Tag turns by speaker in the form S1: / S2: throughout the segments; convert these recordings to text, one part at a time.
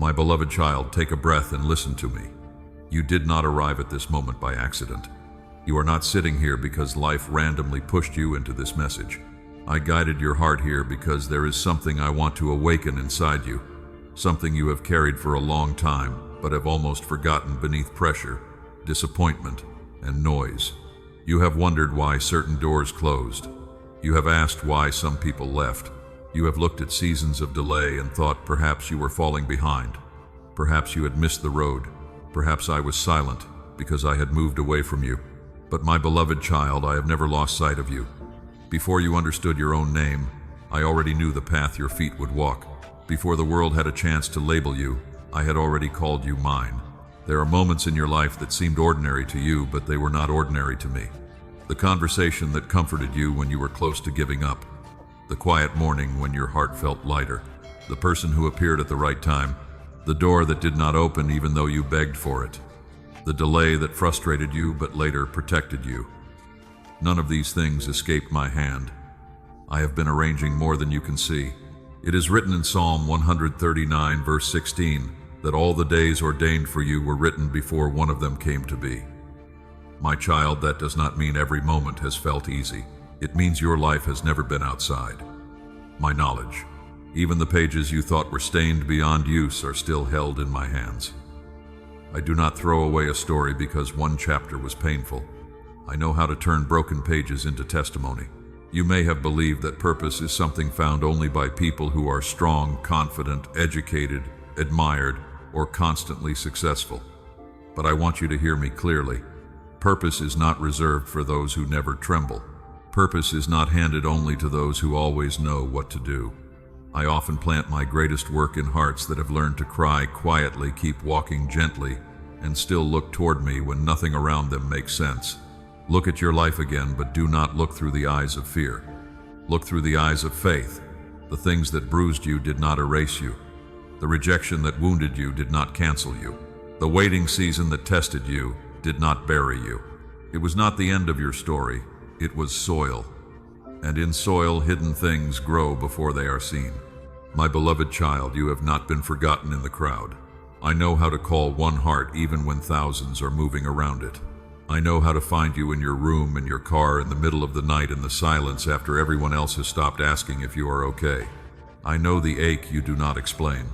S1: My beloved child, take a breath and listen to me. You did not arrive at this moment by accident. You are not sitting here because life randomly pushed you into this message. I guided your heart here because there is something I want to awaken inside you, something you have carried for a long time, but have almost forgotten beneath pressure, disappointment, and noise. You have wondered why certain doors closed. You have asked why some people left. You have looked at seasons of delay and thought perhaps you were falling behind. Perhaps you had missed the road. Perhaps I was silent because I had moved away from you. But my beloved child, I have never lost sight of you. Before you understood your own name, I already knew the path your feet would walk. Before the world had a chance to label you, I had already called you mine. There are moments in your life that seemed ordinary to you, but they were not ordinary to me. The conversation that comforted you when you were close to giving up. The quiet morning when your heart felt lighter. The person who appeared at the right time. The door that did not open even though you begged for it. The delay that frustrated you but later protected you. None of these things escaped my hand. I have been arranging more than you can see. It is written in Psalm 139 verse 16 that all the days ordained for you were written before one of them came to be. My child, that does not mean every moment has felt easy. It means your life has never been outside my knowledge. Even the pages you thought were stained beyond use are still held in my hands. I do not throw away a story because one chapter was painful. I know how to turn broken pages into testimony. You may have believed that purpose is something found only by people who are strong, confident, educated, admired, or constantly successful. But I want you to hear me clearly. Purpose is not reserved for those who never tremble. Purpose is not handed only to those who always know what to do. I often plant my greatest work in hearts that have learned to cry quietly, keep walking gently, and still look toward me when nothing around them makes sense. Look at your life again, but do not look through the eyes of fear. Look through the eyes of faith. The things that bruised you did not erase you. The rejection that wounded you did not cancel you. The waiting season that tested you did not bury you. It was not the end of your story. It was soil. And in soil, hidden things grow before they are seen. My beloved child, you have not been forgotten in the crowd. I know how to call one heart even when thousands are moving around it. I know how to find you in your room, in your car, in the middle of the night, in the silence after everyone else has stopped asking if you are okay. I know the ache you do not explain.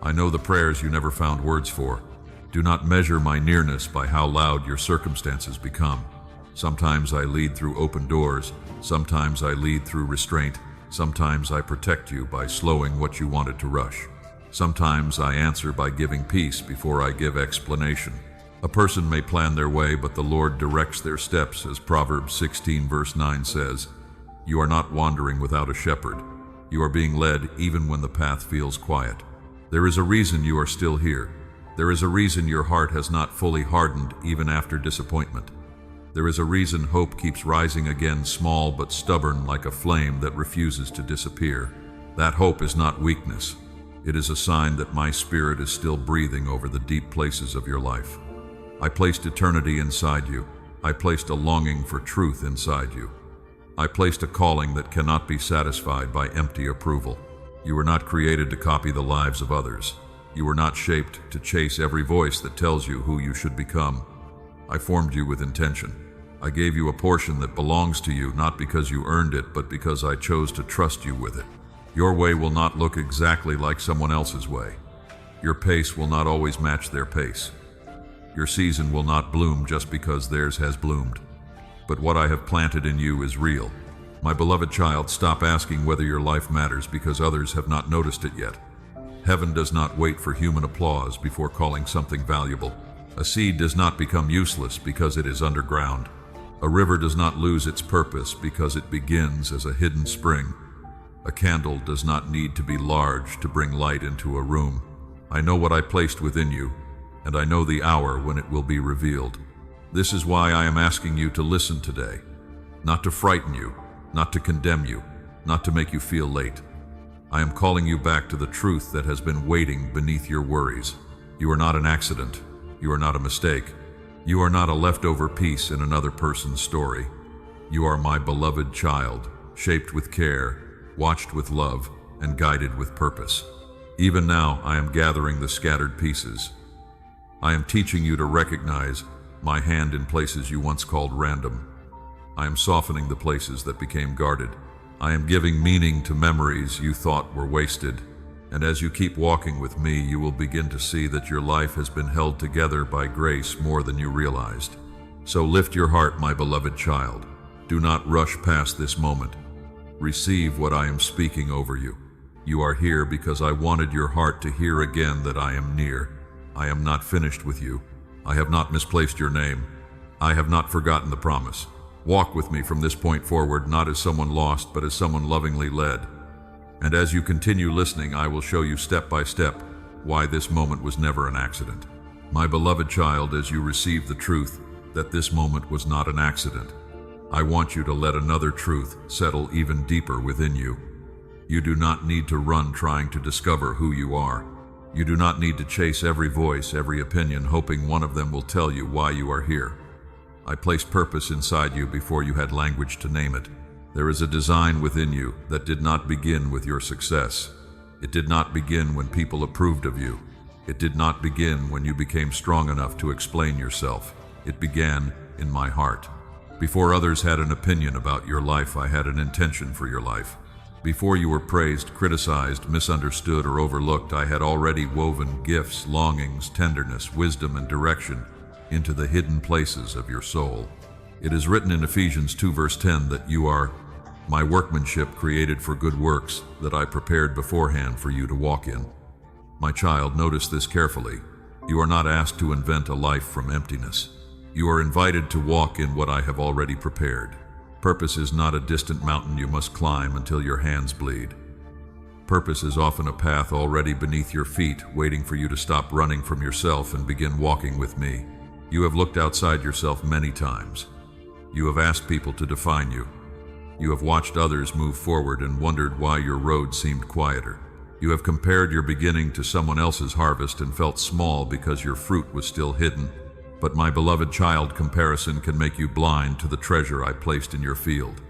S1: I know the prayers you never found words for. Do not measure my nearness by how loud your circumstances become. Sometimes I lead through open doors. Sometimes I lead through restraint. Sometimes I protect you by slowing what you wanted to rush. Sometimes I answer by giving peace before I give explanation. A person may plan their way, but the Lord directs their steps, as Proverbs 16 verse 9 says. You are not wandering without a shepherd. You are being led even when the path feels quiet. There is a reason you are still here. There is a reason your heart has not fully hardened even after disappointment. There is a reason hope keeps rising again, small but stubborn, like a flame that refuses to disappear. That hope is not weakness. It is a sign that my spirit is still breathing over the deep places of your life. I placed eternity inside you. I placed a longing for truth inside you. I placed a calling that cannot be satisfied by empty approval. You were not created to copy the lives of others. You were not shaped to chase every voice that tells you who you should become. I formed you with intention. I gave you a portion that belongs to you, not because you earned it, but because I chose to trust you with it. Your way will not look exactly like someone else's way. Your pace will not always match their pace. Your season will not bloom just because theirs has bloomed. But what I have planted in you is real. My beloved child, stop asking whether your life matters because others have not noticed it yet. Heaven does not wait for human applause before calling something valuable. A seed does not become useless because it is underground. A river does not lose its purpose because it begins as a hidden spring. A candle does not need to be large to bring light into a room. I know what I placed within you, and I know the hour when it will be revealed. This is why I am asking you to listen today. Not to frighten you, not to condemn you, not to make you feel late. I am calling you back to the truth that has been waiting beneath your worries. You are not an accident. You are not a mistake. You are not a leftover piece in another person's story. You are my beloved child, shaped with care, watched with love, and guided with purpose. Even now, I am gathering the scattered pieces. I am teaching you to recognize my hand in places you once called random. I am softening the places that became guarded. I am giving meaning to memories you thought were wasted. And as you keep walking with me, you will begin to see that your life has been held together by grace more than you realized. So lift your heart, my beloved child. Do not rush past this moment. Receive what I am speaking over you. You are here because I wanted your heart to hear again that I am near. I am not finished with you. I have not misplaced your name. I have not forgotten the promise. Walk with me from this point forward, not as someone lost, but as someone lovingly led. And as you continue listening, I will show you step by step why this moment was never an accident. My beloved child, as you receive the truth that this moment was not an accident, I want you to let another truth settle even deeper within you. You do not need to run trying to discover who you are. You do not need to chase every voice, every opinion, hoping one of them will tell you why you are here. I placed purpose inside you before you had language to name it. There is a design within you that did not begin with your success. It did not begin when people approved of you. It did not begin when you became strong enough to explain yourself. It began in my heart. Before others had an opinion about your life, I had an intention for your life. Before you were praised, criticized, misunderstood, or overlooked, I had already woven gifts, longings, tenderness, wisdom, and direction into the hidden places of your soul. It is written in Ephesians 2 verse 10 that you are my workmanship created for good works that I prepared beforehand for you to walk in. My child, notice this carefully. You are not asked to invent a life from emptiness. You are invited to walk in what I have already prepared. Purpose is not a distant mountain you must climb until your hands bleed. Purpose is often a path already beneath your feet, waiting for you to stop running from yourself and begin walking with me. You have looked outside yourself many times. You have asked people to define you. You have watched others move forward and wondered why your road seemed quieter. You have compared your beginning to someone else's harvest and felt small because your fruit was still hidden. But my beloved child, comparison can make you blind to the treasure I placed in your field.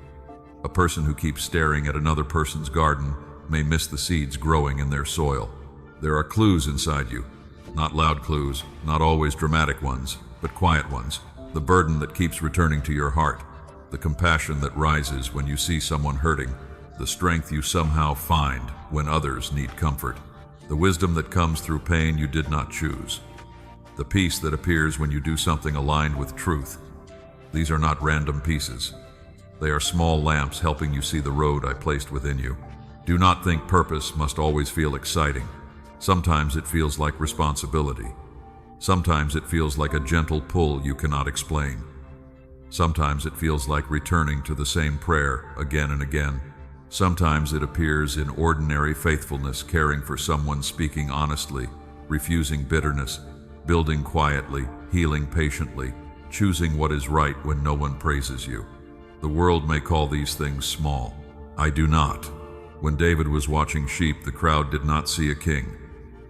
S1: A person who keeps staring at another person's garden may miss the seeds growing in their soil. There are clues inside you, not loud clues, not always dramatic ones, but quiet ones. The burden that keeps returning to your heart, the compassion that rises when you see someone hurting, the strength you somehow find when others need comfort, the wisdom that comes through pain you did not choose, the peace that appears when you do something aligned with truth. These are not random pieces. They are small lamps helping you see the road I placed within you. Do not think purpose must always feel exciting. Sometimes it feels like responsibility. Sometimes it feels like a gentle pull you cannot explain. Sometimes it feels like returning to the same prayer again and again. Sometimes it appears in ordinary faithfulness, caring for someone, speaking honestly, refusing bitterness, building quietly, healing patiently, choosing what is right when no one praises you. The world may call these things small. I do not. When David was watching sheep, the crowd did not see a king.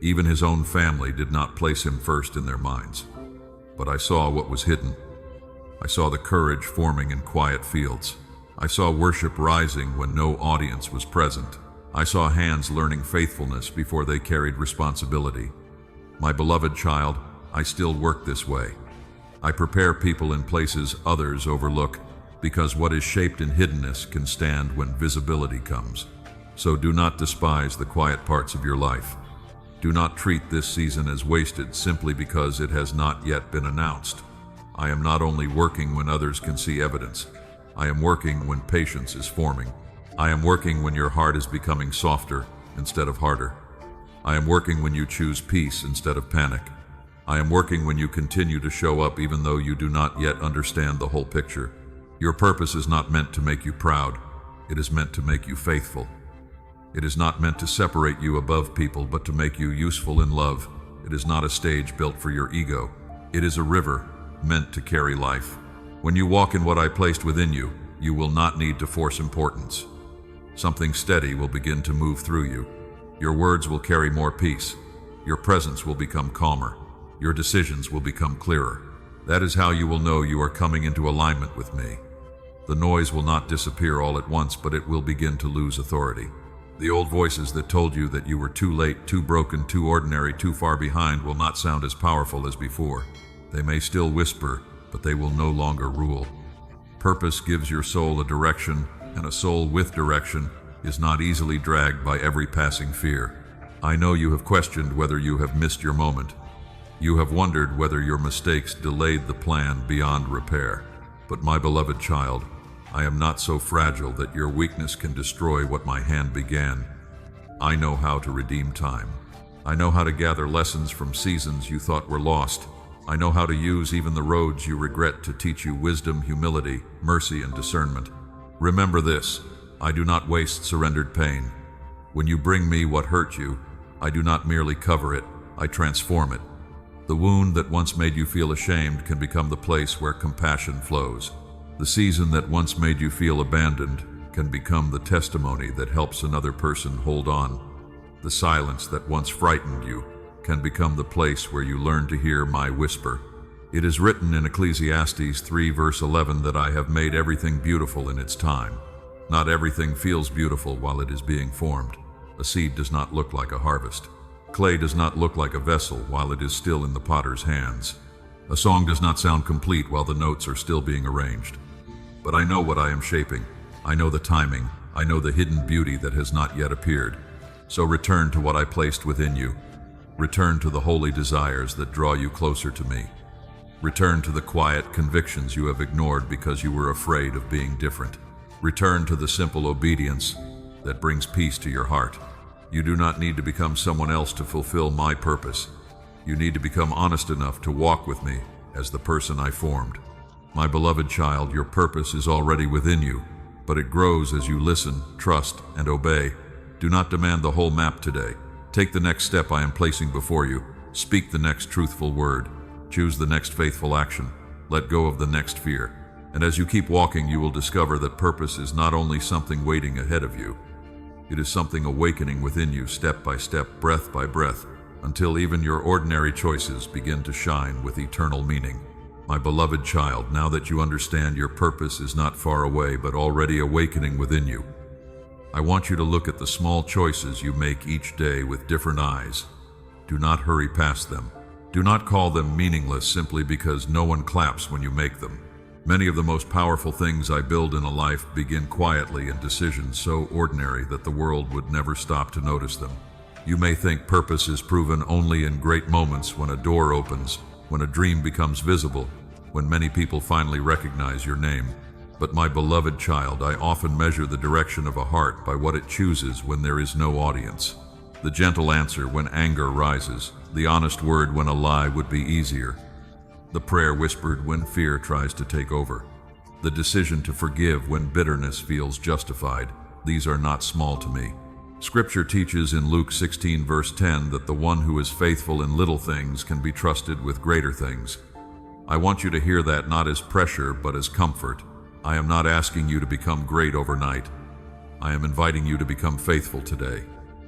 S1: Even his own family did not place him first in their minds. But I saw what was hidden. I saw the courage forming in quiet fields. I saw worship rising when no audience was present. I saw hands learning faithfulness before they carried responsibility. My beloved child, I still work this way. I prepare people in places others overlook, because what is shaped in hiddenness can stand when visibility comes. So do not despise the quiet parts of your life. Do not treat this season as wasted simply because it has not yet been announced. I am not only working when others can see evidence. I am working when patience is forming. I am working when your heart is becoming softer instead of harder. I am working when you choose peace instead of panic. I am working when you continue to show up even though you do not yet understand the whole picture. Your purpose is not meant to make you proud. It is meant to make you faithful. It is not meant to separate you above people, but to make you useful in love. It is not a stage built for your ego. It is a river meant to carry life. When you walk in what I placed within you, you will not need to force importance. Something steady will begin to move through you. Your words will carry more peace. Your presence will become calmer. Your decisions will become clearer. That is how you will know you are coming into alignment with me. The noise will not disappear all at once, but it will begin to lose authority. The old voices that told you that you were too late, too broken, too ordinary, too far behind will not sound as powerful as before. They may still whisper, but they will no longer rule. Purpose gives your soul a direction, and a soul with direction is not easily dragged by every passing fear. I know you have questioned whether you have missed your moment. You have wondered whether your mistakes delayed the plan beyond repair. But my beloved child, I am not so fragile that your weakness can destroy what my hand began. I know how to redeem time. I know how to gather lessons from seasons you thought were lost. I know how to use even the roads you regret to teach you wisdom, humility, mercy, and discernment. Remember this, I do not waste surrendered pain. When you bring me what hurt you, I do not merely cover it, I transform it. The wound that once made you feel ashamed can become the place where compassion flows. The season that once made you feel abandoned can become the testimony that helps another person hold on. The silence that once frightened you can become the place where you learn to hear my whisper. It is written in Ecclesiastes 3 verse 11 that I have made everything beautiful in its time. Not everything feels beautiful while it is being formed. A seed does not look like a harvest. Clay does not look like a vessel while it is still in the potter's hands. A song does not sound complete while the notes are still being arranged. But I know what I am shaping. I know the timing. I know the hidden beauty that has not yet appeared. So return to what I placed within you. Return to the holy desires that draw you closer to me. Return to the quiet convictions you have ignored because you were afraid of being different. Return to the simple obedience that brings peace to your heart. You do not need to become someone else to fulfill my purpose. You need to become honest enough to walk with me as the person I formed. My beloved child, your purpose is already within you, but it grows as you listen, trust, and obey. Do not demand the whole map today. Take the next step I am placing before you. Speak the next truthful word. Choose the next faithful action. Let go of the next fear. And as you keep walking, you will discover that purpose is not only something waiting ahead of you, it is something awakening within you step by step, breath by breath, until even your ordinary choices begin to shine with eternal meaning. My beloved child, now that you understand your purpose is not far away but already awakening within you, I want you to look at the small choices you make each day with different eyes. Do not hurry past them. Do not call them meaningless simply because no one claps when you make them. Many of the most powerful things I build in a life begin quietly in decisions so ordinary that the world would never stop to notice them. You may think purpose is proven only in great moments, when a door opens, when a dream becomes visible, when many people finally recognize your name. But my beloved child, I often measure the direction of a heart by what it chooses when there is no audience. The gentle answer when anger rises, the honest word when a lie would be easier, the prayer whispered when fear tries to take over, the decision to forgive when bitterness feels justified. These are not small to me. Scripture teaches in Luke 16 verse 10 that the one who is faithful in little things can be trusted with greater things. I want you to hear that not as pressure but as comfort. I am not asking you to become great overnight. I am inviting you to become faithful today.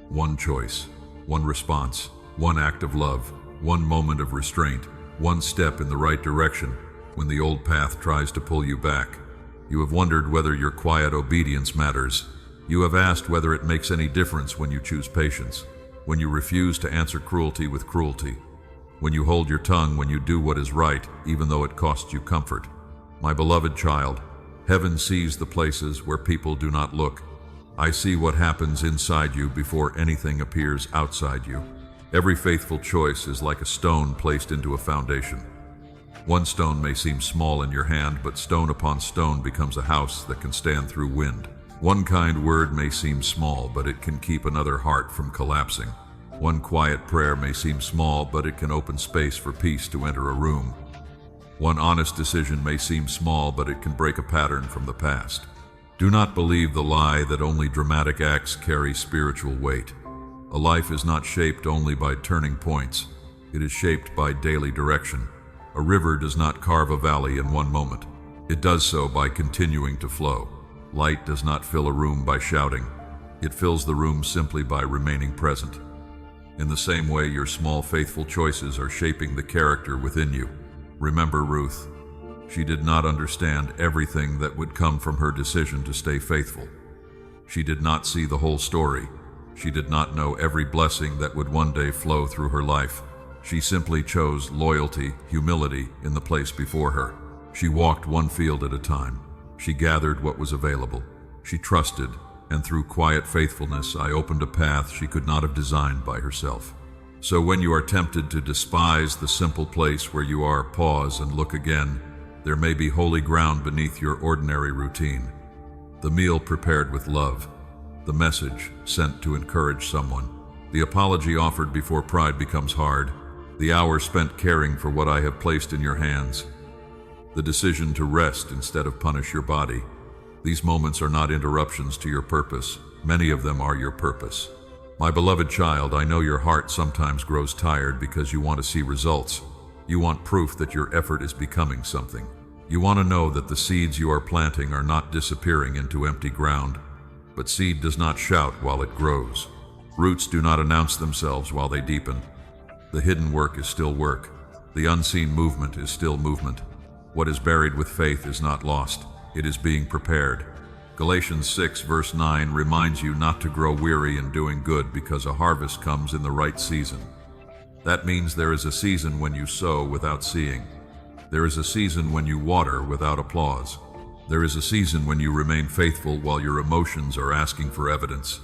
S1: One choice, one response, one act of love, one moment of restraint, one step in the right direction when the old path tries to pull you back. You have wondered whether your quiet obedience matters. You have asked whether it makes any difference when you choose patience, when you refuse to answer cruelty with cruelty, when you hold your tongue when you do what is right, even though it costs you comfort. My beloved child, heaven sees the places where people do not look. I see what happens inside you before anything appears outside you. Every faithful choice is like a stone placed into a foundation. One stone may seem small in your hand, but stone upon stone becomes a house that can stand through wind. One kind word may seem small, but it can keep another heart from collapsing. One quiet prayer may seem small, but it can open space for peace to enter a room. One honest decision may seem small, but it can break a pattern from the past. Do not believe the lie that only dramatic acts carry spiritual weight. A life is not shaped only by turning points. It is shaped by daily direction. A river does not carve a valley in one moment. It does so by continuing to flow. Light does not fill a room by shouting. It fills the room simply by remaining present. In the same way, your small faithful choices are shaping the character within you. Remember Ruth. She did not understand everything that would come from her decision to stay faithful. She did not see the whole story. She did not know every blessing that would one day flow through her life. She simply chose loyalty, humility in the place before her. She walked one field at a time. She gathered what was available. She trusted, and through quiet faithfulness, I opened a path she could not have designed by herself. So when you are tempted to despise the simple place where you are, pause and look again. There may be holy ground beneath your ordinary routine. The meal prepared with love. The message sent to encourage someone. The apology offered before pride becomes hard. The hour spent caring for what I have placed in your hands. The decision to rest instead of punish your body. These moments are not interruptions to your purpose. Many of them are your purpose. My beloved child, I know your heart sometimes grows tired because you want to see results. You want proof that your effort is becoming something. You want to know that the seeds you are planting are not disappearing into empty ground. But seed does not shout while it grows. Roots do not announce themselves while they deepen. The hidden work is still work. The unseen movement is still movement. What is buried with faith is not lost. It is being prepared. Galatians 6 verse 9 reminds you not to grow weary in doing good because a harvest comes in the right season. That means there is a season when you sow without seeing. There is a season when you water without applause. There is a season when you remain faithful while your emotions are asking for evidence.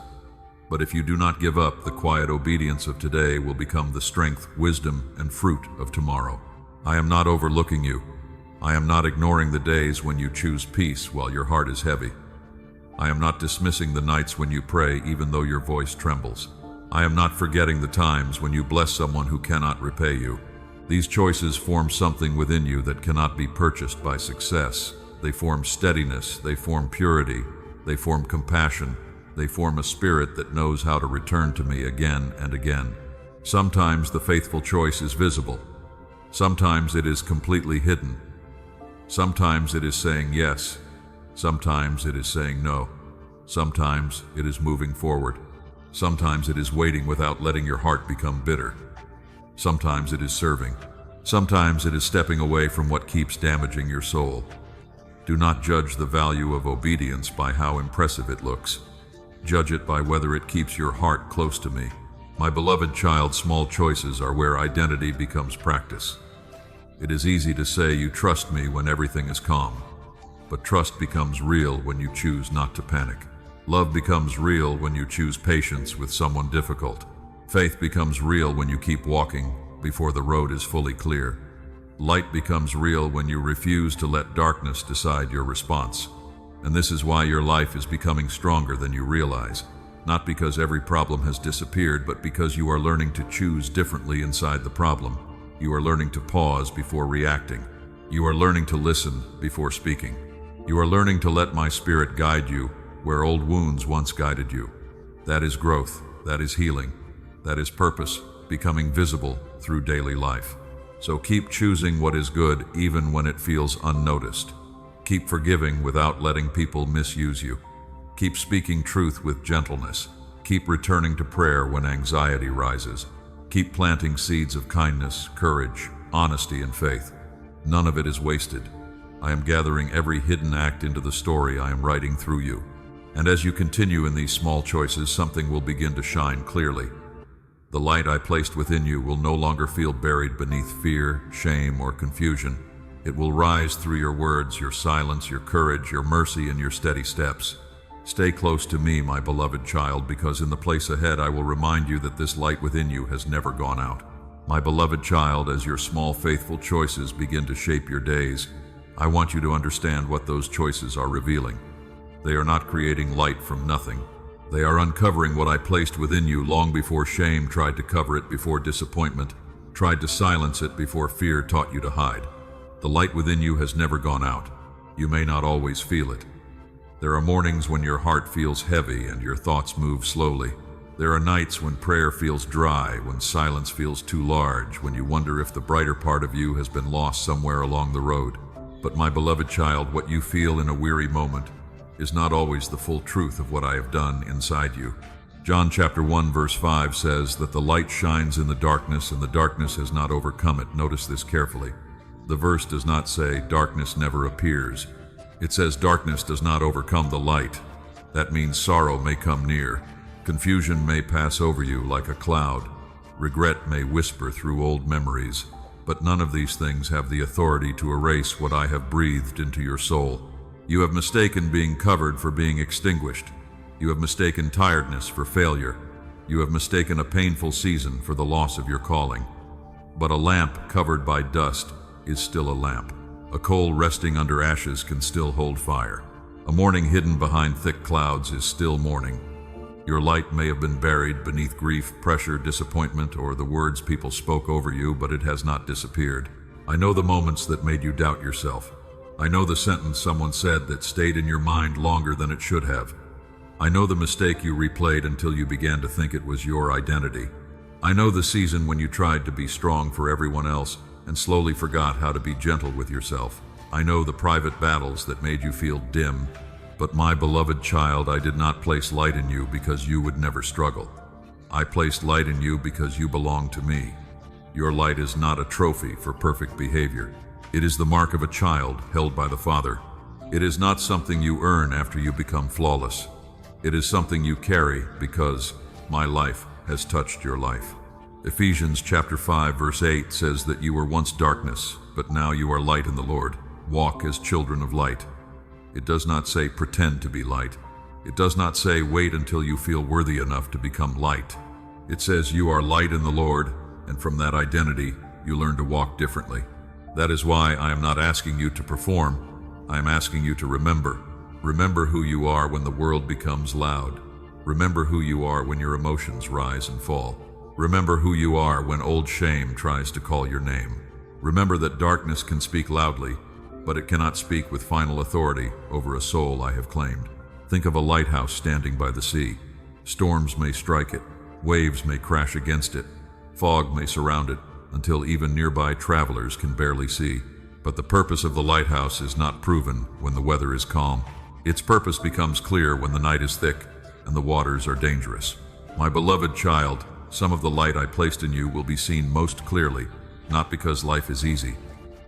S1: But if you do not give up, the quiet obedience of today will become the strength, wisdom, and fruit of tomorrow. I am not overlooking you. I am not ignoring the days when you choose peace while your heart is heavy. I am not dismissing the nights when you pray even though your voice trembles. I am not forgetting the times when you bless someone who cannot repay you. These choices form something within you that cannot be purchased by success. They form steadiness, they form purity, they form compassion, they form a spirit that knows how to return to me again and again. Sometimes the faithful choice is visible. Sometimes it is completely hidden. Sometimes it is saying yes. Sometimes it is saying no. Sometimes it is moving forward. Sometimes it is waiting without letting your heart become bitter. Sometimes it is serving. Sometimes it is stepping away from what keeps damaging your soul. Do not judge the value of obedience by how impressive it looks. Judge it by whether it keeps your heart close to me. My beloved child, small choices are where identity becomes practice. It is easy to say you trust me when everything is calm, but trust becomes real when you choose not to panic. Love becomes real when you choose patience with someone difficult. Faith becomes real when you keep walking before the road is fully clear. Light becomes real when you refuse to let darkness decide your response. And this is why your life is becoming stronger than you realize. Not because every problem has disappeared, but because you are learning to choose differently inside the problem. You are learning to pause before reacting. You are learning to listen before speaking. You are learning to let my spirit guide you where old wounds once guided you. That is growth. That is healing. That is purpose, becoming visible through daily life. So keep choosing what is good even when it feels unnoticed. Keep forgiving without letting people misuse you. Keep speaking truth with gentleness. Keep returning to prayer when anxiety rises. Keep planting seeds of kindness, courage, honesty, and faith. None of it is wasted. I am gathering every hidden act into the story I am writing through you. And as you continue in these small choices, something will begin to shine clearly. The light I placed within you will no longer feel buried beneath fear, shame, or confusion. It will rise through your words, your silence, your courage, your mercy, and your steady steps. Stay close to me, my beloved child, because in the place ahead I will remind you that this light within you has never gone out. My beloved child, as your small faithful choices begin to shape your days, I want you to understand what those choices are revealing. They are not creating light from nothing. They are uncovering what I placed within you long before shame tried to cover it, before disappointment tried to silence it, before fear taught you to hide. The light within you has never gone out. You may not always feel it. There are mornings when your heart feels heavy and your thoughts move slowly. There are nights when prayer feels dry, when silence feels too large, when you wonder if the brighter part of you has been lost somewhere along the road. But my beloved child, what you feel in a weary moment is not always the full truth of what I have done inside you. John chapter 1 verse 5 says that the light shines in the darkness and the darkness has not overcome it. Notice this carefully. The verse does not say darkness never appears. It says darkness does not overcome the light. That means sorrow may come near. Confusion may pass over you like a cloud. Regret may whisper through old memories, but none of these things have the authority to erase what I have breathed into your soul. You have mistaken being covered for being extinguished. You have mistaken tiredness for failure. You have mistaken a painful season for the loss of your calling. But a lamp covered by dust is still a lamp. A coal resting under ashes can still hold fire. A morning hidden behind thick clouds is still morning. Your light may have been buried beneath grief, pressure, disappointment, or the words people spoke over you, but it has not disappeared. I know the moments that made you doubt yourself. I know the sentence someone said that stayed in your mind longer than it should have. I know the mistake you replayed until you began to think it was your identity. I know the season when you tried to be strong for everyone else and slowly forgot how to be gentle with yourself. I know the private battles that made you feel dim. But my beloved child, I did not place light in you because you would never struggle. I placed light in you because you belong to me. Your light is not a trophy for perfect behavior. It is the mark of a child held by the Father. It is not something you earn after you become flawless. It is something you carry because my life has touched your life. Ephesians chapter 5 verse 8 says that you were once darkness, but now you are light in the Lord. Walk as children of light. It does not say pretend to be light. It does not say wait until you feel worthy enough to become light. It says you are light in the Lord, and from that identity, you learn to walk differently. That is why I am not asking you to perform. I am asking you to remember. Remember who you are when the world becomes loud. Remember who you are when your emotions rise and fall. Remember who you are when old shame tries to call your name. Remember that darkness can speak loudly, but it cannot speak with final authority over a soul I have claimed. Think of a lighthouse standing by the sea. Storms may strike it, waves may crash against it, fog may surround it, until even nearby travelers can barely see. But the purpose of the lighthouse is not proven when the weather is calm. Its purpose becomes clear when the night is thick and the waters are dangerous. My beloved child, some of the light I placed in you will be seen most clearly, not because life is easy,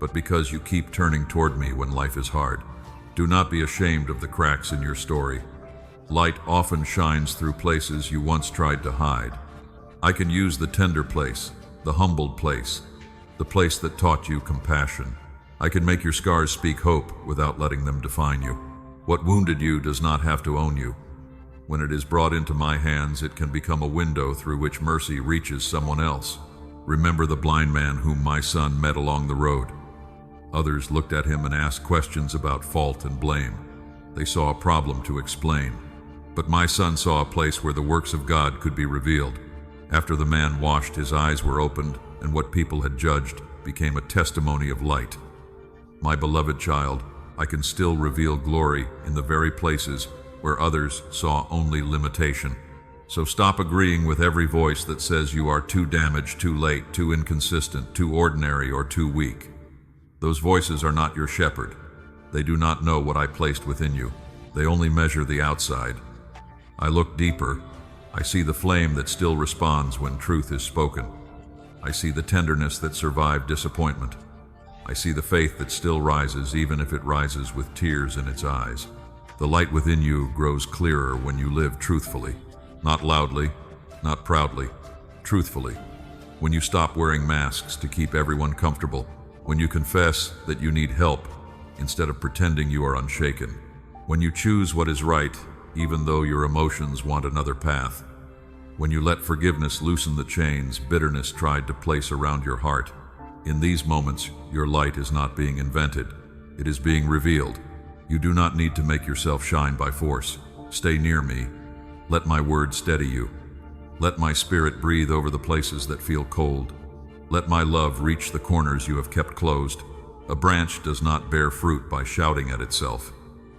S1: but because you keep turning toward me when life is hard. Do not be ashamed of the cracks in your story. Light often shines through places you once tried to hide. I can use the tender place, the humbled place, the place that taught you compassion. I can make your scars speak hope without letting them define you. What wounded you does not have to own you. When it is brought into my hands, it can become a window through which mercy reaches someone else. Remember the blind man whom my son met along the road. Others looked at him and asked questions about fault and blame. They saw a problem to explain. But my son saw a place where the works of God could be revealed. After the man washed, his eyes were opened, and what people had judged became a testimony of light. My beloved child, I can still reveal glory in the very places where others saw only limitation. So stop agreeing with every voice that says you are too damaged, too late, too inconsistent, too ordinary, or too weak. Those voices are not your shepherd. They do not know what I placed within you. They only measure the outside. I look deeper. I see the flame that still responds when truth is spoken. I see the tenderness that survived disappointment. I see the faith that still rises, even if it rises with tears in its eyes. The light within you grows clearer when you live truthfully. Not loudly, not proudly, truthfully. When you stop wearing masks to keep everyone comfortable. When you confess that you need help instead of pretending you are unshaken. When you choose what is right, even though your emotions want another path. When you let forgiveness loosen the chains bitterness tried to place around your heart. In these moments, your light is not being invented. It is being revealed. You do not need to make yourself shine by force. Stay near me. Let my word steady you. Let my spirit breathe over the places that feel cold. Let my love reach the corners you have kept closed. A branch does not bear fruit by shouting at itself.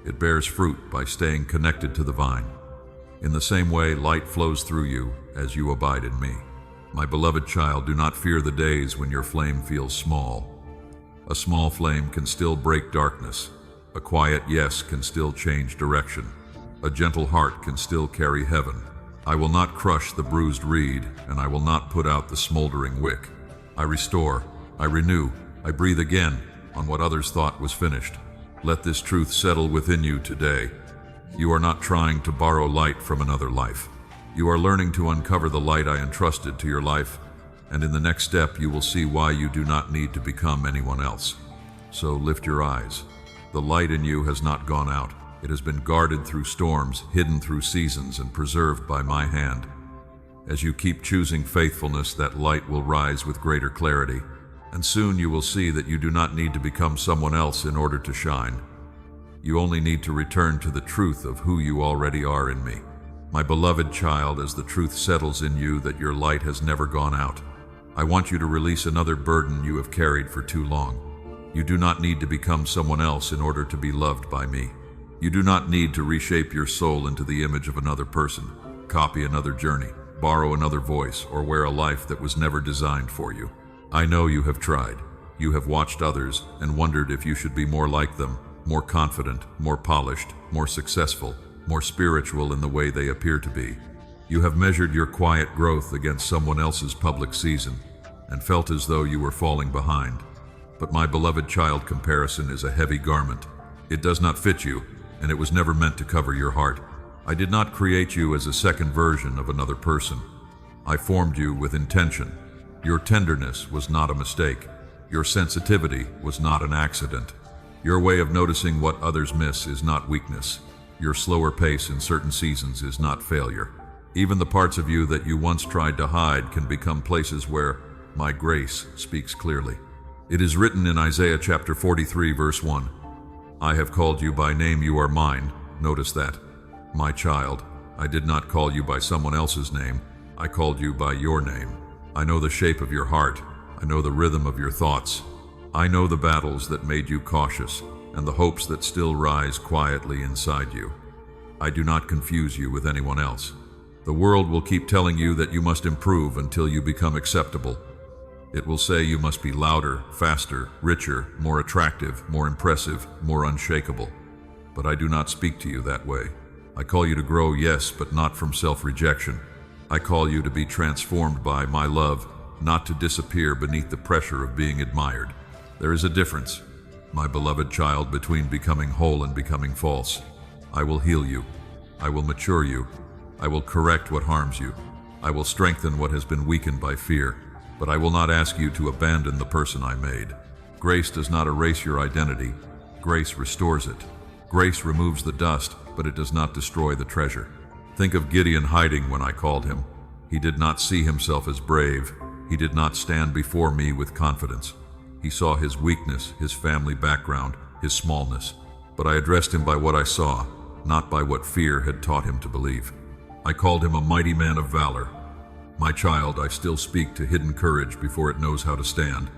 S1: It bears fruit by staying connected to the vine. In the same way, light flows through you as you abide in me. My beloved child, do not fear the days when your flame feels small. A small flame can still break darkness. A quiet yes can still change direction. A gentle heart can still carry heaven. I will not crush the bruised reed, and I will not put out the smoldering wick. I restore, I renew, I breathe again on what others thought was finished. Let this truth settle within you today. You are not trying to borrow light from another life. You are learning to uncover the light I entrusted to your life, and in the next step you will see why you do not need to become anyone else. So lift your eyes. The light in you has not gone out. It has been guarded through storms, hidden through seasons, and preserved by my hand. As you keep choosing faithfulness, that light will rise with greater clarity, and soon you will see that you do not need to become someone else in order to shine. You only need to return to the truth of who you already are in me. My beloved child, as the truth settles in you that your light has never gone out, I want you to release another burden you have carried for too long. You do not need to become someone else in order to be loved by me. You do not need to reshape your soul into the image of another person, copy another journey, borrow another voice, or wear a life that was never designed for you. I know you have tried. You have watched others and wondered if you should be more like them, more confident, more polished, more successful, more spiritual in the way they appear to be. You have measured your quiet growth against someone else's public season and felt as though you were falling behind. But my beloved child, comparison is a heavy garment. It does not fit you, and it was never meant to cover your heart. I did not create you as a second version of another person. I formed you with intention. Your tenderness was not a mistake. Your sensitivity was not an accident. Your way of noticing what others miss is not weakness. Your slower pace in certain seasons is not failure. Even the parts of you that you once tried to hide can become places where my grace speaks clearly. It is written in Isaiah chapter 43, verse 1. I have called you by name, you are mine. Notice that. My child, I did not call you by someone else's name. I called you by your name. I know the shape of your heart. I know the rhythm of your thoughts. I know the battles that made you cautious and the hopes that still rise quietly inside you. I do not confuse you with anyone else. The world will keep telling you that you must improve until you become acceptable. It will say you must be louder, faster, richer, more attractive, more impressive, more unshakable. But I do not speak to you that way. I call you to grow, yes, but not from self-rejection. I call you to be transformed by my love, not to disappear beneath the pressure of being admired. There is a difference, my beloved child, between becoming whole and becoming false. I will heal you. I will mature you. I will correct what harms you. I will strengthen what has been weakened by fear. But I will not ask you to abandon the person I made. Grace does not erase your identity. Grace restores it. Grace removes the dust, but it does not destroy the treasure. Think of Gideon hiding when I called him. He did not see himself as brave. He did not stand before me with confidence. He saw his weakness, his family background, his smallness. But I addressed him by what I saw, not by what fear had taught him to believe. I called him a mighty man of valor. My child, I still speak to hidden courage before it knows how to stand.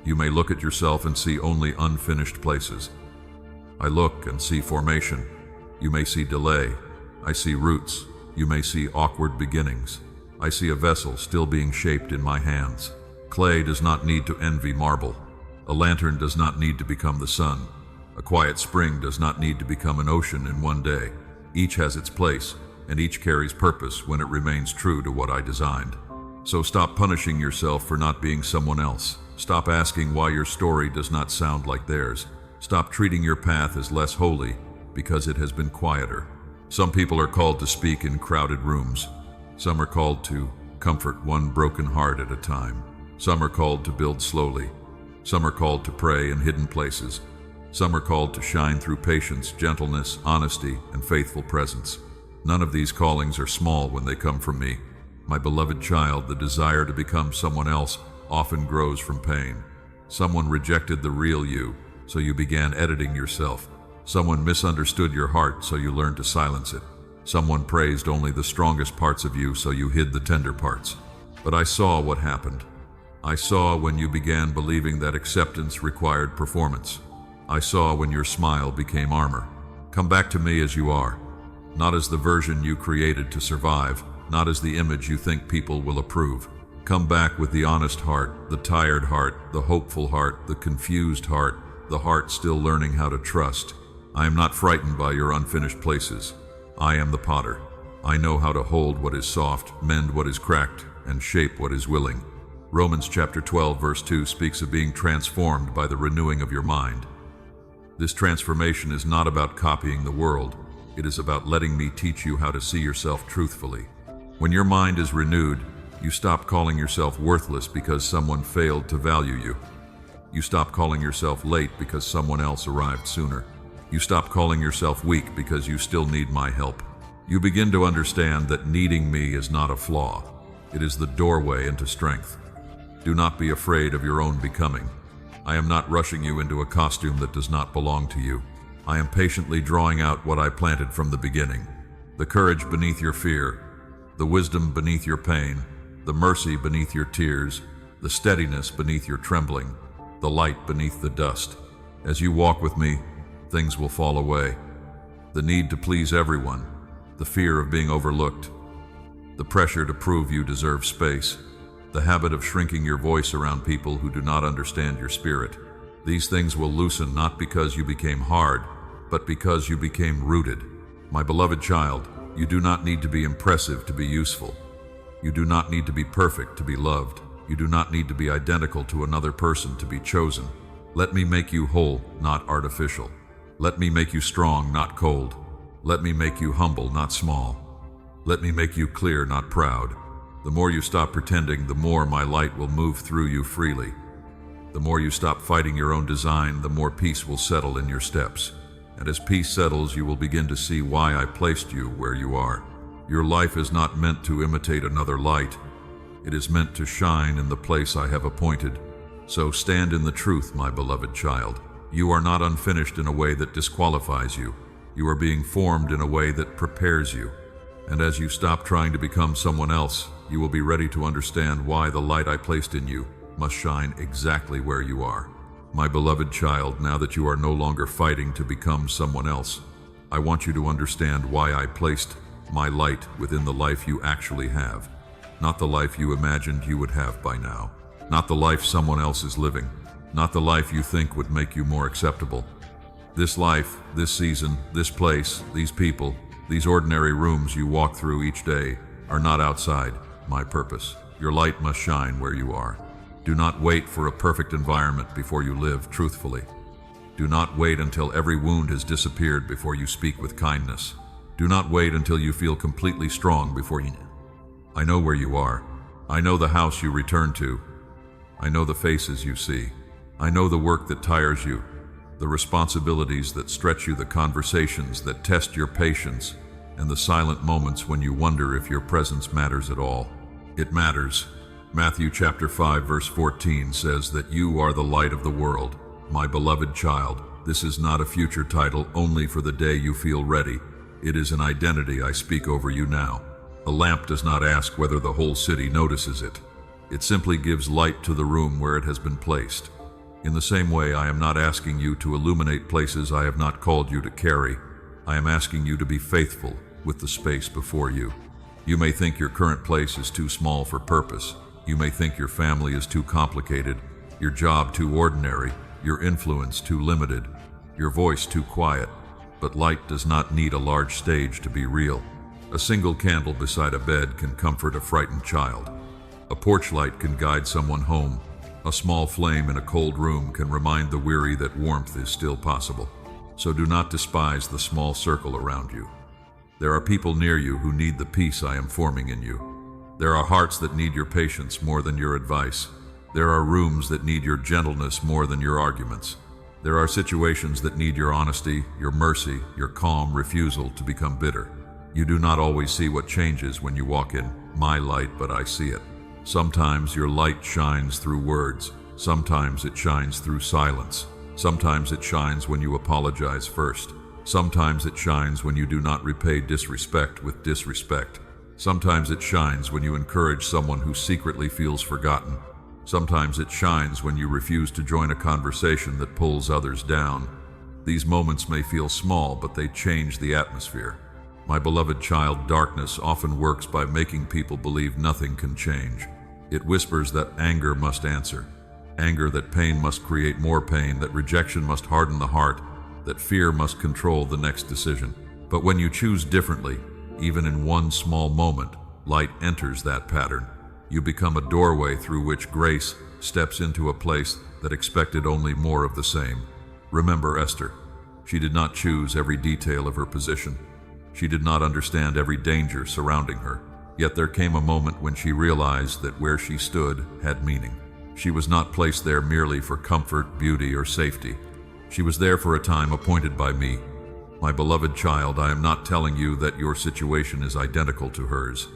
S1: You may look at yourself and see only unfinished places. I look and see formation. You may see delay. I see roots. You may see awkward beginnings. I see a vessel still being shaped in my hands. Clay does not need to envy marble. A lantern does not need to become the sun. A quiet spring does not need to become an ocean in one day. Each has its place, and each carries purpose when it remains true to what I designed. So stop punishing yourself for not being someone else. Stop asking why your story does not sound like theirs. Stop treating your path as less holy because it has been quieter. Some people are called to speak in crowded rooms. Some are called to comfort one broken heart at a time. Some are called to build slowly. Some are called to pray in hidden places. Some are called to shine through patience, gentleness, honesty, and faithful presence. None of these callings are small when they come from me. My beloved child, the desire to become someone else often grows from pain. Someone rejected the real you, so you began editing yourself. Someone misunderstood your heart, so you learned to silence it. Someone praised only the strongest parts of you, so you hid the tender parts. But I saw what happened. I saw when you began believing that acceptance required performance. I saw when your smile became armor. Come back to me as you are. Not as the version you created to survive, not as the image you think people will approve. Come back with the honest heart, the tired heart, the hopeful heart, the confused heart, the heart still learning how to trust. I am not frightened by your unfinished places. I am the potter. I know how to hold what is soft, mend what is cracked, and shape what is willing. Romans chapter 12, verse 2 speaks of being transformed by the renewing of your mind. This transformation is not about copying the world. It is about letting me teach you how to see yourself truthfully. When your mind is renewed, you stop calling yourself worthless because someone failed to value you. You stop calling yourself late because someone else arrived sooner. You stop calling yourself weak because you still need my help. You begin to understand that needing me is not a flaw. It is the doorway into strength. Do not be afraid of your own becoming. I am not rushing you into a costume that does not belong to you. I am patiently drawing out what I planted from the beginning. The courage beneath your fear, the wisdom beneath your pain, the mercy beneath your tears, the steadiness beneath your trembling, the light beneath the dust. As you walk with me, things will fall away. The need to please everyone, the fear of being overlooked, the pressure to prove you deserve space, the habit of shrinking your voice around people who do not understand your spirit. These things will loosen not because you became hard, but because you became rooted. My beloved child, you do not need to be impressive to be useful. You do not need to be perfect to be loved. You do not need to be identical to another person to be chosen. Let me make you whole, not artificial. Let me make you strong, not cold. Let me make you humble, not small. Let me make you clear, not proud. The more you stop pretending, the more my light will move through you freely. The more you stop fighting your own design, the more peace will settle in your steps. And as peace settles, you will begin to see why I placed you where you are. Your life is not meant to imitate another light. It is meant to shine in the place I have appointed. So stand in the truth, my beloved child. You are not unfinished in a way that disqualifies you. You are being formed in a way that prepares you. And as you stop trying to become someone else, you will be ready to understand why the light I placed in you must shine exactly where you are. My beloved child, now that you are no longer fighting to become someone else, I want you to understand why I placed my light within the life you actually have. Not the life you imagined you would have by now. Not the life someone else is living. Not the life you think would make you more acceptable. This life, this season, this place, these people, these ordinary rooms you walk through each day are not outside my purpose. Your light must shine where you are. Do not wait for a perfect environment before you live truthfully. Do not wait until every wound has disappeared before you speak with kindness. Do not wait until you feel completely strong before you... I know where you are. I know the house you return to. I know the faces you see. I know the work that tires you, the responsibilities that stretch you, the conversations that test your patience, and the silent moments when you wonder if your presence matters at all. It matters. Matthew chapter 5 verse 14 says that you are the light of the world. My beloved child, this is not a future title only for the day you feel ready. It is an identity I speak over you now. A lamp does not ask whether the whole city notices it. It simply gives light to the room where it has been placed. In the same way, I am not asking you to illuminate places I have not called you to carry. I am asking you to be faithful with the space before you. You may think your current place is too small for purpose. You may think your family is too complicated, your job too ordinary, your influence too limited, your voice too quiet. But light does not need a large stage to be real. A single candle beside a bed can comfort a frightened child. A porch light can guide someone home. A small flame in a cold room can remind the weary that warmth is still possible. So do not despise the small circle around you. There are people near you who need the peace I am forming in you. There are hearts that need your patience more than your advice. There are rooms that need your gentleness more than your arguments. There are situations that need your honesty, your mercy, your calm refusal to become bitter. You do not always see what changes when you walk in my light, but I see it. Sometimes your light shines through words. Sometimes it shines through silence. Sometimes it shines when you apologize first. Sometimes it shines when you do not repay disrespect with disrespect. Sometimes it shines when you encourage someone who secretly feels forgotten. Sometimes it shines when you refuse to join a conversation that pulls others down. These moments may feel small, but they change the atmosphere. My beloved child, darkness often works by making people believe nothing can change. It whispers that anger must answer. Anger that pain must create more pain, that rejection must harden the heart, that fear must control the next decision. But when you choose differently, even in one small moment, light enters that pattern. You become a doorway through which grace steps into a place that expected only more of the same. Remember Esther. She did not choose every detail of her position. She did not understand every danger surrounding her. Yet there came a moment when she realized that where she stood had meaning. She was not placed there merely for comfort, beauty, or safety. She was there for a time appointed by me. My beloved child, I am not telling you that your situation is identical to hers.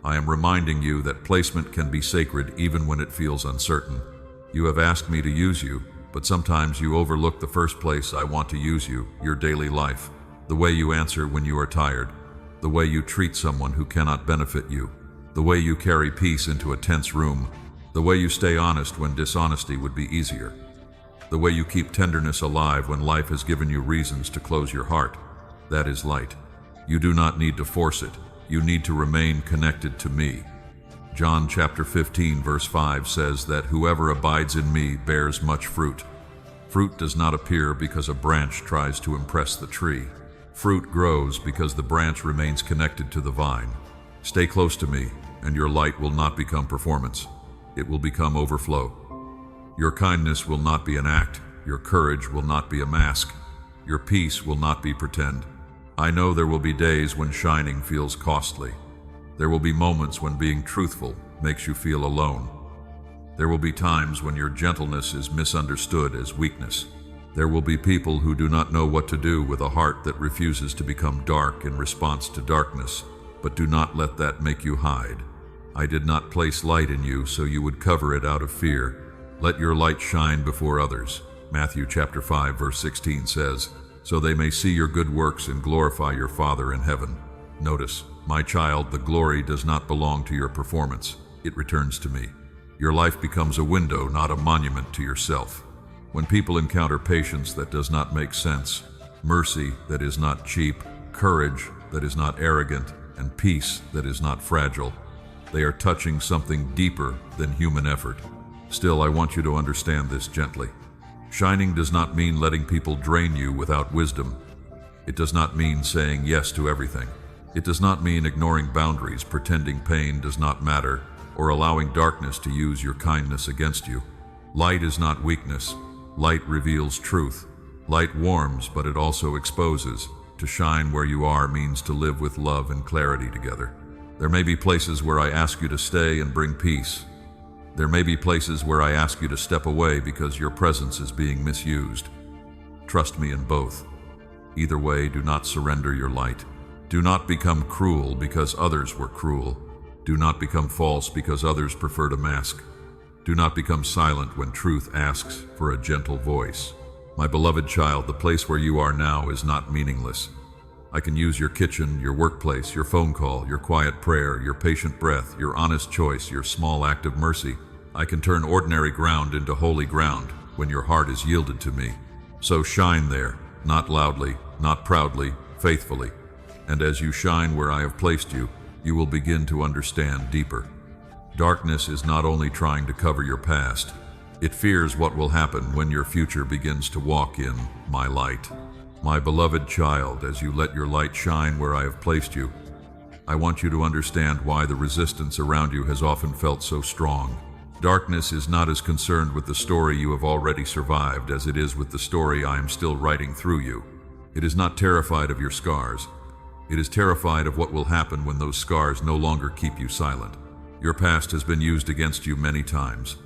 S1: I am reminding you that placement can be sacred even when it feels uncertain. You have asked me to use you, but sometimes you overlook the first place I want to use you, your daily life. The way you answer when you are tired, the way you treat someone who cannot benefit you, the way you carry peace into a tense room, the way you stay honest when dishonesty would be easier, the way you keep tenderness alive when life has given you reasons to close your heart. That is light. You do not need to force it. You need to remain connected to me. John chapter 15 verse 5 says that whoever abides in me bears much fruit. Fruit does not appear because a branch tries to impress the tree. Fruit grows because the branch remains connected to the vine. Stay close to me, and your light will not become performance. It will become overflow. Your kindness will not be an act. Your courage will not be a mask. Your peace will not be pretend. I know there will be days when shining feels costly. There will be moments when being truthful makes you feel alone. There will be times when your gentleness is misunderstood as weakness. There will be people who do not know what to do with a heart that refuses to become dark in response to darkness, but do not let that make you hide. I did not place light in you so you would cover it out of fear. Let your light shine before others. Matthew chapter 5 verse 16 says, so they may see your good works and glorify your Father in heaven. Notice, my child, the glory does not belong to your performance. It returns to me. Your life becomes a window, not a monument to yourself. When people encounter patience that does not make sense, mercy that is not cheap, courage that is not arrogant, and peace that is not fragile, they are touching something deeper than human effort. Still, I want you to understand this gently. Shining does not mean letting people drain you without wisdom. It does not mean saying yes to everything. It does not mean ignoring boundaries, pretending pain does not matter, or allowing darkness to use your kindness against you. Light is not weakness. Light reveals truth. Light warms, but it also exposes. To shine where you are means to live with love and clarity together. There may be places where I ask you to stay and bring peace. There may be places where I ask you to step away because your presence is being misused. Trust me in both. Either way, do not surrender your light. Do not become cruel because others were cruel. Do not become false because others prefer to mask. Do not become silent when truth asks for a gentle voice. My beloved child, the place where you are now is not meaningless. I can use your kitchen, your workplace, your phone call, your quiet prayer, your patient breath, your honest choice, your small act of mercy. I can turn ordinary ground into holy ground when your heart is yielded to me. So shine there, not loudly, not proudly, faithfully. And as you shine where I have placed you, you will begin to understand deeper. Darkness is not only trying to cover your past, it fears what will happen when your future begins to walk in my light. My beloved child, as you let your light shine where I have placed you, I want you to understand why the resistance around you has often felt so strong. Darkness is not as concerned with the story you have already survived as it is with the story I am still writing through you. It is not terrified of your scars. It is terrified of what will happen when those scars no longer keep you silent. Your past has been used against you many times.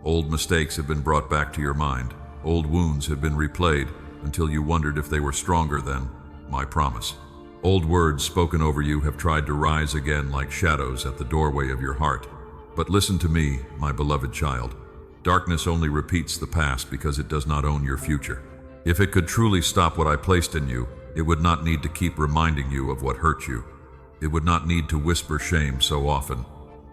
S1: Old mistakes have been brought back to your mind. Old wounds have been replayed until you wondered if they were stronger than my promise. Old words spoken over you have tried to rise again like shadows at the doorway of your heart. But listen to me, my beloved child. Darkness only repeats the past because it does not own your future. If it could truly stop what I placed in you, it would not need to keep reminding you of what hurt you. It would not need to whisper shame so often.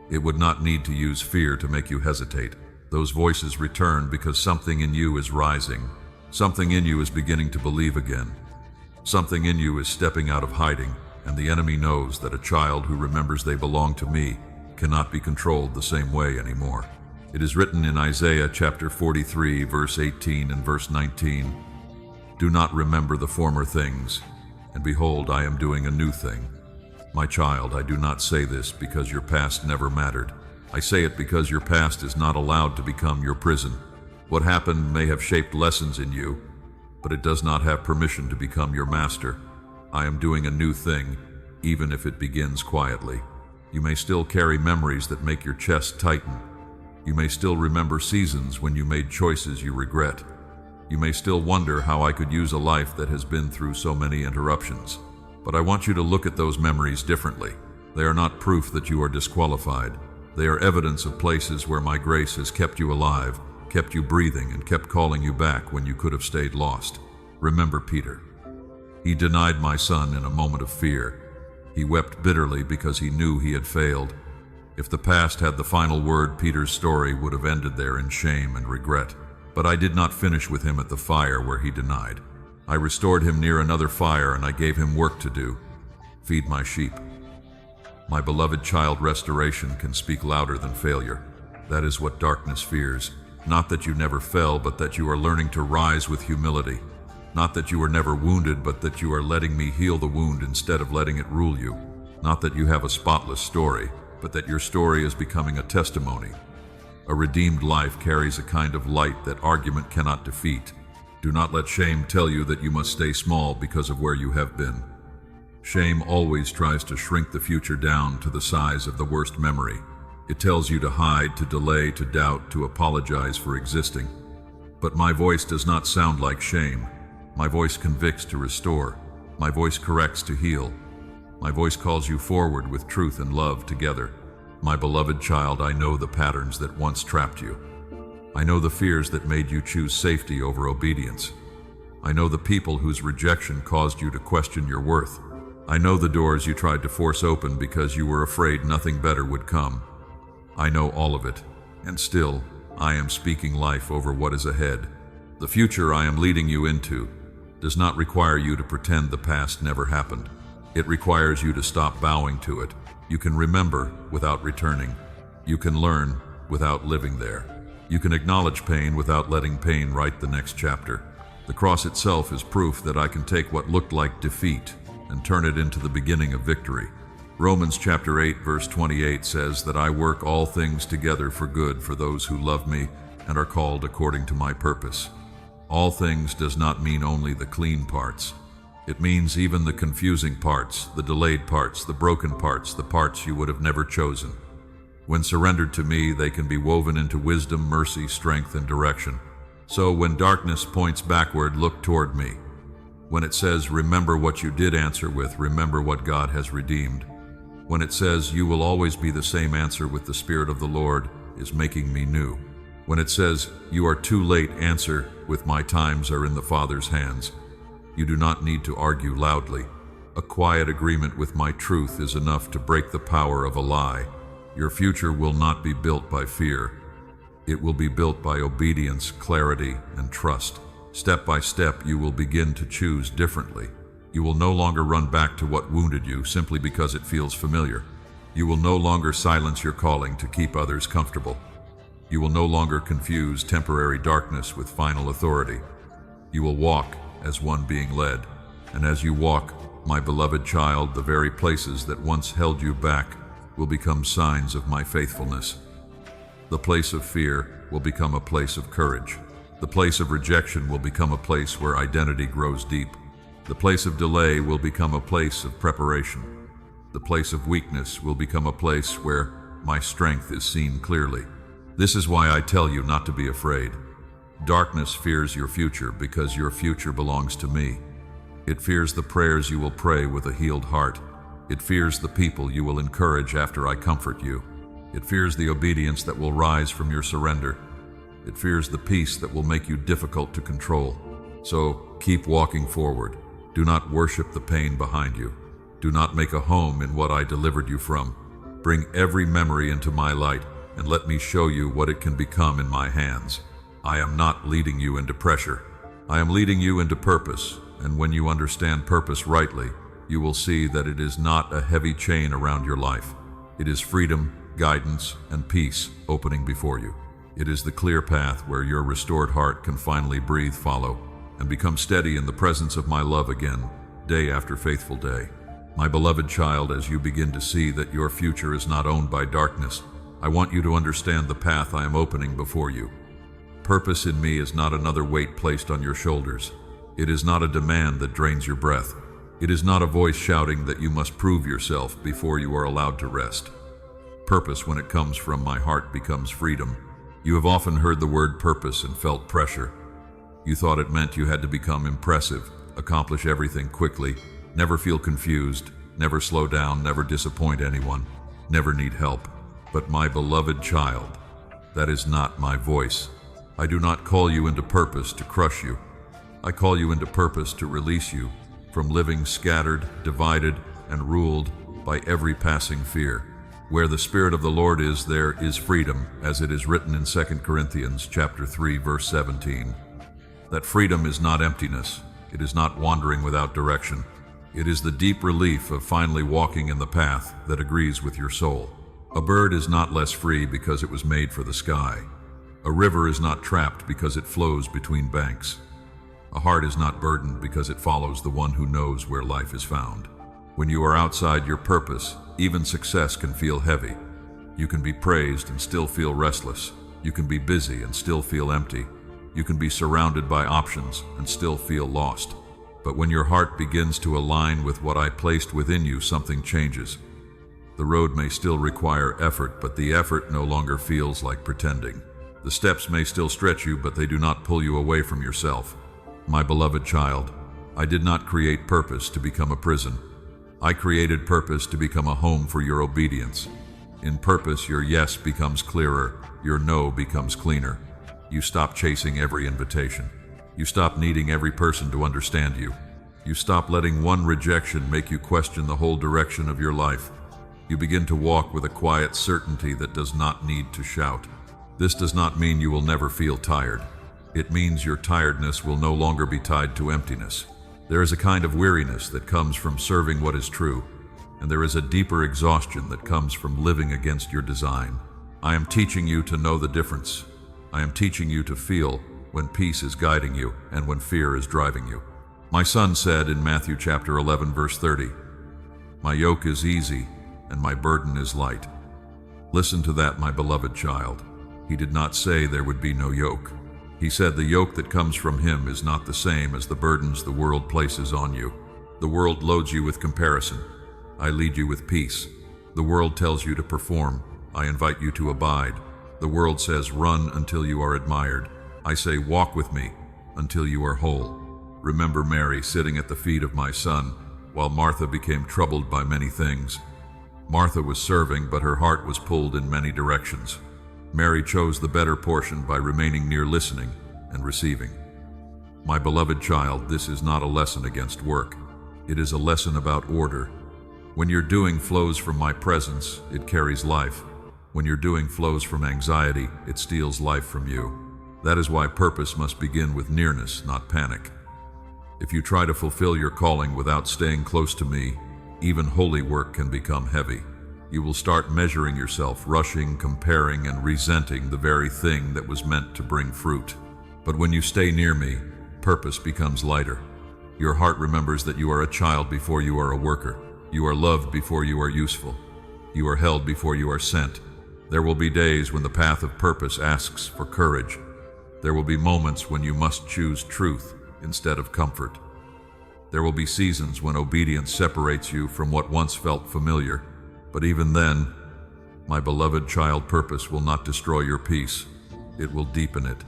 S1: It would not need to use fear to make you hesitate. Those voices return because something in you is rising. Something in you is beginning to believe again. Something in you is stepping out of hiding, and the enemy knows that a child who remembers they belong to me cannot be controlled the same way anymore. It is written in Isaiah chapter 43, verse 18 and verse 19, "Do not remember the former things, and behold, I am doing a new thing." My child, I do not say this because your past never mattered. I say it because your past is not allowed to become your prison. What happened may have shaped lessons in you, but it does not have permission to become your master. I am doing a new thing, even if it begins quietly. You may still carry memories that make your chest tighten. You may still remember seasons when you made choices you regret. You may still wonder how I could use a life that has been through so many interruptions. But I want you to look at those memories differently. They are not proof that you are disqualified. They are evidence of places where my grace has kept you alive, kept you breathing, and kept calling you back when you could have stayed lost. Remember Peter. He denied my son in a moment of fear. He wept bitterly because he knew he had failed. If the past had the final word, Peter's story would have ended there in shame and regret. But I did not finish with him at the fire where he denied. I restored him near another fire, and I gave him work to do. Feed my sheep. My beloved child, restoration can speak louder than failure. That is what darkness fears. Not that you never fell, but that you are learning to rise with humility. Not that you were never wounded, but that you are letting me heal the wound instead of letting it rule you. Not that you have a spotless story, but that your story is becoming a testimony. A redeemed life carries a kind of light that argument cannot defeat. Do not let shame tell you that you must stay small because of where you have been. Shame always tries to shrink the future down to the size of the worst memory. It tells you to hide, to delay, to doubt, to apologize for existing. But my voice does not sound like shame. My voice convicts to restore. My voice corrects to heal. My voice calls you forward with truth and love together. My beloved child, I know the patterns that once trapped you. I know the fears that made you choose safety over obedience. I know the people whose rejection caused you to question your worth. I know the doors you tried to force open because you were afraid nothing better would come. I know all of it, and still, I am speaking life over what is ahead. The future I am leading you into does not require you to pretend the past never happened. It requires you to stop bowing to it. You can remember without returning. You can learn without living there. You can acknowledge pain without letting pain write the next chapter. The cross itself is proof that I can take what looked like defeat and turn it into the beginning of victory. Romans chapter 8 verse 28 says that I work all things together for good for those who love me and are called according to my purpose. All things does not mean only the clean parts. It means even the confusing parts, the delayed parts, the broken parts, the parts you would have never chosen. When surrendered to me, they can be woven into wisdom, mercy, strength, and direction. So when darkness points backward, look toward me. When it says, remember what you did, answer with, remember what God has redeemed. When it says, you will always be the same, answer with, the Spirit of the Lord is making me new. When it says, you are too late, answer with, my times are in the Father's hands. You do not need to argue loudly. A quiet agreement with my truth is enough to break the power of a lie. Your future will not be built by fear. It will be built by obedience, clarity, and trust. Step by step, you will begin to choose differently. You will no longer run back to what wounded you simply because it feels familiar. You will no longer silence your calling to keep others comfortable. You will no longer confuse temporary darkness with final authority. You will walk as one being led. And as you walk, my beloved child, the very places that once held you back will become signs of my faithfulness. The place of fear will become a place of courage. The place of rejection will become a place where identity grows deep. The place of delay will become a place of preparation. The place of weakness will become a place where my strength is seen clearly. This is why I tell you not to be afraid. Darkness fears your future because your future belongs to me. It fears the prayers you will pray with a healed heart. It fears the people you will encourage after I comfort you. It fears the obedience that will rise from your surrender. It fears the peace that will make you difficult to control. So keep walking forward. Do not worship the pain behind you. Do not make a home in what I delivered you from. Bring every memory into my light and let me show you what it can become in my hands. I am not leading you into pressure. I am leading you into purpose, and when you understand purpose rightly, you will see that it is not a heavy chain around your life. It is freedom, guidance, and peace opening before you. It is the clear path where your restored heart can finally breathe, follow, and become steady in the presence of my love again, day after faithful day. My beloved child, as you begin to see that your future is not owned by darkness, I want you to understand the path I am opening before you. Purpose in me is not another weight placed on your shoulders. It is not a demand that drains your breath. It is not a voice shouting that you must prove yourself before you are allowed to rest. purpose, when it comes from my heart, becomes freedom. You have often heard the word purpose and felt pressure. You thought it meant you had to become impressive, accomplish everything quickly, never feel confused, never slow down, never disappoint anyone, never need help. But my beloved child, that is not my voice. I do not call you into purpose to crush you. I call you into purpose to release you from living scattered, divided, and ruled by every passing fear. Where the Spirit of the Lord is, there is freedom, as it is written in 2 Corinthians chapter 3, verse 17. That freedom is not emptiness. It is not wandering without direction. It is the deep relief of finally walking in the path that agrees with your soul. A bird is not less free because it was made for the sky. A river is not trapped because it flows between banks. A heart is not burdened because it follows the one who knows where life is found. When you are outside your purpose, even success can feel heavy. You can be praised and still feel restless. You can be busy and still feel empty. You can be surrounded by options and still feel lost. But when your heart begins to align with what I placed within you, something changes. The road may still require effort, but the effort no longer feels like pretending. The steps may still stretch you, but they do not pull you away from yourself. My beloved child, I did not create purpose to become a prison. I created purpose to become a home for your obedience. In purpose, your yes becomes clearer, your no becomes cleaner. You stop chasing every invitation. You stop needing every person to understand you. You stop letting one rejection make you question the whole direction of your life. You begin to walk with a quiet certainty that does not need to shout. This does not mean you will never feel tired. It means your tiredness will no longer be tied to emptiness. There is a kind of weariness that comes from serving what is true, and there is a deeper exhaustion that comes from living against your design. I am teaching you to know the difference. I am teaching you to feel when peace is guiding you and when fear is driving you. My son said in Matthew chapter 11, verse 30, "My yoke is easy and my burden is light." Listen to that, my beloved child. He did not say there would be no yoke. He said the yoke that comes from him is not the same as the burdens the world places on you. The world loads you with comparison. I lead you with peace. The world tells you to perform. I invite you to abide. The world says run until you are admired. I say walk with me until you are whole. Remember Mary sitting at the feet of my son while Martha became troubled by many things. Martha was serving, but her heart was pulled in many directions. Mary chose the better portion by remaining near, listening and receiving. My beloved child, this is not a lesson against work. It is a lesson about order. When your doing flows from my presence, it carries life. When your doing flows from anxiety, it steals life from you. That is why purpose must begin with nearness, not panic. If you try to fulfill your calling without staying close to me, even holy work can become heavy. You will start measuring yourself, rushing, comparing, and resenting the very thing that was meant to bring fruit. But when you stay near me, purpose becomes lighter. Your heart remembers that you are a child before you are a worker. You are loved before you are useful. You are held before you are sent. There will be days when the path of purpose asks for courage. There will be moments when you must choose truth instead of comfort. There will be seasons when obedience separates you from what once felt familiar. But even then, my beloved child, purpose will not destroy your peace. It will deepen it.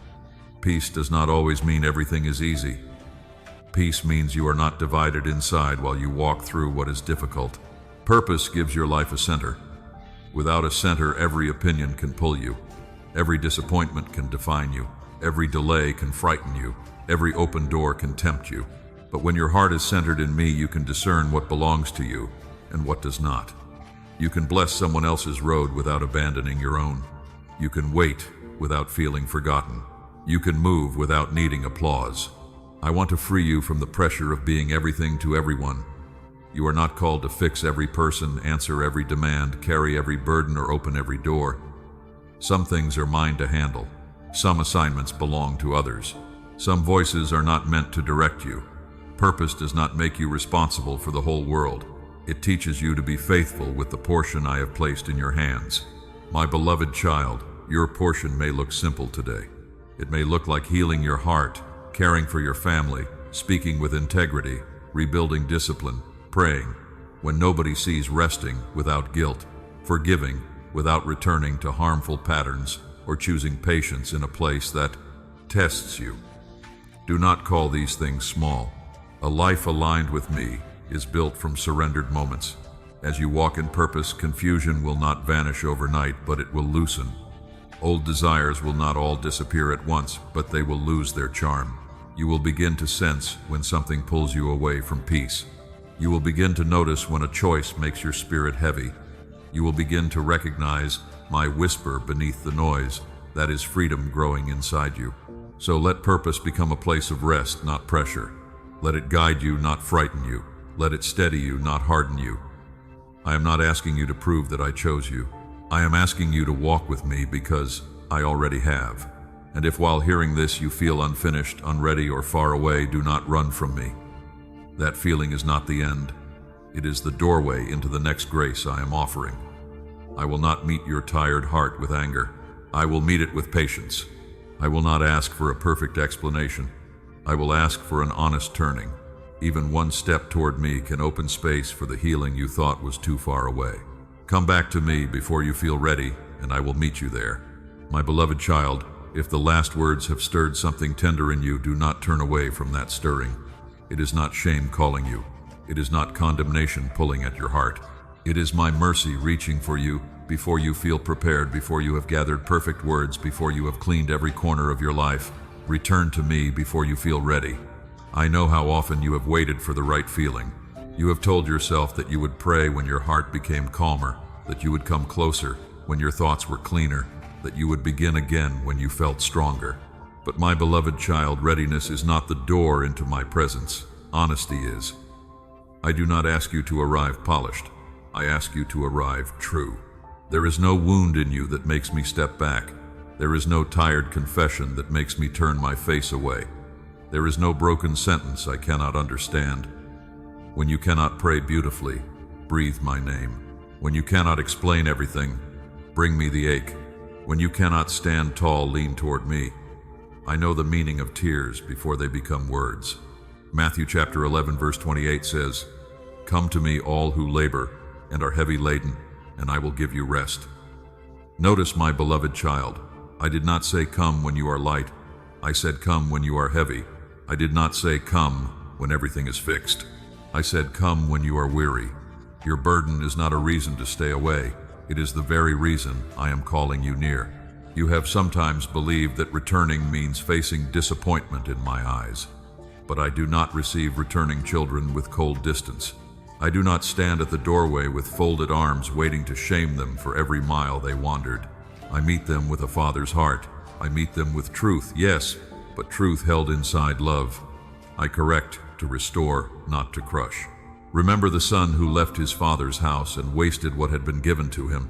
S1: Peace does not always mean everything is easy. Peace means you are not divided inside while you walk through what is difficult. Purpose gives your life a center. Without a center, every opinion can pull you. Every disappointment can define you. Every delay can frighten you. Every open door can tempt you. But when your heart is centered in me, you can discern what belongs to you and what does not. You can bless someone else's road without abandoning your own. You can wait without feeling forgotten. You can move without needing applause. I want to free you from the pressure of being everything to everyone. You are not called to fix every person, answer every demand, carry every burden, or open every door. Some things are mine to handle. Some assignments belong to others. Some voices are not meant to direct you. Purpose does not make you responsible for the whole world. It teaches you to be faithful with the portion I have placed in your hands. My beloved child, your portion may look simple today. It may look like healing your heart, caring for your family, speaking with integrity, rebuilding discipline, praying when nobody sees, resting without guilt, forgiving without returning to harmful patterns or choosing patience in a place that tests you. Do not call these things small. A life aligned with me is built from surrendered moments. As you walk in purpose, confusion will not vanish overnight, but it will loosen. Old desires will not all disappear at once, but they will lose their charm. You will begin to sense when something pulls you away from peace. You will begin to notice when a choice makes your spirit heavy. You will begin to recognize my whisper beneath the noise. That is freedom growing inside you. So let purpose become a place of rest, not pressure. Let it guide you, not frighten you. Let it steady you, not harden you. I am not asking you to prove that I chose you. I am asking you to walk with me because I already have. And if while hearing this you feel unfinished, unready, or far away, do not run from me. That feeling is not the end. It is the doorway into the next grace I am offering. I will not meet your tired heart with anger. I will meet it with patience. I will not ask for a perfect explanation. I will ask for an honest turning. Even one step toward me can open space for the healing you thought was too far away. Come back to me before you feel ready, and I will meet you there. My beloved child, if the last words have stirred something tender in you, do not turn away from that stirring. It is not shame calling you. It is not condemnation pulling at your heart. It is my mercy reaching for you before you feel prepared, before you have gathered perfect words, before you have cleaned every corner of your life. Return to me before you feel ready. I know how often you have waited for the right feeling. You have told yourself that you would pray when your heart became calmer, that you would come closer when your thoughts were cleaner, that you would begin again when you felt stronger. But my beloved child, readiness is not the door into my presence. Honesty is. I do not ask you to arrive polished. I ask you to arrive true. There is no wound in you that makes me step back. There is no tired confession that makes me turn my face away. There is no broken sentence I cannot understand. When you cannot pray beautifully, breathe my name. When you cannot explain everything, bring me the ache. When you cannot stand tall, lean toward me. I know the meaning of tears before they become words. Matthew chapter 11 verse 28 says, "Come to me all who labor and are heavy laden, and I will give you rest." Notice, my beloved child, I did not say come when you are light. I said come when you are heavy. I did not say come when everything is fixed. I said come when you are weary. Your burden is not a reason to stay away. It is the very reason I am calling you near. You have sometimes believed that returning means facing disappointment in my eyes. But I do not receive returning children with cold distance. I do not stand at the doorway with folded arms waiting to shame them for every mile they wandered. I meet them with a father's heart. I meet them with truth, yes, but truth held inside love. I correct to restore, not to crush. Remember the son who left his father's house and wasted what had been given to him.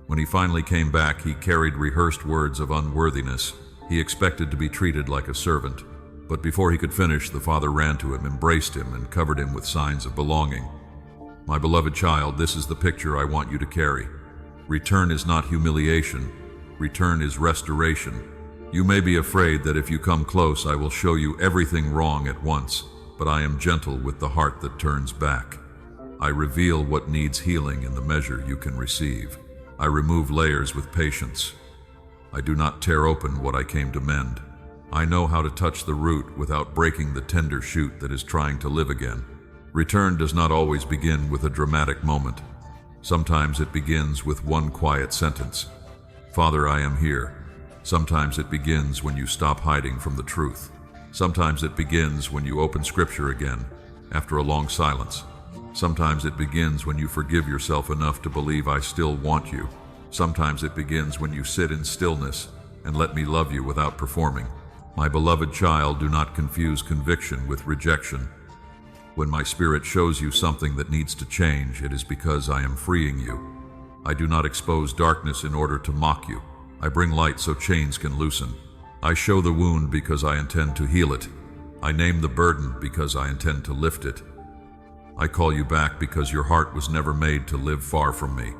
S1: When he finally came back, he carried rehearsed words of unworthiness. He expected to be treated like a servant. But before he could finish, the father ran to him, embraced him, and covered him with signs of belonging. My beloved child, this is the picture I want you to carry. Return is not humiliation. Return is restoration. You may be afraid that if you come close, I will show you everything wrong at once, but I am gentle with the heart that turns back. I reveal what needs healing in the measure you can receive. I remove layers with patience. I do not tear open what I came to mend. I know how to touch the root without breaking the tender shoot that is trying to live again. Return does not always begin with a dramatic moment. Sometimes it begins with one quiet sentence. Father, I am here. Sometimes it begins when you stop hiding from the truth. Sometimes it begins when you open Scripture again, after a long silence. Sometimes it begins when you forgive yourself enough to believe I still want you. Sometimes it begins when you sit in stillness and let me love you without performing. My beloved child, do not confuse conviction with rejection. When my spirit shows you something that needs to change, it is because I am freeing you. I do not expose darkness in order to mock you. I bring light so chains can loosen. I show the wound because I intend to heal it. I name the burden because I intend to lift it. I call you back because your heart was never made to live far from me.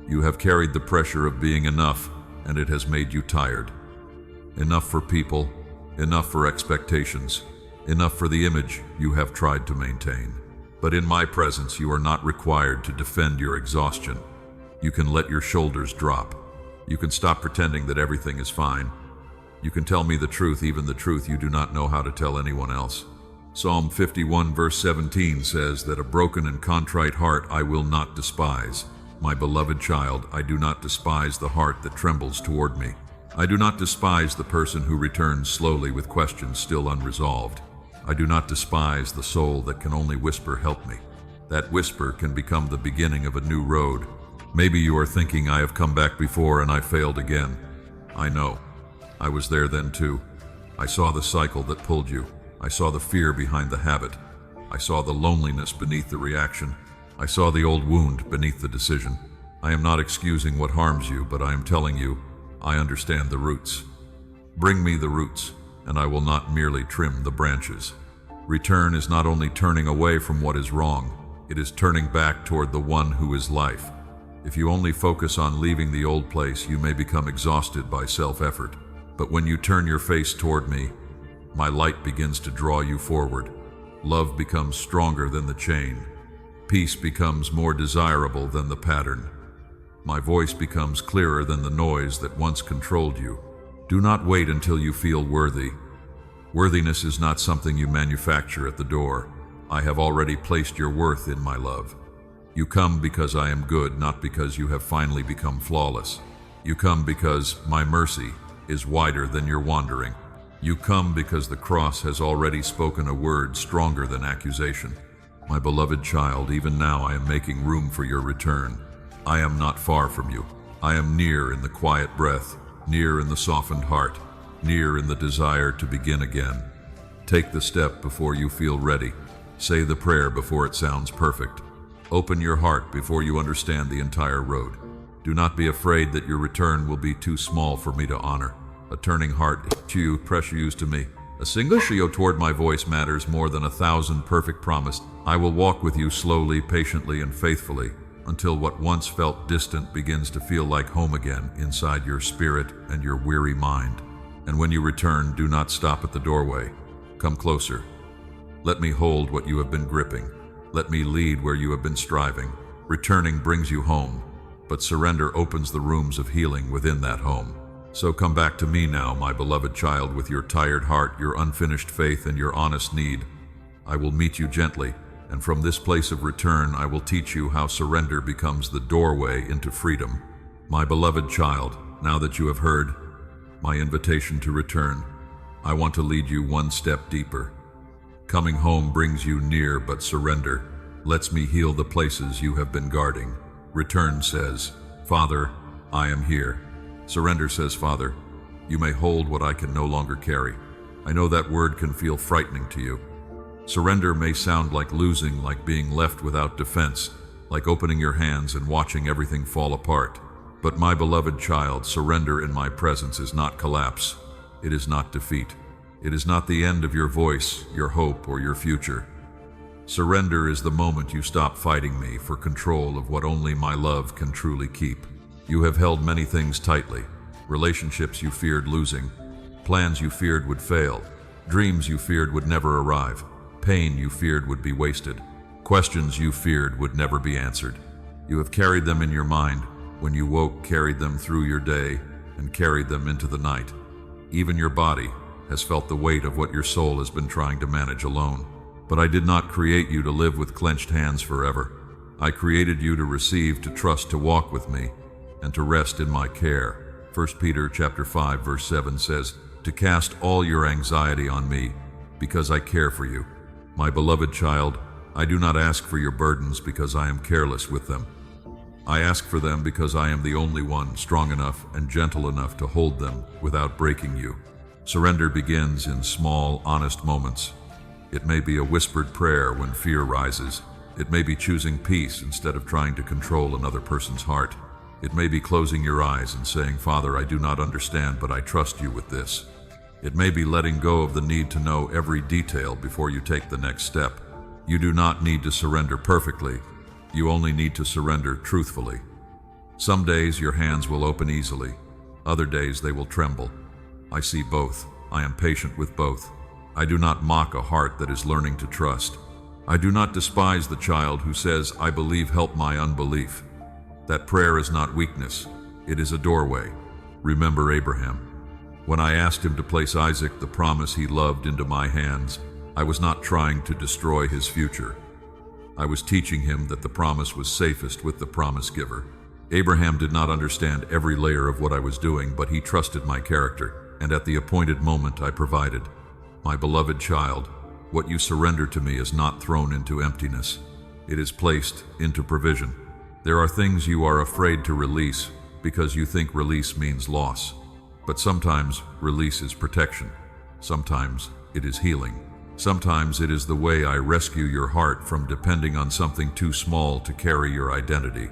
S1: You have carried the pressure of being enough, and it has made you tired. Enough for people, enough for expectations, enough for the image you have tried to maintain. But in my presence, you are not required to defend your exhaustion. You can let your shoulders drop. You can stop pretending that everything is fine. You can tell me the truth, even the truth you do not know how to tell anyone else. Psalm 51 verse 17 says that a broken and contrite heart I will not despise. My beloved child, I do not despise the heart that trembles toward me. I do not despise the person who returns slowly with questions still unresolved. I do not despise the soul that can only whisper, "Help me." That whisper can become the beginning of a new road. Maybe you are thinking, I have come back before and I failed again. I know. I was there then too. I saw the cycle that pulled you. I saw the fear behind the habit. I saw the loneliness beneath the reaction. I saw the old wound beneath the decision. I am not excusing what harms you, but I am telling you, I understand the roots. Bring me the roots, and I will not merely trim the branches. Return is not only turning away from what is wrong, it is turning back toward the one who is life. If you only focus on leaving the old place, you may become exhausted by self-effort. But when you turn your face toward me, my light begins to draw you forward. Love becomes stronger than the chain. Peace becomes more desirable than the pattern. My voice becomes clearer than the noise that once controlled you. Do not wait until you feel worthy. Worthiness is not something you manufacture at the door. I have already placed your worth in my love. You come because I am good, not because you have finally become flawless. You come because my mercy is wider than your wandering. You come because the cross has already spoken a word stronger than accusation. My beloved child, even now I am making room for your return. I am not far from you. I am near in the quiet breath, near in the softened heart, near in the desire to begin again. Take the step before you feel ready. Say the prayer before it sounds perfect. Open your heart before you understand the entire road. Do not be afraid that your return will be too small for me to honor. A turning heart to you, pressures to me. A single shio toward my voice matters more than 1,000 perfect promises. I will walk with you slowly, patiently, and faithfully until what once felt distant begins to feel like home again inside your spirit and your weary mind. And when you return, do not stop at the doorway. Come closer. Let me hold what you have been gripping. Let me lead where you have been striving. Returning brings you home, but surrender opens the rooms of healing within that home. So come back to me now, my beloved child, with your tired heart, your unfinished faith, and your honest need. I will meet you gently, and from this place of return, I will teach you how surrender becomes the doorway into freedom. My beloved child, now that you have heard my invitation to return, I want to lead you one step deeper. Coming home brings you near, but surrender lets me heal the places you have been guarding. Return says, Father, I am here. Surrender says, Father, you may hold what I can no longer carry. I know that word can feel frightening to you. Surrender may sound like losing, like being left without defense, like opening your hands and watching everything fall apart. But my beloved child, surrender in my presence is not collapse. It is not defeat. It is not the end of your voice, your hope, or your future. Surrender is the moment you stop fighting me for control of what only my love can truly keep. You have held many things tightly. Relationships you feared losing, plans you feared would fail, dreams you feared would never arrive, pain you feared would be wasted, questions you feared would never be answered. You have carried them in your mind. When you woke, carried them through your day and carried them into the night. Even your body has felt the weight of what your soul has been trying to manage alone. But I did not create you to live with clenched hands forever. I created you to receive, to trust, to walk with me, and to rest in my care. 1 Peter chapter 5 verse 7 says, to cast all your anxiety on me, because I care for you. My beloved child, I do not ask for your burdens because I am careless with them. I ask for them because I am the only one strong enough and gentle enough to hold them without breaking you. Surrender begins in small, honest moments. It may be a whispered prayer when fear rises. It may be choosing peace instead of trying to control another person's heart. It may be closing your eyes and saying, Father, I do not understand, but I trust you with this. It may be letting go of the need to know every detail before you take the next step. You do not need to surrender perfectly. You only need to surrender truthfully. Some days your hands will open easily. Other days they will tremble. I see both. I am patient with both. I do not mock a heart that is learning to trust. I do not despise the child who says, I believe, help my unbelief. That prayer is not weakness, it is a doorway. Remember Abraham. When I asked him to place Isaac, the promise he loved, into my hands, I was not trying to destroy his future. I was teaching him that the promise was safest with the promise giver. Abraham did not understand every layer of what I was doing, but he trusted my character, and at the appointed moment I provided. My beloved child, what you surrender to me is not thrown into emptiness. It is placed into provision. There are things you are afraid to release because you think release means loss. But sometimes release is protection. Sometimes it is healing. Sometimes it is the way I rescue your heart from depending on something too small to carry your identity.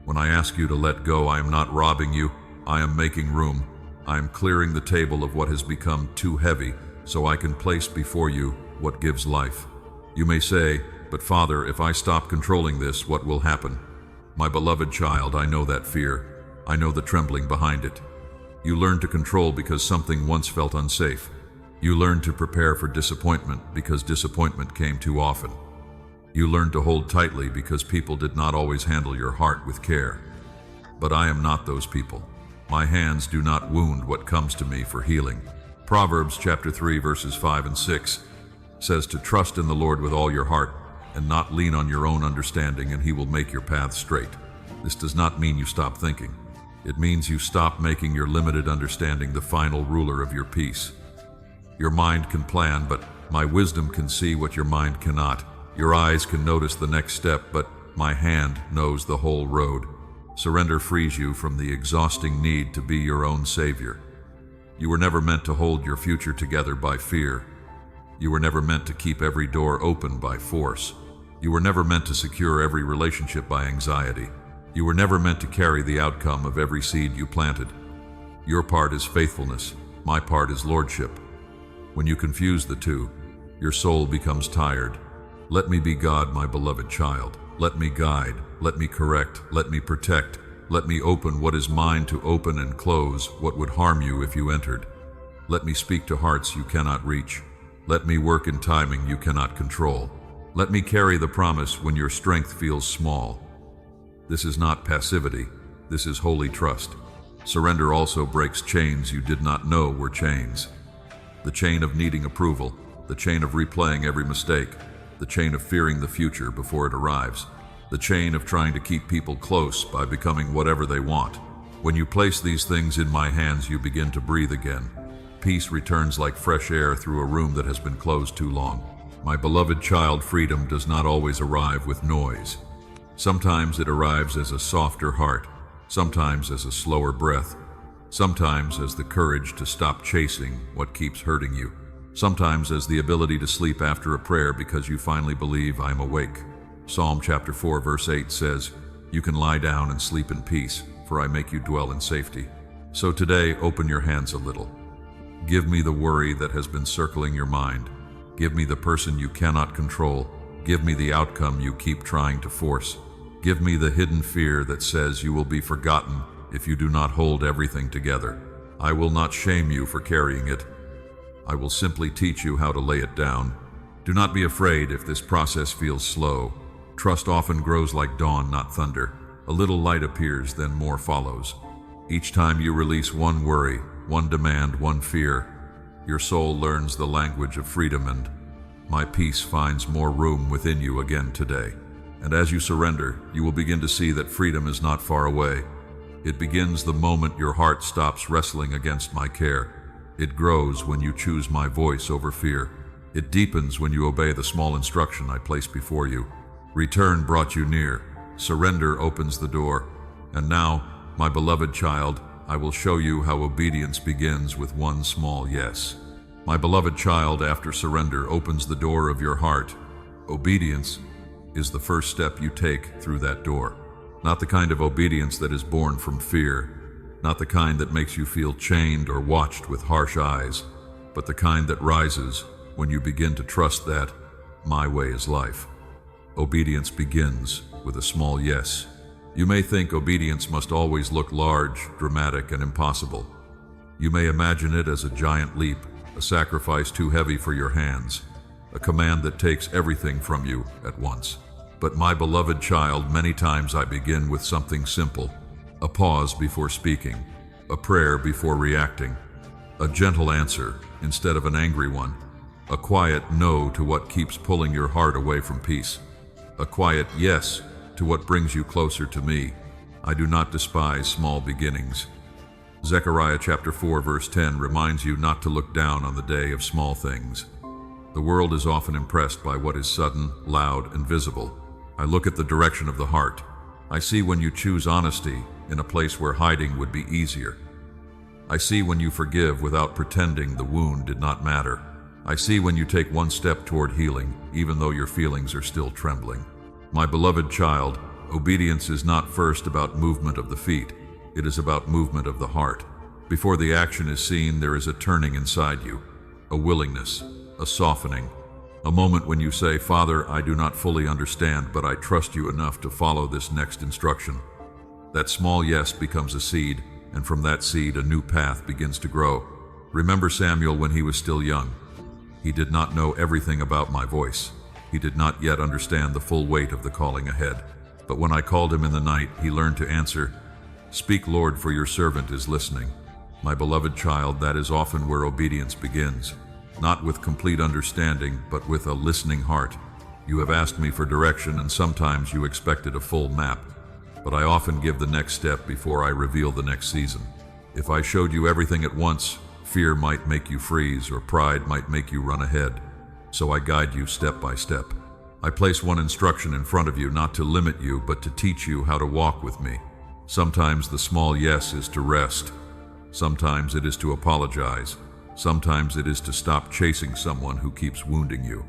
S1: When I ask you to let go, I am not robbing you. I am making room. I am clearing the table of what has become too heavy so I can place before you what gives life. You may say, "But Father, if I stop controlling this, what will happen?" My beloved child, I know that fear. I know the trembling behind it. You learned to control because something once felt unsafe. You learned to prepare for disappointment because disappointment came too often. You learned to hold tightly because people did not always handle your heart with care. But I am not those people. My hands do not wound what comes to me for healing. Proverbs chapter 3 verses 5 and 6 says to trust in the Lord with all your heart and not lean on your own understanding, and he will make your path straight. This does not mean you stop thinking. It means you stop making your limited understanding the final ruler of your peace. Your mind can plan, but my wisdom can see what your mind cannot. Your eyes can notice the next step, but my hand knows the whole road. Surrender frees you from the exhausting need to be your own savior. You were never meant to hold your future together by fear. You were never meant to keep every door open by force. You were never meant to secure every relationship by anxiety. You were never meant to carry the outcome of every seed you planted. Your part is faithfulness. My part is lordship. When you confuse the two, your soul becomes tired. Let me be God, my beloved child. Let me guide. Let me correct. Let me protect. Let me open what is mine to open and close what would harm you if you entered. Let me speak to hearts you cannot reach. Let me work in timing you cannot control. Let me carry the promise when your strength feels small. This is not passivity. This is holy trust. Surrender also breaks chains you did not know were chains. The chain of needing approval, the chain of replaying every mistake, the chain of fearing the future before it arrives, the chain of trying to keep people close by becoming whatever they want. When you place these things in my hands, you begin to breathe again. Peace returns like fresh air through a room that has been closed too long. My beloved child, freedom does not always arrive with noise. Sometimes it arrives as a softer heart, sometimes as a slower breath, sometimes as the courage to stop chasing what keeps hurting you, sometimes as the ability to sleep after a prayer because you finally believe I am awake. Psalm chapter 4 verse 8 says, "You can lie down and sleep in peace, for I make you dwell in safety." So today, open your hands a little. Give me the worry that has been circling your mind. Give me the person you cannot control. Give me the outcome you keep trying to force. Give me the hidden fear that says you will be forgotten if you do not hold everything together. I will not shame you for carrying it. I will simply teach you how to lay it down. Do not be afraid if this process feels slow. Trust often grows like dawn, not thunder. A little light appears, then more follows. Each time you release one worry, one demand, one fear, your soul learns the language of freedom, and my peace finds more room within you again today. And as you surrender, you will begin to see that freedom is not far away. It begins the moment your heart stops wrestling against my care. It grows when you choose my voice over fear. It deepens when you obey the small instruction I place before you. Return brought you near. Surrender opens the door. And now, my beloved child, I will show you how obedience begins with one small yes. My beloved child, after surrender opens the door of your heart. Obedience is the first step you take through that door. Not the kind of obedience that is born from fear, not the kind that makes you feel chained or watched with harsh eyes, but the kind that rises when you begin to trust that my way is life. Obedience begins with a small yes. You may think obedience must always look large, dramatic, and impossible. You may imagine it as a giant leap, a sacrifice too heavy for your hands, a command that takes everything from you at once. But my beloved child, many times I begin with something simple, a pause before speaking, a prayer before reacting, a gentle answer instead of an angry one, a quiet no to what keeps pulling your heart away from peace, a quiet yes to what brings you closer to me. I do not despise small beginnings. Zechariah chapter 4 verse 10 reminds you not to look down on the day of small things. The world is often impressed by what is sudden, loud, and visible. I look at the direction of the heart. I see when you choose honesty in a place where hiding would be easier. I see when you forgive without pretending the wound did not matter. I see when you take one step toward healing, even though your feelings are still trembling. My beloved child, obedience is not first about movement of the feet. It is about movement of the heart. Before the action is seen, there is a turning inside you, a willingness, a softening, a moment when you say, Father, I do not fully understand, but I trust you enough to follow this next instruction. That small yes becomes a seed, and from that seed a new path begins to grow. Remember Samuel when he was still young. He did not know everything about my voice. He did not yet understand the full weight of the calling ahead. But when I called him in the night, he learned to answer, Speak, Lord, for your servant is listening. My beloved child, that is often where obedience begins. Not with complete understanding, but with a listening heart. You have asked me for direction, and sometimes you expected a full map. But I often give the next step before I reveal the next season. If I showed you everything at once, fear might make you freeze, or pride might make you run ahead. So I guide you step by step. I place one instruction in front of you, not to limit you, but to teach you how to walk with me. Sometimes the small yes is to rest. Sometimes it is to apologize. Sometimes it is to stop chasing someone who keeps wounding you.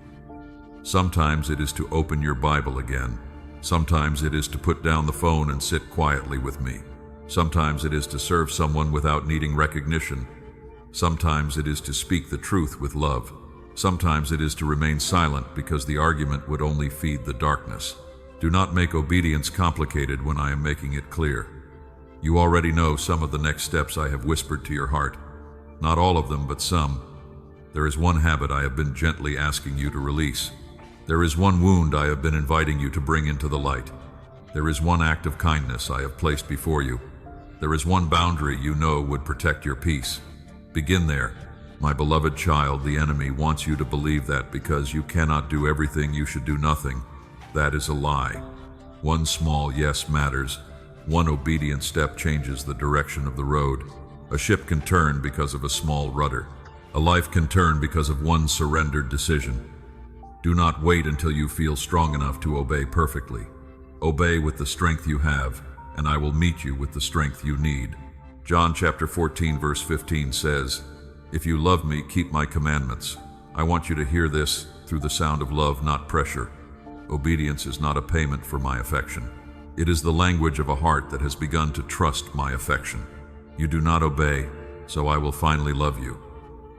S1: Sometimes it is to open your Bible again. Sometimes it is to put down the phone and sit quietly with me. Sometimes it is to serve someone without needing recognition. Sometimes it is to speak the truth with love. Sometimes it is to remain silent because the argument would only feed the darkness. Do not make obedience complicated when I am making it clear. You already know some of the next steps I have whispered to your heart. Not all of them, but some. There is one habit I have been gently asking you to release. There is one wound I have been inviting you to bring into the light. There is one act of kindness I have placed before you. There is one boundary you know would protect your peace. Begin there. My beloved child, the enemy wants you to believe that because you cannot do everything, you should do nothing. That is a lie. One small yes matters. One obedient step changes the direction of the road. A ship can turn because of a small rudder. A life can turn because of one surrendered decision. Do not wait until you feel strong enough to obey perfectly. Obey with the strength you have, and I will meet you with the strength you need. John chapter 14 verse 15 says, If you love me, keep my commandments. I want you to hear this through the sound of love, not pressure. Obedience is not a payment for my affection. It is the language of a heart that has begun to trust my affection. You do not obey, so I will finally love you.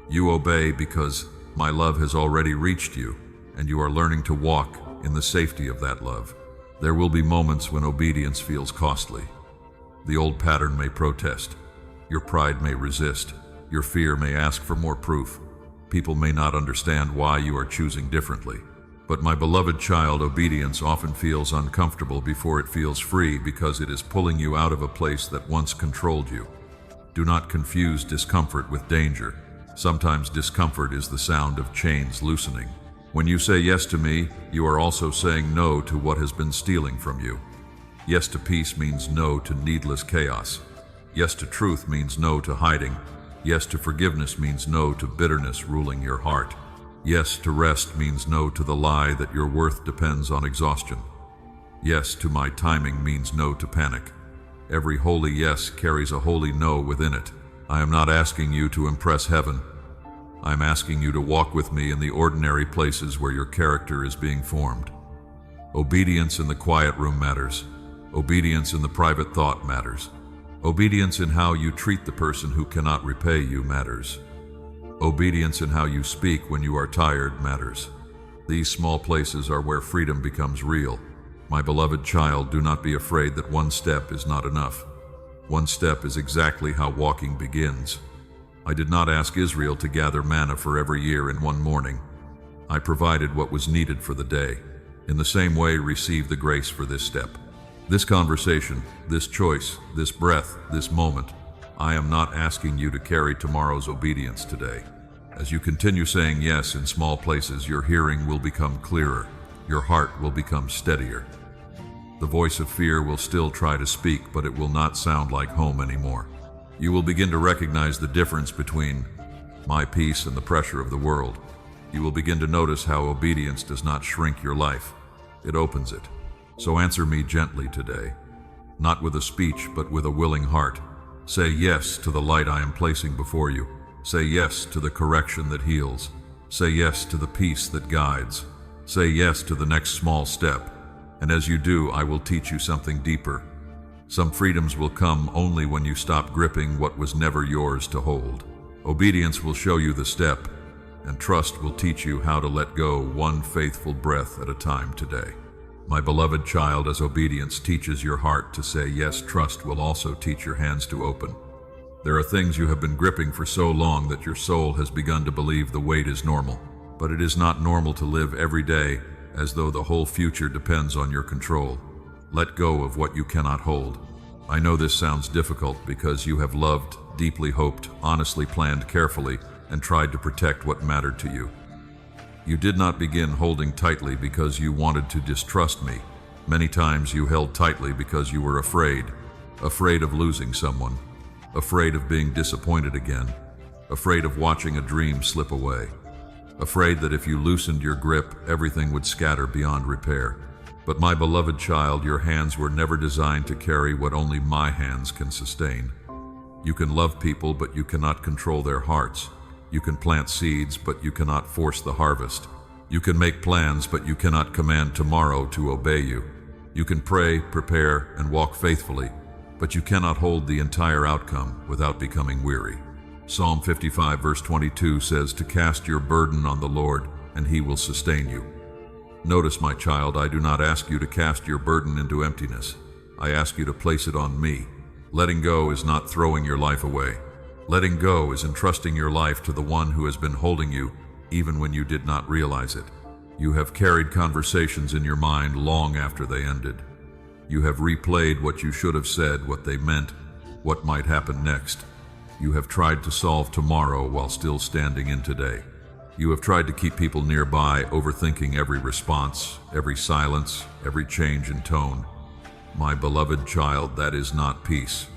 S1: You obey because my love has already reached you, and you are learning to walk in the safety of that love. There will be moments when obedience feels costly. The old pattern may protest. Your pride may resist. Your fear may ask for more proof. People may not understand why you are choosing differently. But my beloved child, obedience often feels uncomfortable before it feels free because it is pulling you out of a place that once controlled you. Do not confuse discomfort with danger. Sometimes discomfort is the sound of chains loosening. When you say yes to me, you are also saying no to what has been stealing from you. Yes to peace means no to needless chaos. Yes to truth means no to hiding. Yes to forgiveness means no to bitterness ruling your heart. Yes to rest means no to the lie that your worth depends on exhaustion. Yes to my timing means no to panic. Every holy yes carries a holy no within it. I am not asking you to impress heaven. I am asking you to walk with me in the ordinary places where your character is being formed. Obedience in the quiet room matters. Obedience in the private thought matters. Obedience in how you treat the person who cannot repay you matters. Obedience in how you speak when you are tired matters. These small places are where freedom becomes real. My beloved child, do not be afraid that one step is not enough. One step is exactly how walking begins. I did not ask Israel to gather manna for every year in one morning. I provided what was needed for the day. In the same way, receive the grace for this step. This conversation, this choice, this breath, this moment, I am not asking you to carry tomorrow's obedience today. As you continue saying yes in small places, your hearing will become clearer. Your heart will become steadier. The voice of fear will still try to speak, but it will not sound like home anymore. You will begin to recognize the difference between my peace and the pressure of the world. You will begin to notice how obedience does not shrink your life. It opens it. So answer me gently today, not with a speech, but with a willing heart. Say yes to the light I am placing before you. Say yes to the correction that heals. Say yes to the peace that guides. Say yes to the next small step. And as you do, I will teach you something deeper. Some freedoms will come only when you stop gripping what was never yours to hold. Obedience will show you the step, and trust will teach you how to let go one faithful breath at a time today. My beloved child, as obedience teaches your heart to say yes, trust will also teach your hands to open. There are things you have been gripping for so long that your soul has begun to believe the weight is normal. But it is not normal to live every day as though the whole future depends on your control. Let go of what you cannot hold. I know this sounds difficult because you have loved, deeply hoped, honestly planned carefully, and tried to protect what mattered to you. You did not begin holding tightly because you wanted to distrust me. Many times you held tightly because you were afraid of losing someone, afraid of being disappointed again, afraid of watching a dream slip away, afraid that if you loosened your grip, everything would scatter beyond repair. But my beloved child, your hands were never designed to carry what only my hands can sustain. You can love people, but you cannot control their hearts. You can plant seeds, but you cannot force the harvest. You can make plans, but you cannot command tomorrow to obey you. You can pray, prepare, and walk faithfully, but you cannot hold the entire outcome without becoming weary. Psalm 55 verse 22 says to cast your burden on the Lord, and He will sustain you. Notice, my child, I do not ask you to cast your burden into emptiness. I ask you to place it on me. Letting go is not throwing your life away. Letting go is entrusting your life to the one who has been holding you, even when you did not realize it. You have carried conversations in your mind long after they ended. You have replayed what you should have said, what they meant, what might happen next. You have tried to solve tomorrow while still standing in today. You have tried to keep people nearby, overthinking every response, every silence, every change in tone. My beloved child, that is not peace.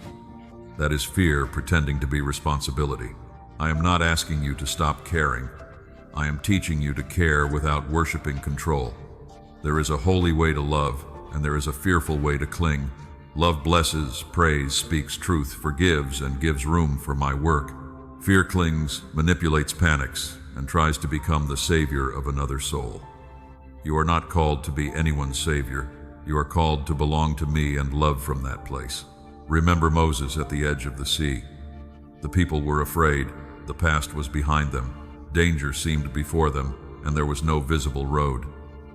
S1: That is fear pretending to be responsibility. I am not asking you to stop caring. I am teaching you to care without worshiping control. There is a holy way to love, and there is a fearful way to cling. Love blesses, praise, speaks truth, forgives, and gives room for my work. Fear clings, manipulates, panics, and tries to become the savior of another soul. You are not called to be anyone's savior. You are called to belong to me and love from that place. Remember Moses at the edge of the sea. The people were afraid. The past was behind them. Danger seemed before them, and there was no visible road.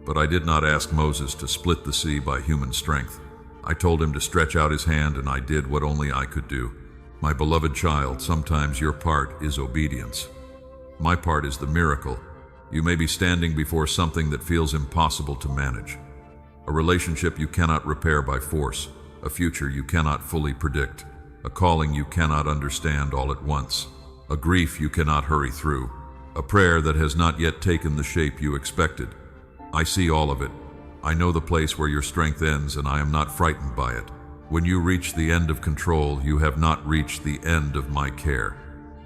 S1: But I did not ask Moses to split the sea by human strength. I told him to stretch out his hand, and I did what only I could do. My beloved child, sometimes your part is obedience. My part is the miracle. You may be standing before something that feels impossible to manage. A relationship you cannot repair by force. A future you cannot fully predict. A calling you cannot understand all at once. A grief you cannot hurry through. A prayer that has not yet taken the shape you expected. I see all of it. I know the place where your strength ends, and I am not frightened by it. When you reach the end of control, you have not reached the end of my care.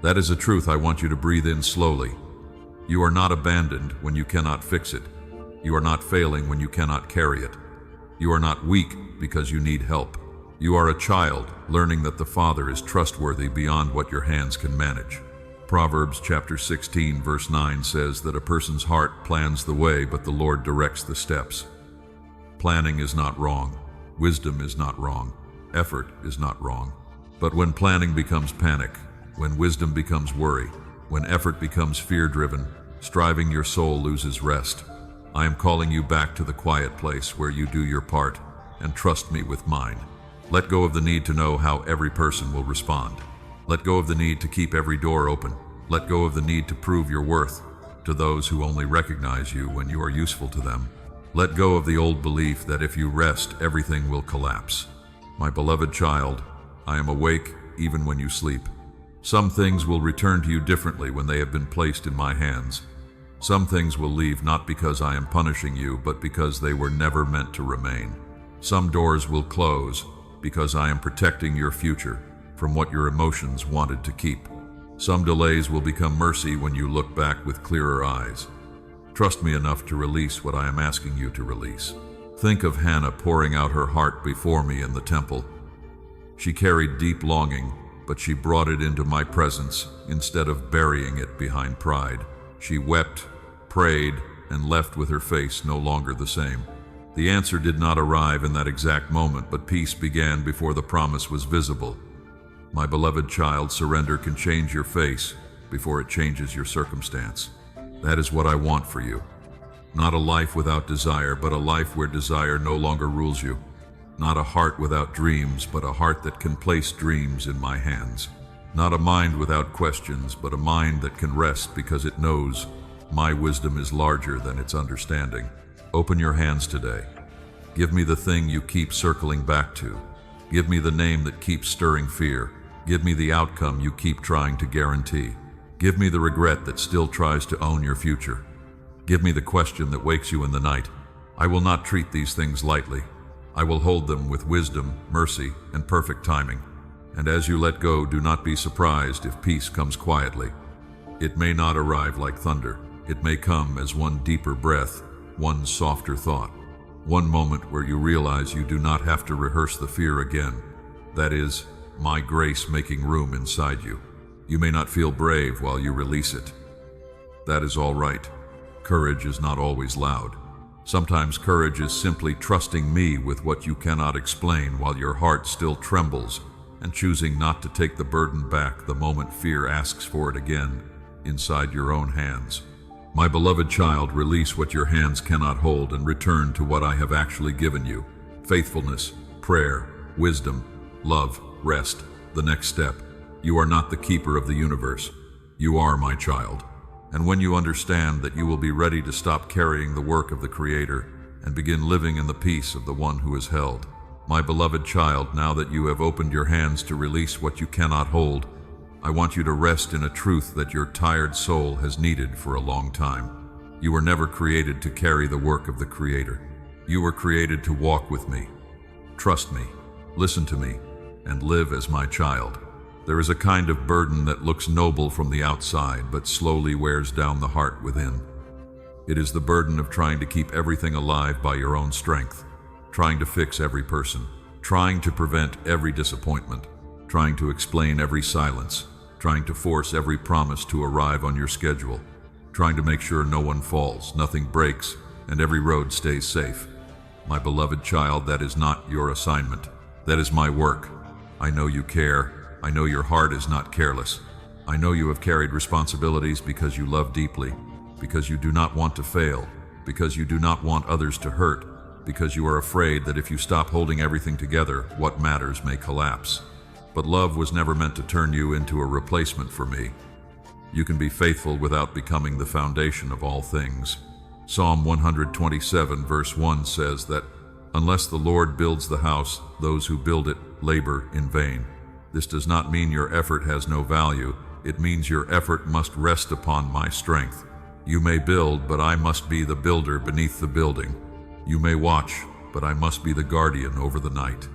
S1: That is a truth I want you to breathe in slowly. You are not abandoned when you cannot fix it. You are not failing when you cannot carry it. You are not weak because you need help. You are a child learning that the Father is trustworthy beyond what your hands can manage. Proverbs chapter 16 verse 9 says that a person's heart plans the way, but the Lord directs the steps. Planning is not wrong. Wisdom is not wrong. Effort is not wrong. But when planning becomes panic, when wisdom becomes worry, when effort becomes fear-driven, striving your soul loses rest. I am calling you back to the quiet place where you do your part, and trust me with mine. Let go of the need to know how every person will respond. Let go of the need to keep every door open. Let go of the need to prove your worth to those who only recognize you when you are useful to them. Let go of the old belief that if you rest, everything will collapse. My beloved child, I am awake even when you sleep. Some things will return to you differently when they have been placed in my hands. Some things will leave not because I am punishing you, but because they were never meant to remain. Some doors will close because I am protecting your future from what your emotions wanted to keep. Some delays will become mercy when you look back with clearer eyes. Trust me enough to release what I am asking you to release. Think of Hannah pouring out her heart before me in the temple. She carried deep longing, but she brought it into my presence instead of burying it behind pride. She wept, prayed, and left with her face no longer the same. The answer did not arrive in that exact moment, but peace began before the promise was visible. My beloved child, surrender can change your face before it changes your circumstance. That is what I want for you. Not a life without desire, but a life where desire no longer rules you. Not a heart without dreams, but a heart that can place dreams in my hands. Not a mind without questions, but a mind that can rest because it knows my wisdom is larger than its understanding. Open your hands today. Give me the thing you keep circling back to. Give me the name that keeps stirring fear. Give me the outcome you keep trying to guarantee. Give me the regret that still tries to own your future. Give me the question that wakes you in the night. I will not treat these things lightly. I will hold them with wisdom, mercy, and perfect timing. And as you let go, do not be surprised if peace comes quietly. It may not arrive like thunder. It may come as one deeper breath, one softer thought, one moment where you realize you do not have to rehearse the fear again. That is, my grace making room inside you. You may not feel brave while you release it. That is all right. Courage is not always loud. Sometimes courage is simply trusting me with what you cannot explain while your heart still trembles, and choosing not to take the burden back the moment fear asks for it again inside your own hands. My beloved child, release what your hands cannot hold and return to what I have actually given you. Faithfulness, prayer, wisdom, love, rest, the next step. You are not the keeper of the universe. You are my child. And when you understand that, you will be ready to stop carrying the work of the Creator and begin living in the peace of the one who is held. My beloved child, now that you have opened your hands to release what you cannot hold, I want you to rest in a truth that your tired soul has needed for a long time. You were never created to carry the work of the Creator. You were created to walk with me. Trust me, listen to me, and live as my child. There is a kind of burden that looks noble from the outside, but slowly wears down the heart within. It is the burden of trying to keep everything alive by your own strength, trying to fix every person, trying to prevent every disappointment, trying to explain every silence, trying to force every promise to arrive on your schedule, trying to make sure no one falls, nothing breaks, and every road stays safe. My beloved child, that is not your assignment. That is my work. I know you care. I know your heart is not careless. I know you have carried responsibilities because you love deeply, because you do not want to fail, because you do not want others to hurt, because you are afraid that if you stop holding everything together, what matters may collapse. But love was never meant to turn you into a replacement for me. You can be faithful without becoming the foundation of all things. Psalm 127 verse 1 says that, "Unless the Lord builds the house, those who build it labor in vain." This does not mean your effort has no value. It means your effort must rest upon my strength. You may build, but I must be the builder beneath the building. You may watch, but I must be the guardian over the night.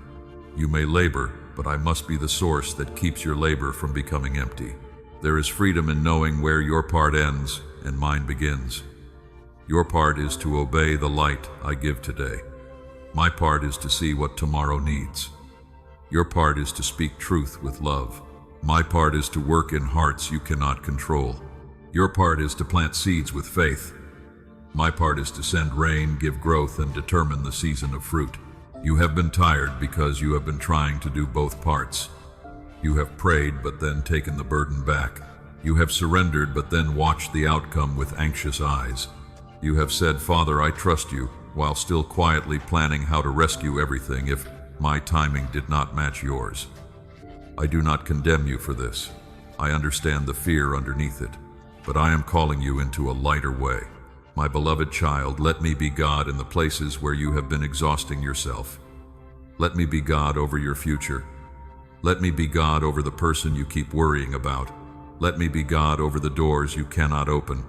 S1: You may labor, but I must be the source that keeps your labor from becoming empty. There is freedom in knowing where your part ends and mine begins. Your part is to obey the light I give today. My part is to see what tomorrow needs. Your part is to speak truth with love. My part is to work in hearts you cannot control. Your part is to plant seeds with faith. My part is to send rain, give growth, and determine the season of fruit. You have been tired because you have been trying to do both parts. You have prayed but then taken the burden back. You have surrendered but then watched the outcome with anxious eyes. You have said, "Father, I trust you," while still quietly planning how to rescue everything if my timing did not match yours. I do not condemn you for this. I understand the fear underneath it, but I am calling you into a lighter way. My beloved child, let me be God in the places where you have been exhausting yourself. Let me be God over your future. Let me be God over the person you keep worrying about. Let me be God over the doors you cannot open.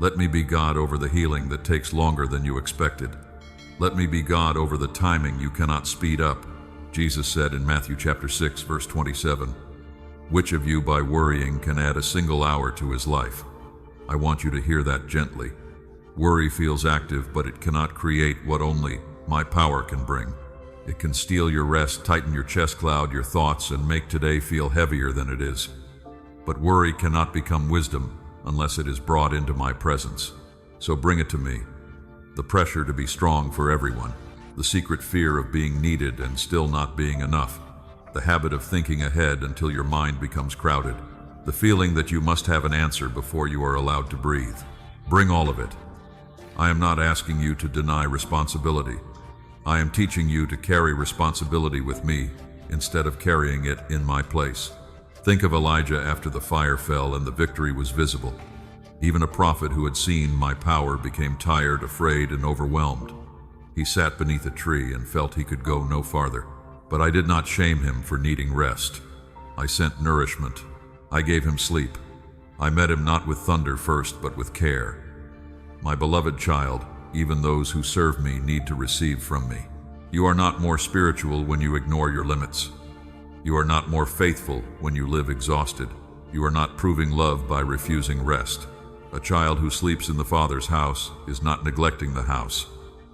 S1: Let me be God over the healing that takes longer than you expected. Let me be God over the timing you cannot speed up. Jesus said in Matthew chapter 6, verse 27, "Which of you by worrying can add a single hour to his life?" I want you to hear that gently. Worry feels active, but it cannot create what only my power can bring. It can steal your rest, tighten your chest, cloud your thoughts, and make today feel heavier than it is. But worry cannot become wisdom unless it is brought into my presence. So bring it to me. The pressure to be strong for everyone, the secret fear of being needed and still not being enough, the habit of thinking ahead until your mind becomes crowded, the feeling that you must have an answer before you are allowed to breathe. Bring all of it. I am not asking you to deny responsibility. I am teaching you to carry responsibility with me instead of carrying it in my place. Think of Elijah after the fire fell and the victory was visible. Even a prophet who had seen my power became tired, afraid, and overwhelmed. He sat beneath a tree and felt he could go no farther. But I did not shame him for needing rest. I sent nourishment. I gave him sleep. I met him not with thunder first, but with care. My beloved child, even those who serve me need to receive from me. You are not more spiritual when you ignore your limits. You are not more faithful when you live exhausted. You are not proving love by refusing rest. A child who sleeps in the Father's house is not neglecting the house.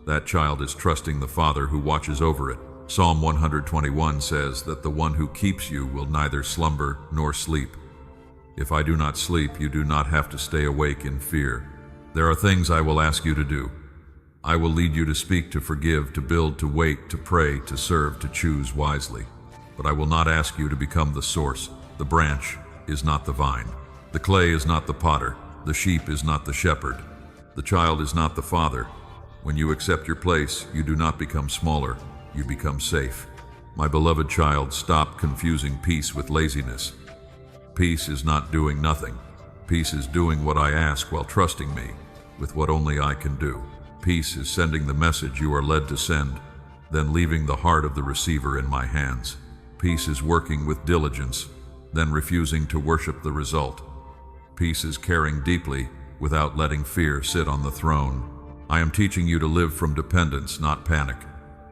S1: That child is trusting the Father who watches over it. Psalm 121 says that the one who keeps you will neither slumber nor sleep. If I do not sleep, you do not have to stay awake in fear. There are things I will ask you to do. I will lead you to speak, to forgive, to build, to wait, to pray, to serve, to choose wisely. But I will not ask you to become the source. The branch is not the vine. The clay is not the potter. The sheep is not the shepherd. The child is not the father. When you accept your place, you do not become smaller. You become safe. My beloved child, stop confusing peace with laziness. Peace is not doing nothing. Peace is doing what I ask while trusting me with what only I can do. Peace is sending the message you are led to send, then leaving the heart of the receiver in my hands. Peace is working with diligence, then refusing to worship the result. Peace is caring deeply without letting fear sit on the throne. I am teaching you to live from dependence, not panic.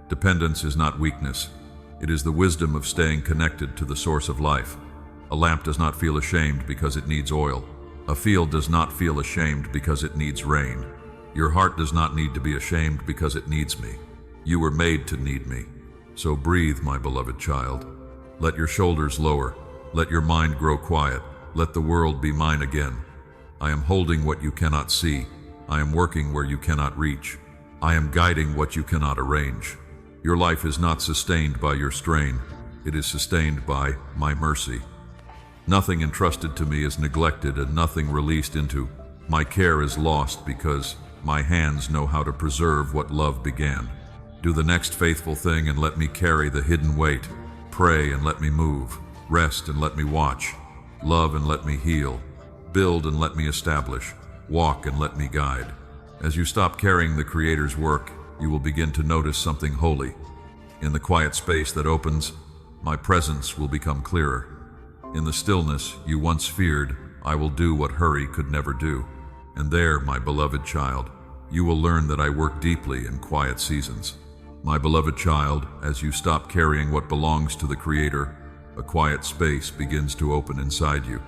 S1: Dependence is not weakness. It is the wisdom of staying connected to the source of life. A lamp does not feel ashamed because it needs oil. A field does not feel ashamed because it needs rain. Your heart does not need to be ashamed because it needs me. You were made to need me. So breathe, my beloved child. Let your shoulders lower. Let your mind grow quiet. Let the world be mine again. I am holding what you cannot see. I am working where you cannot reach. I am guiding what you cannot arrange. Your life is not sustained by your strain. It is sustained by my mercy. Nothing entrusted to me is neglected, and nothing released into my care is lost, because my hands know how to preserve what love began. Do the next faithful thing and let me carry the hidden weight. Pray and let me move. Rest and let me watch. Love and let me heal. Build and let me establish. Walk and let me guide. As you stop carrying the Creator's work, you will begin to notice something holy. In the quiet space that opens, my presence will become clearer. In the stillness you once feared, I will do what hurry could never do. And there, my beloved child, you will learn that I work deeply in quiet seasons. My beloved child, as you stop carrying what belongs to the Creator, a quiet space begins to open inside you.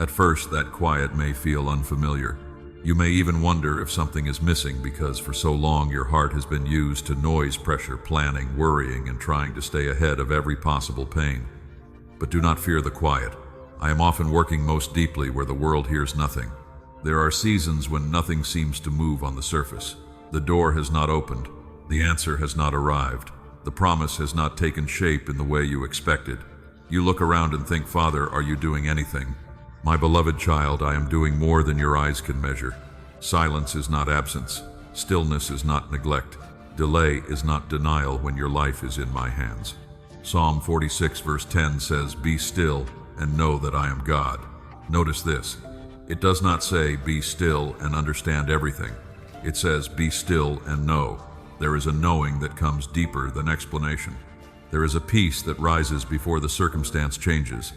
S1: At first, that quiet may feel unfamiliar. You may even wonder if something is missing, because for so long your heart has been used to noise, pressure, planning, worrying, and trying to stay ahead of every possible pain. But do not fear the quiet. I am often working most deeply where the world hears nothing. There are seasons when nothing seems to move on the surface. The door has not opened. The answer has not arrived. The promise has not taken shape in the way you expected. You look around and think, Father, are you doing anything? My beloved child, I am doing more than your eyes can measure. Silence is not absence. Stillness is not neglect. Delay is not denial when your life is in my hands. Psalm 46 verse 10 says, "Be still and know that I am God." Notice this. It does not say, be still and understand everything. It says, be still and know. There is a knowing that comes deeper than explanation. There is a peace that rises before the circumstance changes.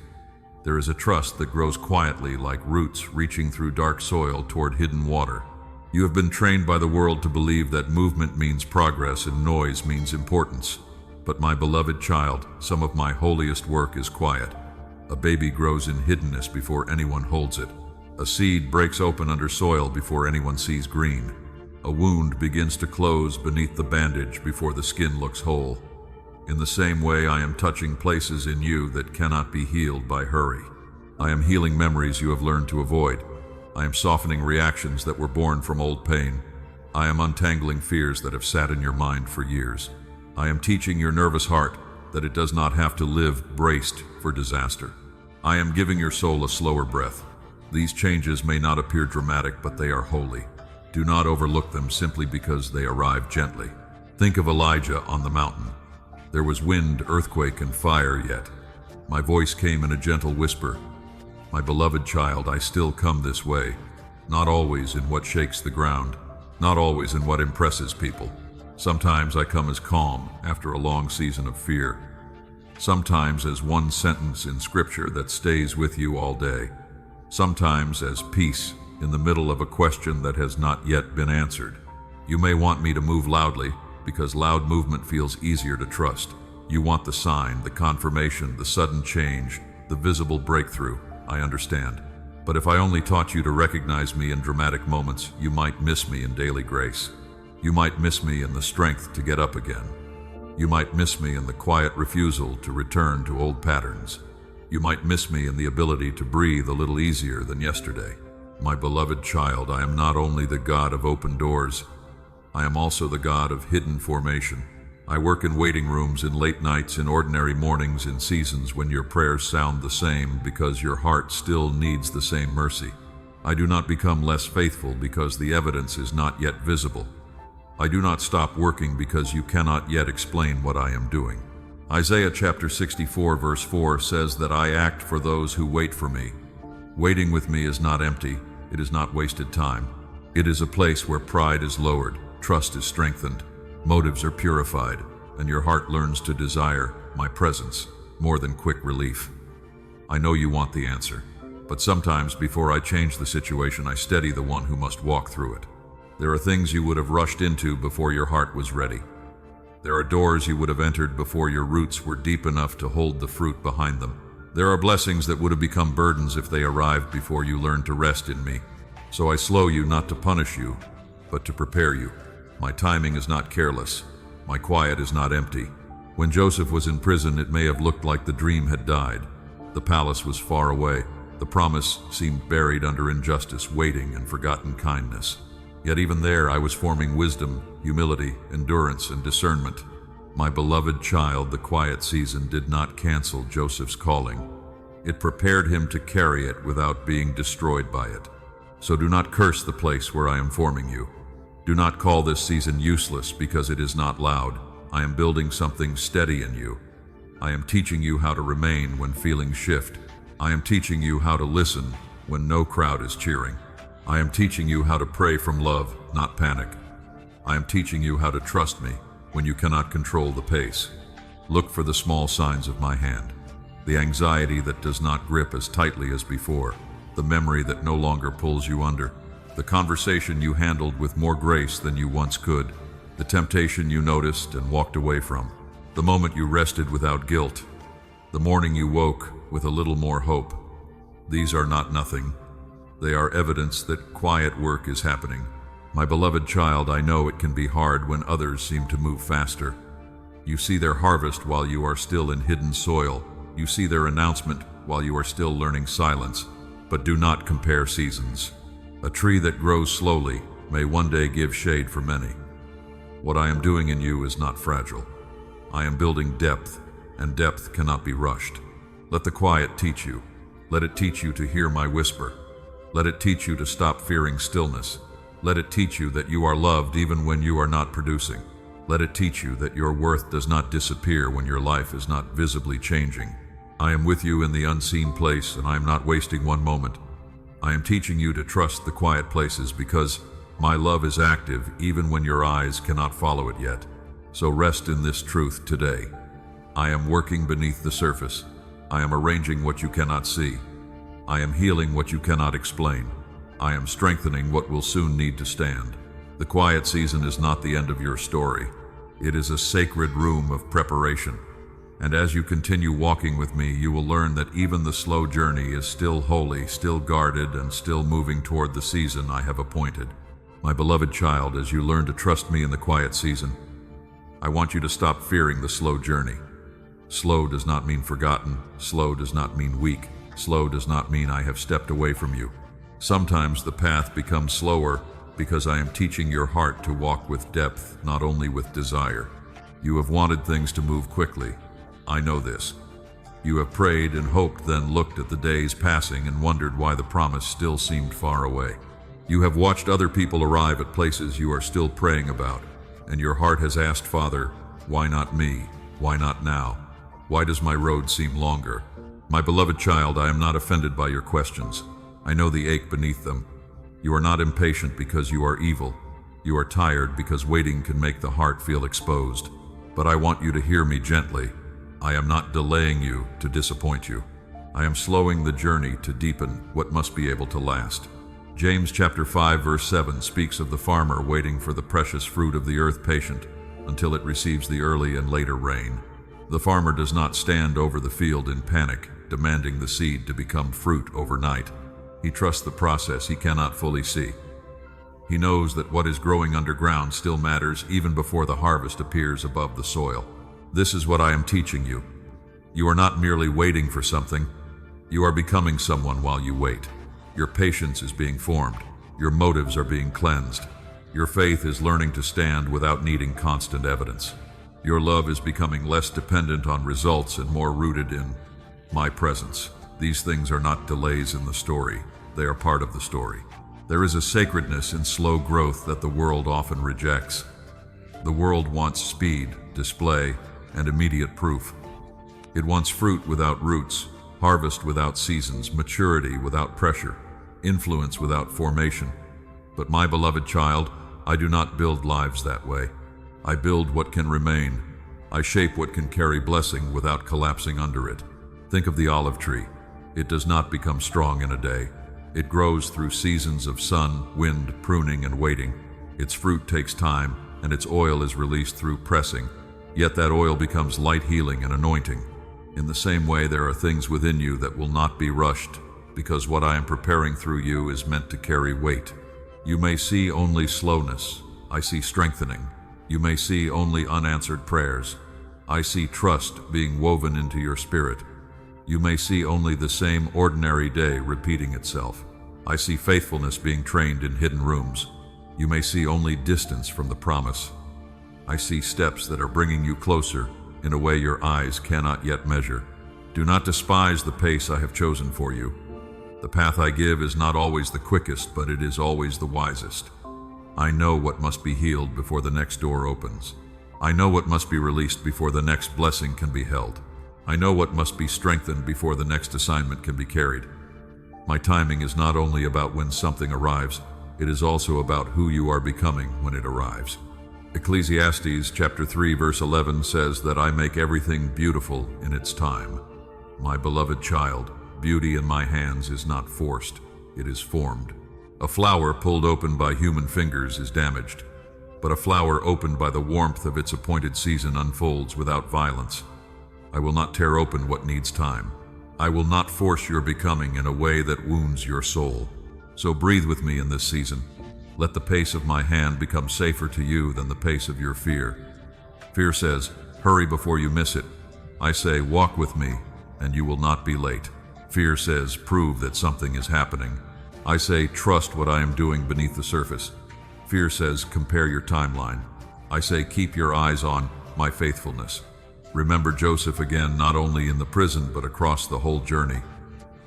S1: There is a trust that grows quietly like roots reaching through dark soil toward hidden water. You have been trained by the world to believe that movement means progress and noise means importance. But my beloved child, some of my holiest work is quiet. A baby grows in hiddenness before anyone holds it. A seed breaks open under soil before anyone sees green. A wound begins to close beneath the bandage before the skin looks whole. In the same way, I am touching places in you that cannot be healed by hurry. I am healing memories you have learned to avoid. I am softening reactions that were born from old pain. I am untangling fears that have sat in your mind for years. I am teaching your nervous heart that it does not have to live braced for disaster. I am giving your soul a slower breath. These changes may not appear dramatic, but they are holy. Do not overlook them simply because they arrive gently. Think of Elijah on the mountain. There was wind, earthquake, and fire, yet my voice came in a gentle whisper. My beloved child, I still come this way, not always in what shakes the ground, not always in what impresses people. Sometimes I come as calm after a long season of fear. Sometimes as one sentence in Scripture that stays with you all day. Sometimes as peace in the middle of a question that has not yet been answered. You may want me to move loudly, because loud movement feels easier to trust. You want the sign, the confirmation, the sudden change, the visible breakthrough. I understand. But if I only taught you to recognize me in dramatic moments, you might miss me in daily grace. You might miss me in the strength to get up again. You might miss me in the quiet refusal to return to old patterns. You might miss me in the ability to breathe a little easier than yesterday. My beloved child, I am not only the God of open doors, I am also the God of hidden formation. I work in waiting rooms, in late nights, in ordinary mornings, in seasons when your prayers sound the same because your heart still needs the same mercy. I do not become less faithful because the evidence is not yet visible. I do not stop working because you cannot yet explain what I am doing. Isaiah chapter 64 verse 4 says that I act for those who wait for me. Waiting with me is not empty. It is not wasted time. It is a place where pride is lowered, trust is strengthened, motives are purified, and your heart learns to desire my presence more than quick relief. I know you want the answer, but sometimes before I change the situation, I steady the one who must walk through it. There are things you would have rushed into before your heart was ready. There are doors you would have entered before your roots were deep enough to hold the fruit behind them. There are blessings that would have become burdens if they arrived before you learned to rest in me. So I slow you not to punish you, but to prepare you. My timing is not careless. My quiet is not empty. When Joseph was in prison, it may have looked like the dream had died. The palace was far away. The promise seemed buried under injustice, waiting, and forgotten kindness. Yet even there I was forming wisdom, humility, endurance, and discernment. My beloved child, the quiet season did not cancel Joseph's calling. It prepared him to carry it without being destroyed by it. So do not curse the place where I am forming you. Do not call this season useless because it is not loud. I am building something steady in you. I am teaching you how to remain when feelings shift. I am teaching you how to listen when no crowd is cheering. I am teaching you how to pray from love, not panic. I am teaching you how to trust me when you cannot control the pace. Look for the small signs of my hand. The anxiety that does not grip as tightly as before. The memory that no longer pulls you under. The conversation you handled with more grace than you once could. The temptation you noticed and walked away from. The moment you rested without guilt. The morning you woke with a little more hope. These are not nothing. They are evidence that quiet work is happening. My beloved child, I know it can be hard when others seem to move faster. You see their harvest while you are still in hidden soil. You see their announcement while you are still learning silence. But do not compare seasons. A tree that grows slowly may one day give shade for many. What I am doing in you is not fragile. I am building depth, and depth cannot be rushed. Let the quiet teach you. Let it teach you to hear my whisper. Let it teach you to stop fearing stillness. Let it teach you that you are loved even when you are not producing. Let it teach you that your worth does not disappear when your life is not visibly changing. I am with you in the unseen place, and I am not wasting one moment. I am teaching you to trust the quiet places because my love is active even when your eyes cannot follow it yet. So rest in this truth today. I am working beneath the surface. I am arranging what you cannot see. I am healing what you cannot explain. I am strengthening what will soon need to stand. The quiet season is not the end of your story. It is a sacred room of preparation. And as you continue walking with me, you will learn that even the slow journey is still holy, still guarded, and still moving toward the season I have appointed. My beloved child, as you learn to trust me in the quiet season, I want you to stop fearing the slow journey. Slow does not mean forgotten. Slow does not mean weak. Slow does not mean I have stepped away from you. Sometimes the path becomes slower because I am teaching your heart to walk with depth, not only with desire. You have wanted things to move quickly. I know this. You have prayed and hoped, then looked at the days passing and wondered why the promise still seemed far away. You have watched other people arrive at places you are still praying about, and your heart has asked, Father, why not me? Why not now? Why does my road seem longer? My beloved child, I am not offended by your questions. I know the ache beneath them. You are not impatient because you are evil. You are tired because waiting can make the heart feel exposed. But I want you to hear me gently. I am not delaying you to disappoint you. I am slowing the journey to deepen what must be able to last. James chapter 5 verse 7 speaks of the farmer waiting for the precious fruit of the earth, patient until it receives the early and later rain. The farmer does not stand over the field in panic, demanding the seed to become fruit overnight. He trusts the process he cannot fully see. He knows that what is growing underground still matters even before the harvest appears above the soil. This is what I am teaching you. You are not merely waiting for something. You are becoming someone while you wait. Your patience is being formed. Your motives are being cleansed. Your faith is learning to stand without needing constant evidence. Your love is becoming less dependent on results and more rooted in my presence. These things are not delays in the story. They are part of the story. There is a sacredness in slow growth that the world often rejects. The world wants speed, display, and immediate proof. It wants fruit without roots, harvest without seasons, maturity without pressure, influence without formation. But my beloved child, I do not build lives that way. I build what can remain. I shape what can carry blessing without collapsing under it. Think of the olive tree. It does not become strong in a day. It grows through seasons of sun, wind, pruning, and waiting. Its fruit takes time, and its oil is released through pressing. Yet that oil becomes light, healing, and anointing. In the same way, there are things within you that will not be rushed, because what I am preparing through you is meant to carry weight. You may see only slowness. I see strengthening. You may see only unanswered prayers. I see trust being woven into your spirit. You may see only the same ordinary day repeating itself. I see faithfulness being trained in hidden rooms. You may see only distance from the promise. I see steps that are bringing you closer in a way your eyes cannot yet measure. Do not despise the pace I have chosen for you. The path I give is not always the quickest, but it is always the wisest. I know what must be healed before the next door opens. I know what must be released before the next blessing can be held. I know what must be strengthened before the next assignment can be carried. My timing is not only about when something arrives, it is also about who you are becoming when it arrives. Ecclesiastes chapter 3 verse 11 says that I make everything beautiful in its time. My beloved child, beauty in my hands is not forced, it is formed. A flower pulled open by human fingers is damaged, but a flower opened by the warmth of its appointed season unfolds without violence. I will not tear open what needs time. I will not force your becoming in a way that wounds your soul. So breathe with me in this season. Let the pace of my hand become safer to you than the pace of your fear. Fear says, hurry before you miss it. I say, walk with me, and you will not be late. Fear says, prove that something is happening. I say, trust what I am doing beneath the surface. Fear says, compare your timeline. I say, keep your eyes on my faithfulness. Remember Joseph again, not only in the prison, but across the whole journey.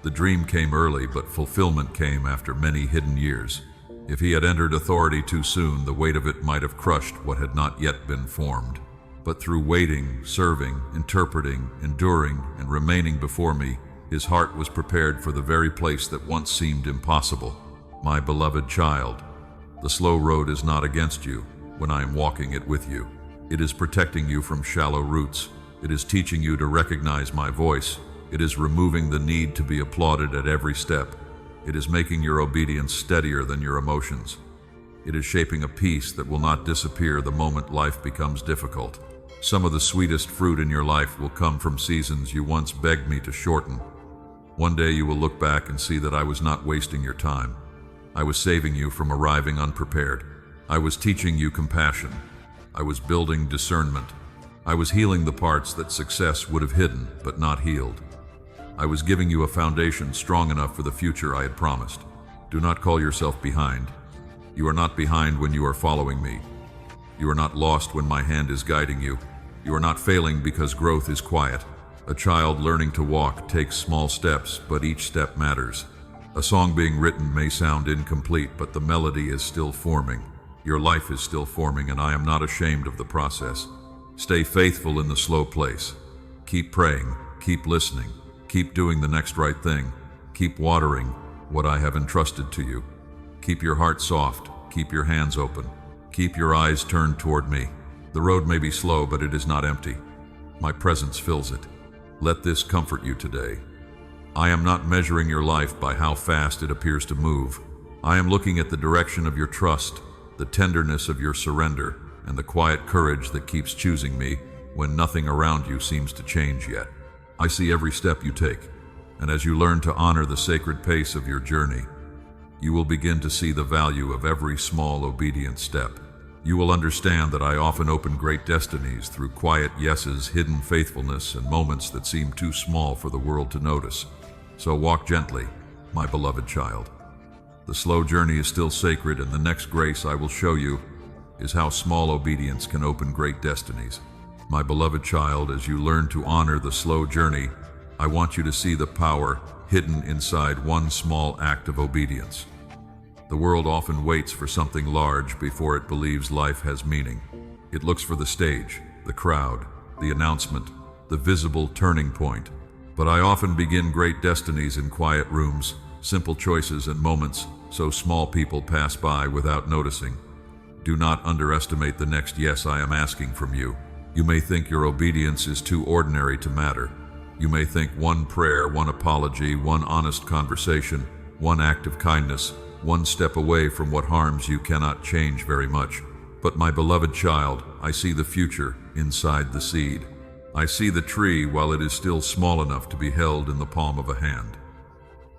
S1: The dream came early, but fulfillment came after many hidden years. If he had entered authority too soon, the weight of it might have crushed what had not yet been formed. But through waiting, serving, interpreting, enduring, and remaining before me, His heart was prepared for the very place that once seemed impossible. My beloved child, the slow road is not against you when I am walking it with you. It is protecting you from shallow roots. It is teaching you to recognize my voice. It is removing the need to be applauded at every step. It is making your obedience steadier than your emotions. It is shaping a peace that will not disappear the moment life becomes difficult. Some of the sweetest fruit in your life will come from seasons you once begged me to shorten. One day you will look back and see that I was not wasting your time. I was saving you from arriving unprepared. I was teaching you compassion. I was building discernment. I was healing the parts that success would have hidden but not healed. I was giving you a foundation strong enough for the future I had promised. Do not call yourself behind. You are not behind when you are following me. You are not lost when my hand is guiding you. You are not failing because growth is quiet. A child learning to walk takes small steps, but each step matters. A song being written may sound incomplete, but the melody is still forming. Your life is still forming, and I am not ashamed of the process. Stay faithful in the slow place. Keep praying, keep listening, keep doing the next right thing. Keep watering what I have entrusted to you. Keep your heart soft, keep your hands open, keep your eyes turned toward me. The road may be slow, but it is not empty. My presence fills it. Let this comfort you today. I am not measuring your life by how fast it appears to move. I am looking at the direction of your trust, the tenderness of your surrender, and the quiet courage that keeps choosing me when nothing around you seems to change yet. I see every step you take, and as you learn to honor the sacred pace of your journey, you will begin to see the value of every small obedient step. You will understand that I often open great destinies through quiet yeses, hidden faithfulness, and moments that seem too small for the world to notice. So walk gently, my beloved child. The slow journey is still sacred, and the next grace I will show you is how small obedience can open great destinies. My beloved child, as you learn to honor the slow journey, I want you to see the power hidden inside one small act of obedience. The world often waits for something large before it believes life has meaning. It looks for the stage, the crowd, the announcement, the visible turning point. But I often begin great destinies in quiet rooms, simple choices and moments, so small people pass by without noticing. Do not underestimate the next yes I am asking from you. You may think your obedience is too ordinary to matter. You may think one prayer, one apology, one honest conversation, one act of kindness, one step away from what harms you cannot change very much. But my beloved child, I see the future inside the seed. I see the tree while it is still small enough to be held in the palm of a hand.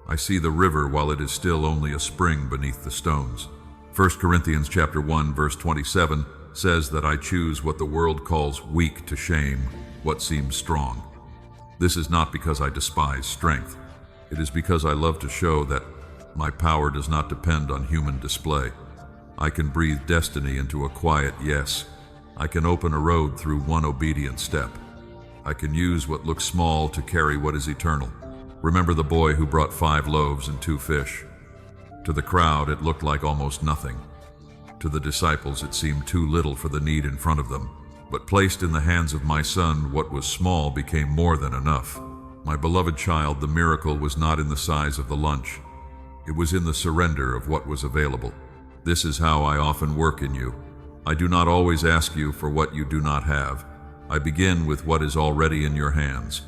S1: I see the river while it is still only a spring beneath the stones. 1 Corinthians chapter 1 verse 27 says that I choose what the world calls weak to shame what seems strong. This is not because I despise strength. It is because I love to show that my power does not depend on human display. I can breathe destiny into a quiet yes. I can open a road through one obedient step. I can use what looks small to carry what is eternal. Remember the boy who brought 5 loaves and 2 fish. To the crowd, it looked like almost nothing. To the disciples, it seemed too little for the need in front of them. But placed in the hands of my son, what was small became more than enough. My beloved child, the miracle was not in the size of the lunch. It was in the surrender of what was available. This is how I often work in you. I do not always ask you for what you do not have. I begin with what is already in your hands.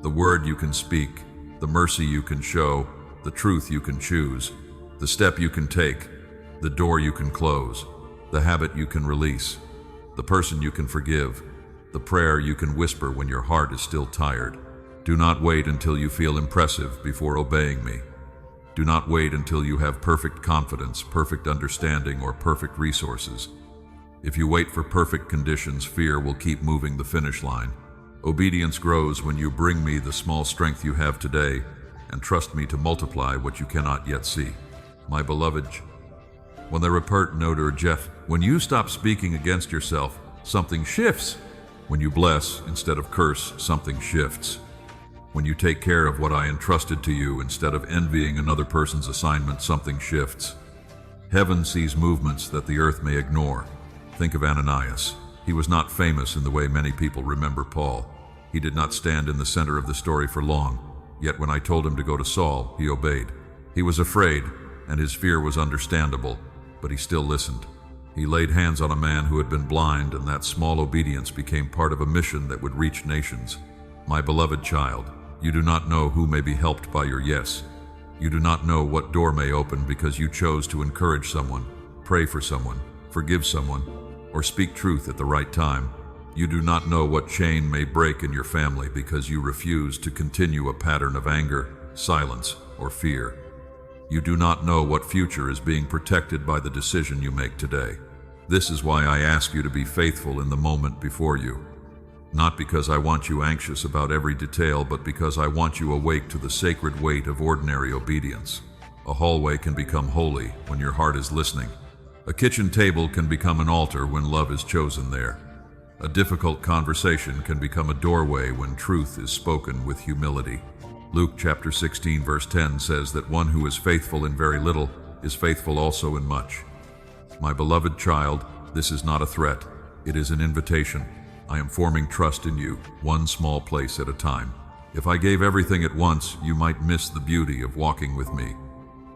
S1: The word you can speak, the mercy you can show, the truth you can choose, the step you can take, the door you can close, the habit you can release, the person you can forgive, the prayer you can whisper when your heart is still tired. Do not wait until you feel impressive before obeying me. Do not wait until you have perfect confidence, perfect understanding, or perfect resources. If you wait for perfect conditions, fear will keep moving the finish line. Obedience grows when you bring me the small strength you have today and trust me to multiply what you cannot yet see. My beloved, when the report noter Jeff, when you stop speaking against yourself, something shifts. When you bless instead of curse, something shifts. When you take care of what I entrusted to you instead of envying another person's assignment, something shifts. Heaven sees movements that the earth may ignore. Think of Ananias. He was not famous in the way many people remember Paul. He did not stand in the center of the story for long. Yet when I told him to go to Saul, he obeyed. He was afraid, and his fear was understandable, but he still listened. He laid hands on a man who had been blind, and that small obedience became part of a mission that would reach nations. My beloved child, you do not know who may be helped by your yes. You do not know what door may open because you chose to encourage someone, pray for someone, forgive someone, or speak truth at the right time. You do not know what chain may break in your family because you refuse to continue a pattern of anger, silence, or fear. You do not know what future is being protected by the decision you make today. This is why I ask you to be faithful in the moment before you. Not because I want you anxious about every detail, but because I want you awake to the sacred weight of ordinary obedience. A hallway can become holy when your heart is listening. A kitchen table can become an altar when love is chosen there. A difficult conversation can become a doorway when truth is spoken with humility. Luke chapter 16 verse 10 says that one who is faithful in very little is faithful also in much. My beloved child, this is not a threat. It is an invitation. I am forming trust in you, one small place at a time. If I gave everything at once, you might miss the beauty of walking with me.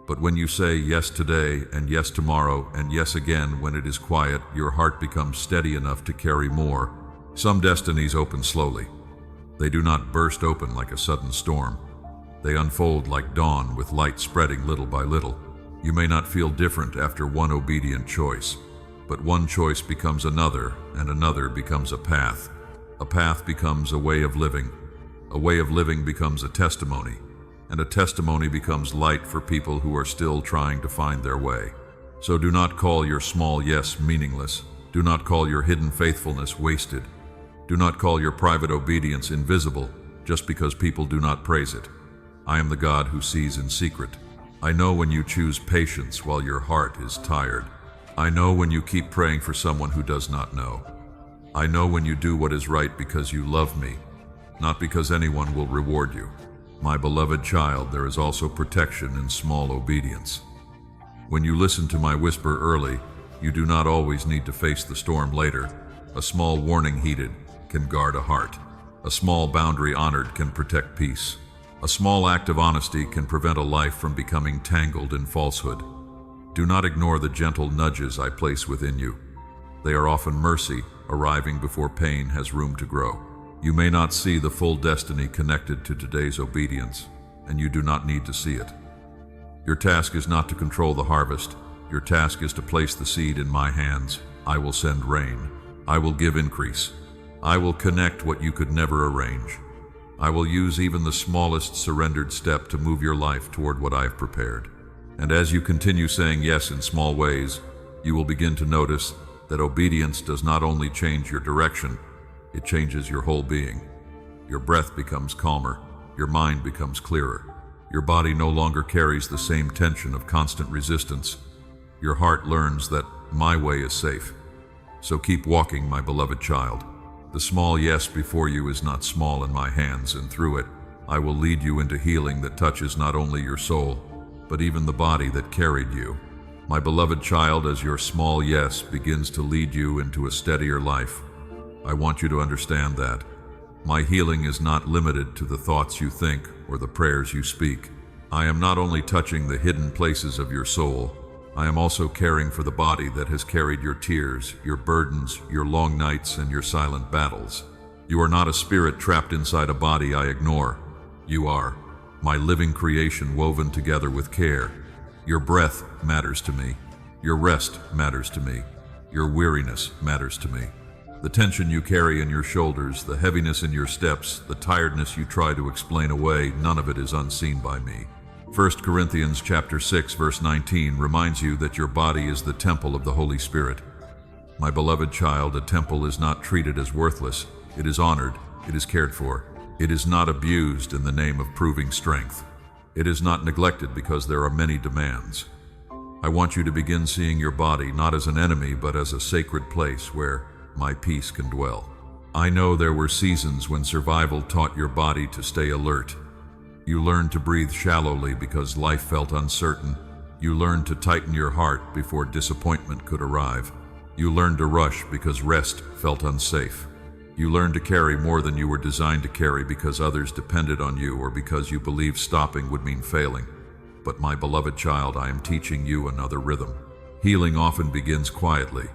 S1: But when you say yes today, and yes tomorrow, and yes again when it is quiet, your heart becomes steady enough to carry more. Some destinies open slowly. They do not burst open like a sudden storm. They unfold like dawn with light spreading little by little. You may not feel different after one obedient choice, but one choice becomes another, and another becomes a path. A path becomes a way of living. A way of living becomes a testimony, and a testimony becomes light for people who are still trying to find their way. So do not call your small yes meaningless. Do not call your hidden faithfulness wasted. Do not call your private obedience invisible just because people do not praise it. I am the God who sees in secret. I know when you choose patience while your heart is tired. I know when you keep praying for someone who does not know. I know when you do what is right because you love me, not because anyone will reward you. My beloved child, there is also protection in small obedience. When you listen to my whisper early, you do not always need to face the storm later. A small warning heeded can guard a heart. A small boundary honored can protect peace. A small act of honesty can prevent a life from becoming tangled in falsehood. Do not ignore the gentle nudges I place within you. They are often mercy, arriving before pain has room to grow. You may not see the full destiny connected to today's obedience, and you do not need to see it. Your task is not to control the harvest. Your task is to place the seed in my hands. I will send rain. I will give increase. I will connect what you could never arrange. I will use even the smallest surrendered step to move your life toward what I have prepared. And as you continue saying yes in small ways, you will begin to notice that obedience does not only change your direction, it changes your whole being. Your breath becomes calmer, your mind becomes clearer. Your body no longer carries the same tension of constant resistance. Your heart learns that my way is safe. So keep walking, my beloved child. The small yes before you is not small in my hands, and through it, I will lead you into healing that touches not only your soul, but even the body that carried you. My beloved child, as your small yes begins to lead you into a steadier life, I want you to understand that my healing is not limited to the thoughts you think or the prayers you speak. I am not only touching the hidden places of your soul, I am also caring for the body that has carried your tears, your burdens, your long nights, and your silent battles. You are not a spirit trapped inside a body I ignore. You are my living creation woven together with care. Your breath matters to me. Your rest matters to me. Your weariness matters to me. The tension you carry in your shoulders, the heaviness in your steps, the tiredness you try to explain away, none of it is unseen by me. 1 Corinthians chapter 6 verse 19 reminds you that your body is the temple of the Holy Spirit. My beloved child, a temple is not treated as worthless. It is honored. It is cared for. It is not abused in the name of proving strength. It is not neglected because there are many demands. I want you to begin seeing your body not as an enemy, but as a sacred place where my peace can dwell. I know there were seasons when survival taught your body to stay alert. You learned to breathe shallowly because life felt uncertain. You learned to tighten your heart before disappointment could arrive. You learned to rush because rest felt unsafe. You learn to carry more than you were designed to carry because others depended on you or because you believed stopping would mean failing. But my beloved child, I am teaching you another rhythm. Healing often begins quietly.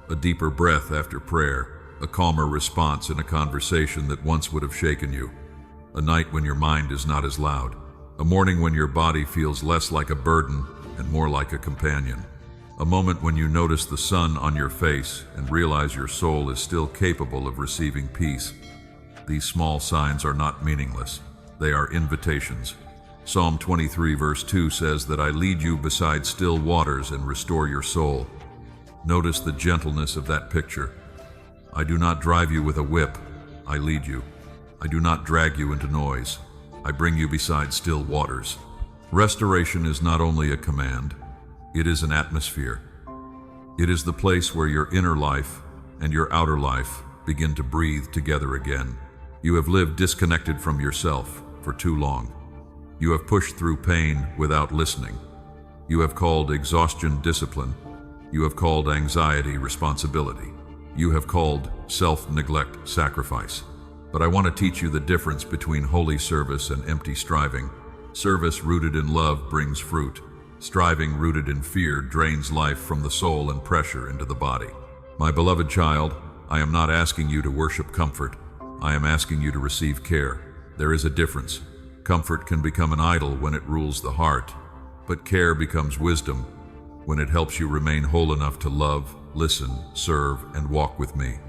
S1: A deeper breath after prayer, a calmer response in a conversation that once would have shaken you. A night when your mind is not as loud. A morning when your body feels less like a burden and more like a companion. A moment when you notice the sun on your face and realize your soul is still capable of receiving peace. These small signs are not meaningless. They are invitations. Psalm 23 verse 2 says that I lead you beside still waters and restore your soul. Notice the gentleness of that picture. I do not drive you with a whip. I lead you. I do not drag you into noise. I bring you beside still waters. Restoration is not only a command, it is an atmosphere. It is the place where your inner life and your outer life begin to breathe together again. You have lived disconnected from yourself for too long. You have pushed through pain without listening. You have called exhaustion discipline. You have called anxiety responsibility. You have called self-neglect sacrifice. But I want to teach you the difference between holy service and empty striving. Service rooted in love brings fruit. Striving rooted in fear drains life from the soul and pressure into the body. My beloved child, I am not asking you to worship comfort. I am asking you to receive care. There is a difference. Comfort can become an idol when it rules the heart, but care becomes wisdom when it helps you remain whole enough to love, listen, serve, and walk with me.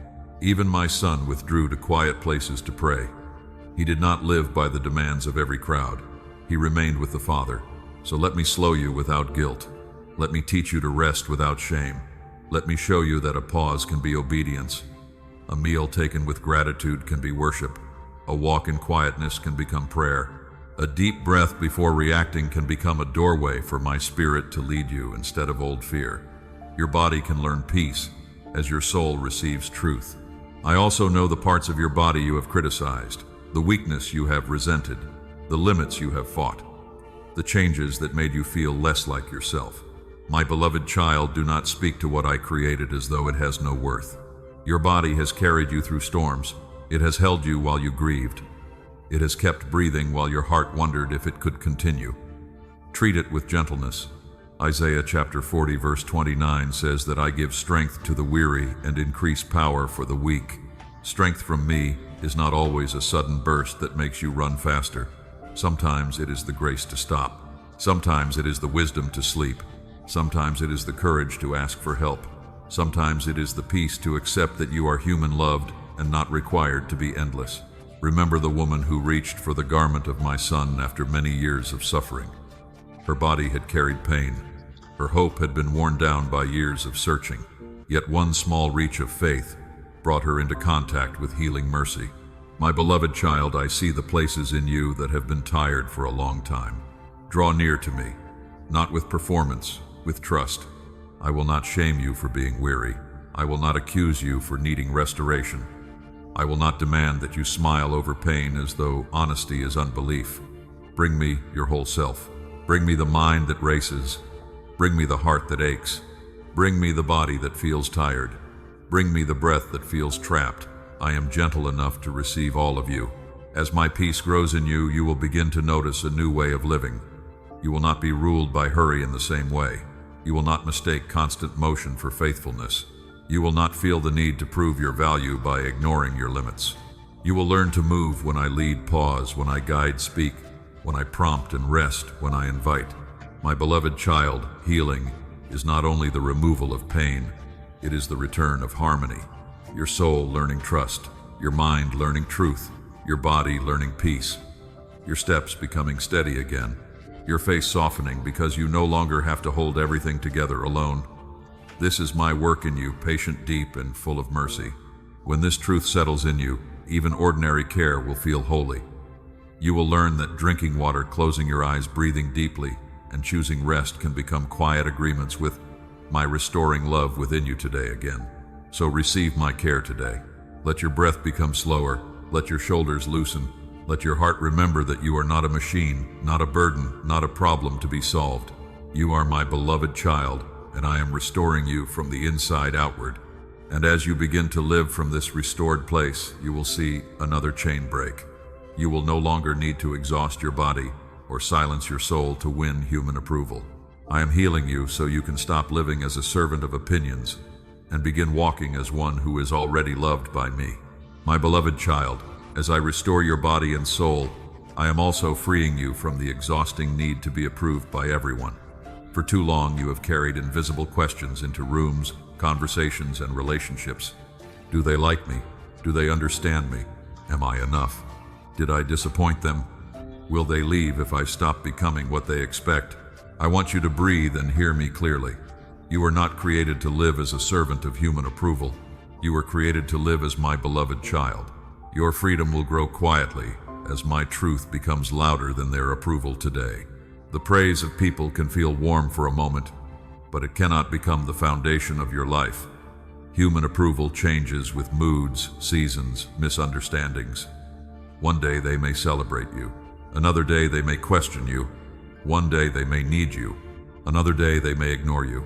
S1: Even my son withdrew to quiet places to pray. He did not live by the demands of every crowd. He remained with the Father. So let me slow you without guilt. Let me teach you to rest without shame. Let me show you that a pause can be obedience. A meal taken with gratitude can be worship. A walk in quietness can become prayer. A deep breath before reacting can become a doorway for my spirit to lead you instead of old fear. Your body can learn peace as your soul receives truth. I also know the parts of your body you have criticized, the weakness you have resented, the limits you have fought, the changes that made you feel less like yourself. My beloved child, do not speak to what I created as though it has no worth. Your body has carried you through storms. It has held you while you grieved. It has kept breathing while your heart wondered if it could continue. Treat it with gentleness. Isaiah chapter 40 verse 29 says that I give strength to the weary and increase power for the weak. Strength from me is not always a sudden burst that makes you run faster. Sometimes it is the grace to stop. Sometimes it is the wisdom to sleep. Sometimes it is the courage to ask for help. Sometimes it is the peace to accept that you are human loved and not required to be endless. Remember the woman who reached for the garment of my son after many years of suffering. Her body had carried pain. Her hope had been worn down by years of searching. Yet one small reach of faith brought her into contact with healing mercy. My beloved child, I see the places in you that have been tired for a long time. Draw near to me, not with performance, with trust. I will not shame you for being weary. I will not accuse you for needing restoration. I will not demand that you smile over pain as though honesty is unbelief. Bring me your whole self. Bring me the mind that races. Bring me the heart that aches. Bring me the body that feels tired. Bring me the breath that feels trapped. I am gentle enough to receive all of you. As my peace grows in you, you will begin to notice a new way of living. You will not be ruled by hurry in the same way. You will not mistake constant motion for faithfulness. You will not feel the need to prove your value by ignoring your limits. You will learn to move when I lead, pause when I guide, speak when I prompt, and rest when I invite. My beloved child, healing is not only the removal of pain, it is the return of harmony. Your soul learning trust, your mind learning truth, your body learning peace, your steps becoming steady again, your face softening because you no longer have to hold everything together alone. This is my work in you, patient, deep, and full of mercy. When this truth settles in you, even ordinary care will feel holy. You will learn that drinking water, closing your eyes, breathing deeply, and choosing rest can become quiet agreements with my restoring love within you today again. So receive my care today. Let your breath become slower. Let your shoulders loosen. Let your heart remember that you are not a machine, not a burden, not a problem to be solved. You are my beloved child, and I am restoring you from the inside outward. And as you begin to live from this restored place, you will see another chain break. You will no longer need to exhaust your body or silence your soul to win human approval. I am healing you so you can stop living as a servant of opinions and begin walking as one who is already loved by me. My beloved child, as I restore your body and soul, I am also freeing you from the exhausting need to be approved by everyone. For too long, you have carried invisible questions into rooms, conversations, and relationships. Do they like me? Do they understand me? Am I enough? Did I disappoint them? Will they leave if I stop becoming what they expect? I want you to breathe and hear me clearly. You were not created to live as a servant of human approval. You were created to live as my beloved child. Your freedom will grow quietly as my truth becomes louder than their approval today. The praise of people can feel warm for a moment, but it cannot become the foundation of your life. Human approval changes with moods, seasons, misunderstandings. One day they may celebrate you. Another day they may question you. One day they may need you. Another day they may ignore you.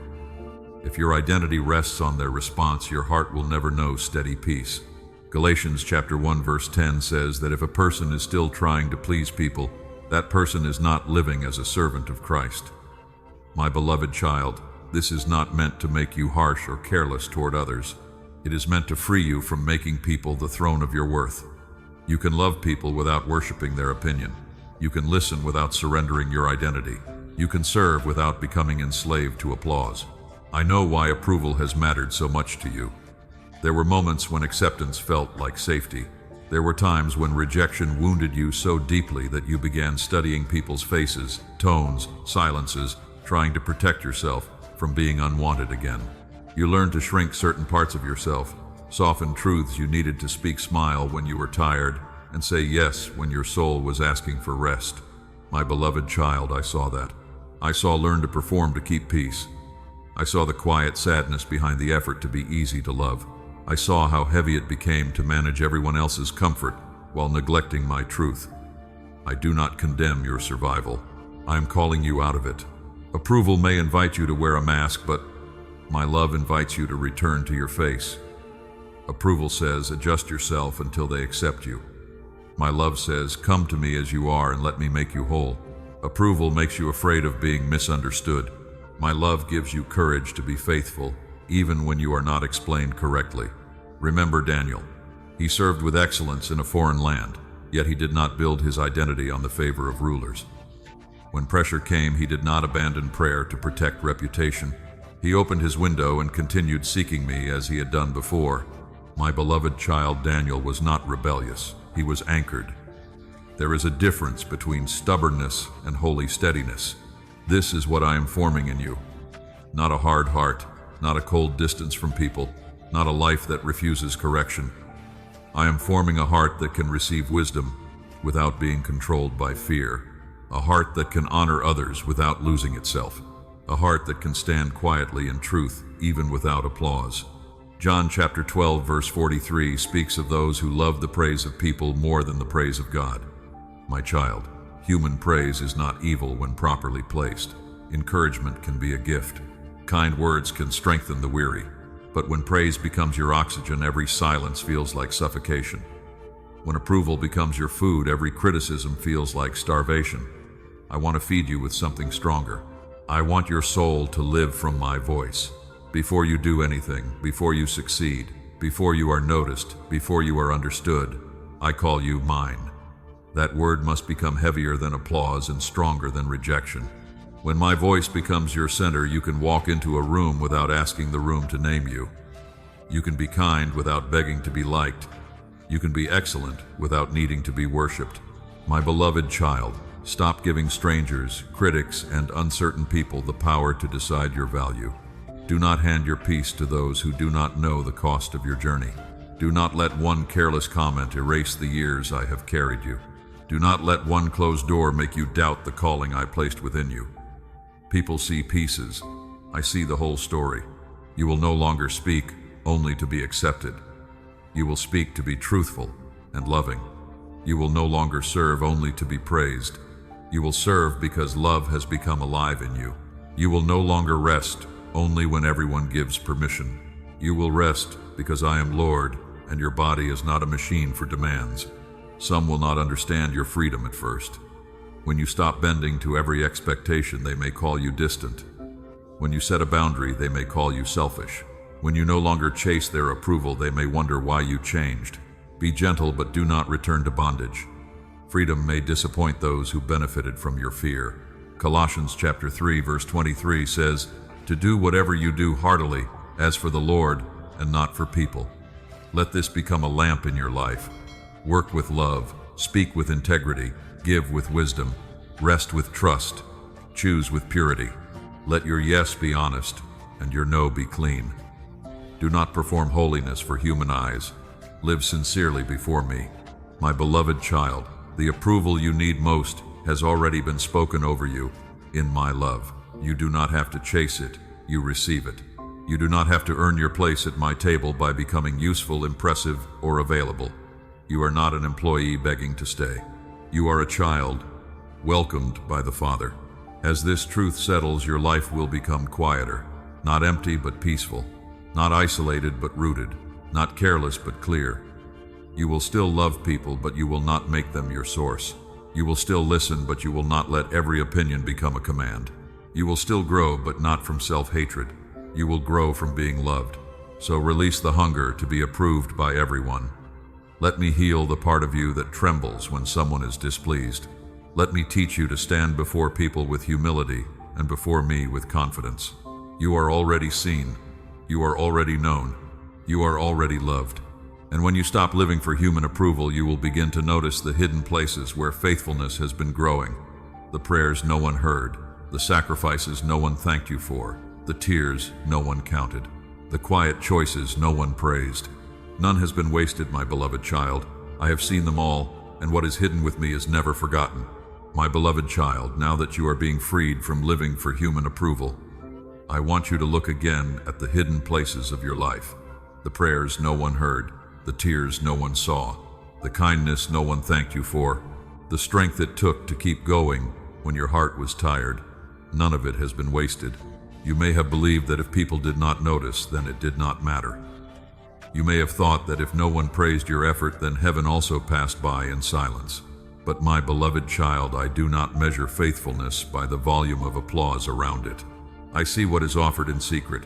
S1: If your identity rests on their response, your heart will never know steady peace. Galatians chapter 1 verse 10 says that if a person is still trying to please people, that person is not living as a servant of Christ. My beloved child, this is not meant to make you harsh or careless toward others. It is meant to free you from making people the throne of your worth. You can love people without worshiping their opinion. You can listen without surrendering your identity. You can serve without becoming enslaved to applause. I know why approval has mattered so much to you. There were moments when acceptance felt like safety. There were times when rejection wounded you so deeply that you began studying people's faces, tones, silences, trying to protect yourself from being unwanted again. You learned to shrink certain parts of yourself, soften truths you needed to speak, smile when you were tired, and say yes when your soul was asking for rest. My beloved child, I saw that. I saw learn to perform to keep peace. I saw the quiet sadness behind the effort to be easy to love. I saw how heavy it became to manage everyone else's comfort while neglecting my truth. I do not condemn your survival. I am calling you out of it. Approval may invite you to wear a mask, but my love invites you to return to your face. Approval says, adjust yourself until they accept you. My love says, come to me as you are and let me make you whole. Approval makes you afraid of being misunderstood. My love gives you courage to be faithful, even when you are not explained correctly. Remember Daniel. He served with excellence in a foreign land, yet he did not build his identity on the favor of rulers. When pressure came, he did not abandon prayer to protect reputation. He opened his window and continued seeking me as he had done before. My beloved child Daniel was not rebellious. He was anchored. There is a difference between stubbornness and holy steadiness. This is what I am forming in you. Not a hard heart, not a cold distance from people, not a life that refuses correction. I am forming a heart that can receive wisdom without being controlled by fear, a heart that can honor others without losing itself, a heart that can stand quietly in truth even without applause. John chapter 12 verse 43 speaks of those who love the praise of people more than the praise of God. My child, human praise is not evil when properly placed. Encouragement can be a gift. Kind words can strengthen the weary. But when praise becomes your oxygen, every silence feels like suffocation. When approval becomes your food, every criticism feels like starvation. I want to feed you with something stronger. I want your soul to live from my voice. Before you do anything, before you succeed, before you are noticed, before you are understood, I call you mine. That word must become heavier than applause and stronger than rejection. When my voice becomes your center, you can walk into a room without asking the room to name you. You can be kind without begging to be liked. You can be excellent without needing to be worshipped. My beloved child, stop giving strangers, critics, and uncertain people the power to decide your value. Do not hand your peace to those who do not know the cost of your journey. Do not let one careless comment erase the years I have carried you. Do not let one closed door make you doubt the calling I placed within you. People see pieces. I see the whole story. You will no longer speak only to be accepted. You will speak to be truthful and loving. You will no longer serve only to be praised. You will serve because love has become alive in you. You will no longer rest only when everyone gives permission. You will rest because I am Lord, and your body is not a machine for demands. Some will not understand your freedom at first. When you stop bending to every expectation, they may call you distant. When you set a boundary, they may call you selfish. When you no longer chase their approval, they may wonder why you changed. Be gentle, but do not return to bondage. Freedom may disappoint those who benefited from your fear. Colossians chapter 3, verse 23 says, "To do whatever you do heartily, as for the Lord, and not for people." Let this become a lamp in your life. Work with love, speak with integrity, give with wisdom, rest with trust, choose with purity. Let your yes be honest, and your no be clean. Do not perform holiness for human eyes. Live sincerely before me. My beloved child, the approval you need most has already been spoken over you in my love. You do not have to chase it, you receive it. You do not have to earn your place at my table by becoming useful, impressive, or available. You are not an employee begging to stay. You are a child, welcomed by the Father. As this truth settles, your life will become quieter, not empty but peaceful, not isolated but rooted, not careless but clear. You will still love people, but you will not make them your source. You will still listen, but you will not let every opinion become a command. You will still grow, but not from self-hatred. You will grow from being loved. So release the hunger to be approved by everyone. Let me heal the part of you that trembles when someone is displeased. Let me teach you to stand before people with humility and before me with confidence. You are already seen. You are already known. You are already loved. And when you stop living for human approval, you will begin to notice the hidden places where faithfulness has been growing. The prayers no one heard, the sacrifices no one thanked you for, the tears no one counted, the quiet choices no one praised. None has been wasted, my beloved child. I have seen them all, and what is hidden with me is never forgotten. My beloved child, now that you are being freed from living for human approval, I want you to look again at the hidden places of your life. The prayers no one heard, the tears no one saw, the kindness no one thanked you for, the strength it took to keep going when your heart was tired. None of it has been wasted. You may have believed that if people did not notice, then it did not matter. You may have thought that if no one praised your effort, then heaven also passed by in silence. But my beloved child, I do not measure faithfulness by the volume of applause around it. I see what is offered in secret.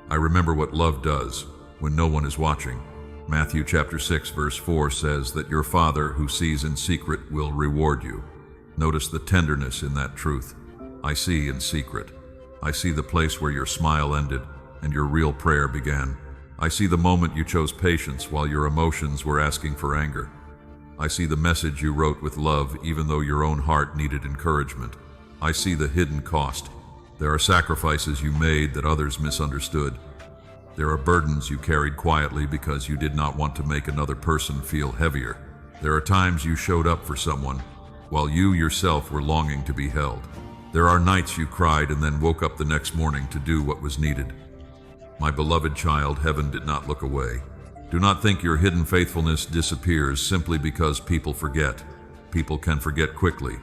S1: I remember what love does when no one is watching. Matthew chapter 6 verse 4 says that your Father who sees in secret will reward you. Notice the tenderness in that truth. I see in secret. I see the place where your smile ended and your real prayer began. I see the moment you chose patience while your emotions were asking for anger. I see the message you wrote with love even though your own heart needed encouragement. I see the hidden cost. There are sacrifices you made that others misunderstood. There are burdens you carried quietly because you did not want to make another person feel heavier. There are times you showed up for someone while you yourself were longing to be held. There are nights you cried and then woke up the next morning to do what was needed. My beloved child, heaven did not look away. Do not think your hidden faithfulness disappears simply because people forget. People can forget quickly.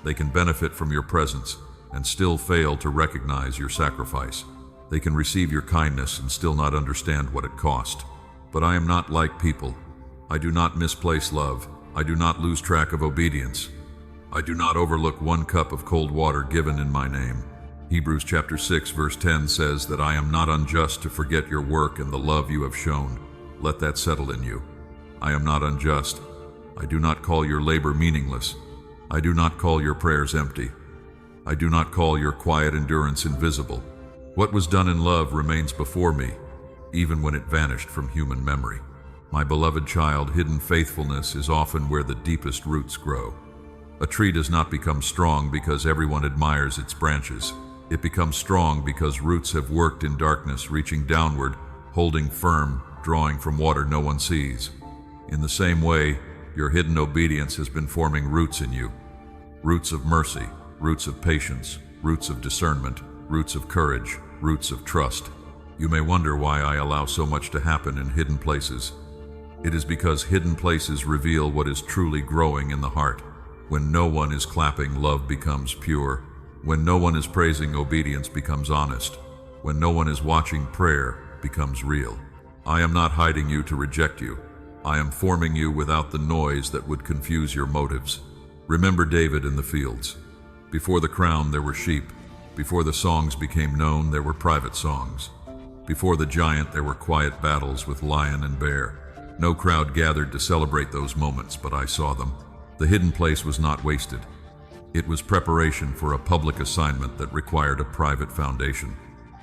S1: They can benefit from your presence and still fail to recognize your sacrifice. They can receive your kindness and still not understand what it cost. But I am not like people. I do not misplace love. I do not lose track of obedience. I do not overlook one cup of cold water given in my name. Hebrews chapter 6 verse 10 says that I am not unjust to forget your work and the love you have shown. Let that settle in you. I am not unjust. I do not call your labor meaningless. I do not call your prayers empty. I do not call your quiet endurance invisible. What was done in love remains before me, even when it vanished from human memory. My beloved child, hidden faithfulness is often where the deepest roots grow. A tree does not become strong because everyone admires its branches. It becomes strong because roots have worked in darkness, reaching downward, holding firm, drawing from water no one sees. In the same way, your hidden obedience has been forming roots in you. Roots of mercy, roots of patience, roots of discernment, roots of courage, roots of trust. You may wonder why I allow so much to happen in hidden places. It is because hidden places reveal what is truly growing in the heart. When no one is clapping, love becomes pure. When no one is praising, obedience becomes honest. When no one is watching, prayer becomes real. I am not hiding you to reject you. I am forming you without the noise that would confuse your motives. Remember David in the fields. Before the crown there were sheep. Before the songs became known, there were private songs. Before the giant there were quiet battles with lion and bear. No crowd gathered to celebrate those moments, but I saw them. The hidden place was not wasted. It was preparation for a public assignment that required a private foundation.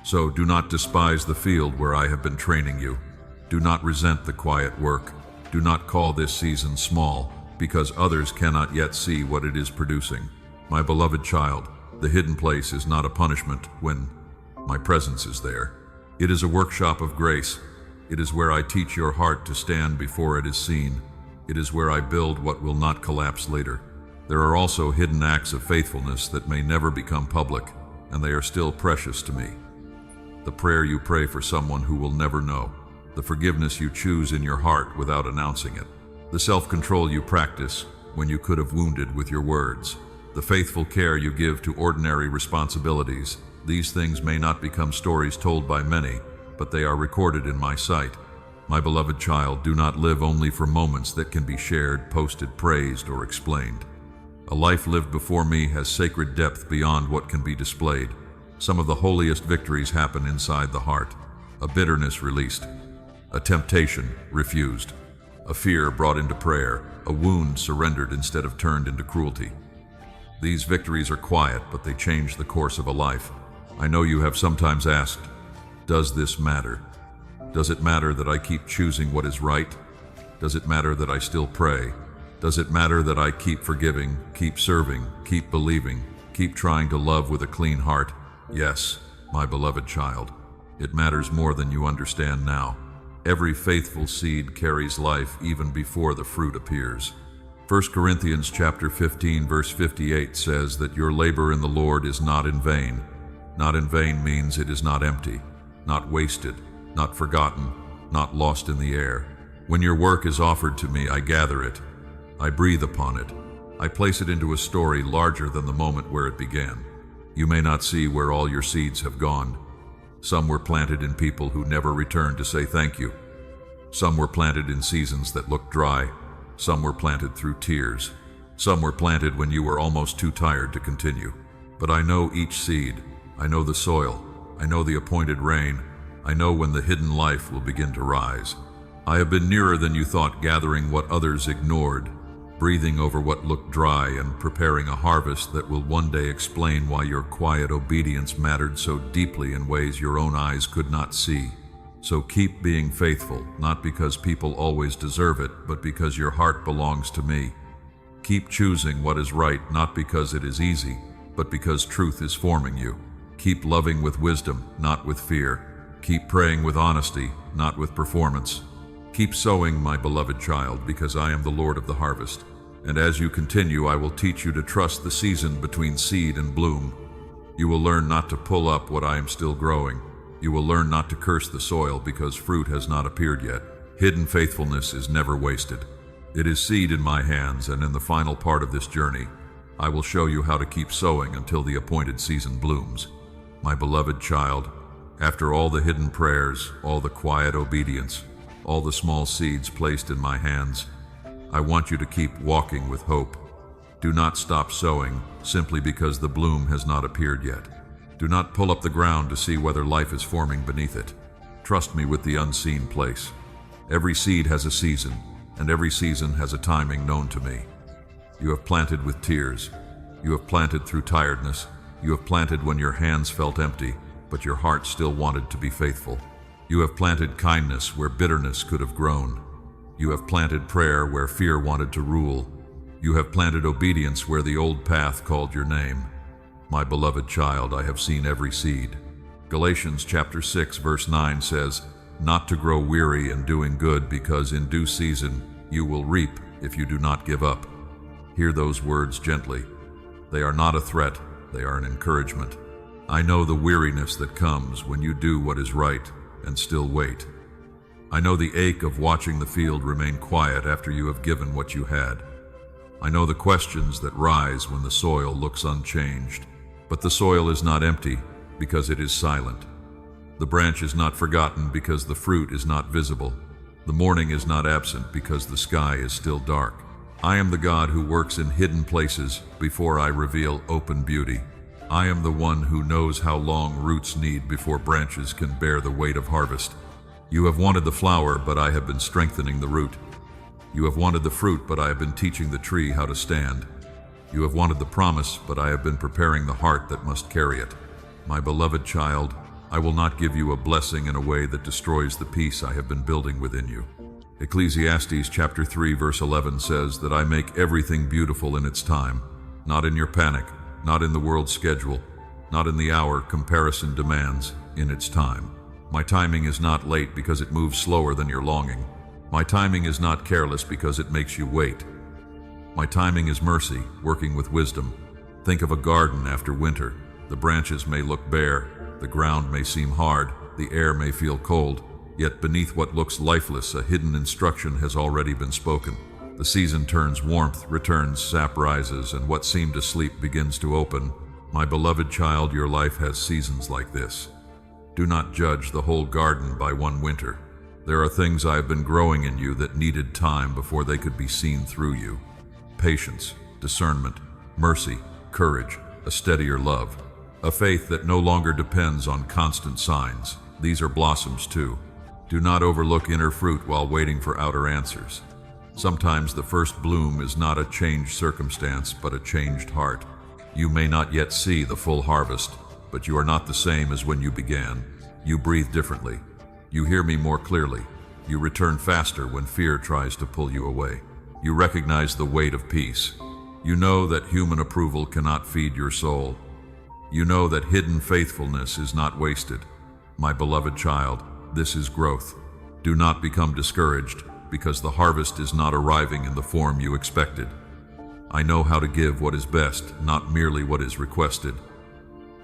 S1: So do not despise the field where I have been training you. Do not resent the quiet work. Do not call this season small, because others cannot yet see what it is producing. My beloved child, the hidden place is not a punishment when my presence is there. It is a workshop of grace. It is where I teach your heart to stand before it is seen. It is where I build what will not collapse later. There are also hidden acts of faithfulness that may never become public, and they are still precious to me. The prayer you pray for someone who will never know. The forgiveness you choose in your heart without announcing it. The self-control you practice when you could have wounded with your words. The faithful care you give to ordinary responsibilities. These things may not become stories told by many, but they are recorded in my sight. My beloved child, do not live only for moments that can be shared, posted, praised, or explained. A life lived before me has sacred depth beyond what can be displayed. Some of the holiest victories happen inside the heart. A bitterness released. A temptation refused. A fear brought into prayer. A wound surrendered instead of turned into cruelty. These victories are quiet, but they change the course of a life. I know you have sometimes asked, does this matter? Does it matter that I keep choosing what is right? Does it matter that I still pray? Does it matter that I keep forgiving, keep serving, keep believing, keep trying to love with a clean heart? Yes, my beloved child. It matters more than you understand now. Every faithful seed carries life even before the fruit appears. 1 Corinthians chapter 15 verse 58 says that your labor in the Lord is not in vain. Not in vain means it is not empty, not wasted, not forgotten, not lost in the air. When your work is offered to me, I gather it. I breathe upon it. I place it into a story larger than the moment where it began. You may not see where all your seeds have gone. Some were planted in people who never returned to say thank you. Some were planted in seasons that looked dry. Some were planted through tears. Some were planted when you were almost too tired to continue. But I know each seed. I know the soil. I know the appointed rain. I know when the hidden life will begin to rise. I have been nearer than you thought, gathering what others ignored, breathing over what looked dry, and preparing a harvest that will one day explain why your quiet obedience mattered so deeply in ways your own eyes could not see. So keep being faithful, not because people always deserve it, but because your heart belongs to me. Keep choosing what is right, not because it is easy, but because truth is forming you. Keep loving with wisdom, not with fear. Keep praying with honesty, not with performance. Keep sowing, my beloved child, because I am the Lord of the harvest. And as you continue, I will teach you to trust the season between seed and bloom. You will learn not to pull up what I am still growing. You will learn not to curse the soil because fruit has not appeared yet. Hidden faithfulness is never wasted. It is seed in my hands, and in the final part of this journey, I will show you how to keep sowing until the appointed season blooms. My beloved child, after all the hidden prayers, all the quiet obedience, all the small seeds placed in my hands, I want you to keep walking with hope. Do not stop sowing simply because the bloom has not appeared yet. Do not pull up the ground to see whether life is forming beneath it. Trust me with the unseen place. Every seed has a season, and every season has a timing known to me. You have planted with tears. You have planted through tiredness. You have planted when your hands felt empty, but your heart still wanted to be faithful. You have planted kindness where bitterness could have grown. You have planted prayer where fear wanted to rule. You have planted obedience where the old path called your name. My beloved child, I have seen every seed. Galatians chapter 6 verse 9 says, not to grow weary in doing good, because in due season you will reap if you do not give up. Hear those words gently. They are not a threat, they are an encouragement. I know the weariness that comes when you do what is right and still wait. I know the ache of watching the field remain quiet after you have given what you had. I know the questions that rise when the soil looks unchanged. But the soil is not empty because it is silent. The branch is not forgotten because the fruit is not visible. The morning is not absent because the sky is still dark. I am the God who works in hidden places before I reveal open beauty. I am the one who knows how long roots need before branches can bear the weight of harvest. You have wanted the flower, but I have been strengthening the root. You have wanted the fruit, but I have been teaching the tree how to stand. You have wanted the promise, but I have been preparing the heart that must carry it. My beloved child, I will not give you a blessing in a way that destroys the peace I have been building within you. Ecclesiastes chapter 3 verse 11 says that I make everything beautiful in its time, not in your panic, not in the world's schedule, not in the hour comparison demands, in its time. My timing is not late because it moves slower than your longing. My timing is not careless because it makes you wait. My timing is mercy, working with wisdom. Think of a garden after winter. The branches may look bare, the ground may seem hard, the air may feel cold, yet beneath what looks lifeless, a hidden instruction has already been spoken. The season turns, warmth returns, sap rises, and what seemed to sleep begins to open. My beloved child, your life has seasons like this. Do not judge the whole garden by one winter. There are things I have been growing in you that needed time before they could be seen through you. Patience, discernment, mercy, courage, a steadier love, a faith that no longer depends on constant signs. These are blossoms too. Do not overlook inner fruit while waiting for outer answers. Sometimes the first bloom is not a changed circumstance, but a changed heart. You may not yet see the full harvest, but you are not the same as when you began. You breathe differently. You hear me more clearly. You return faster when fear tries to pull you away. You recognize the weight of peace. You know that human approval cannot feed your soul. You know that hidden faithfulness is not wasted. My beloved child, this is growth. Do not become discouraged because the harvest is not arriving in the form you expected. I know how to give what is best, not merely what is requested.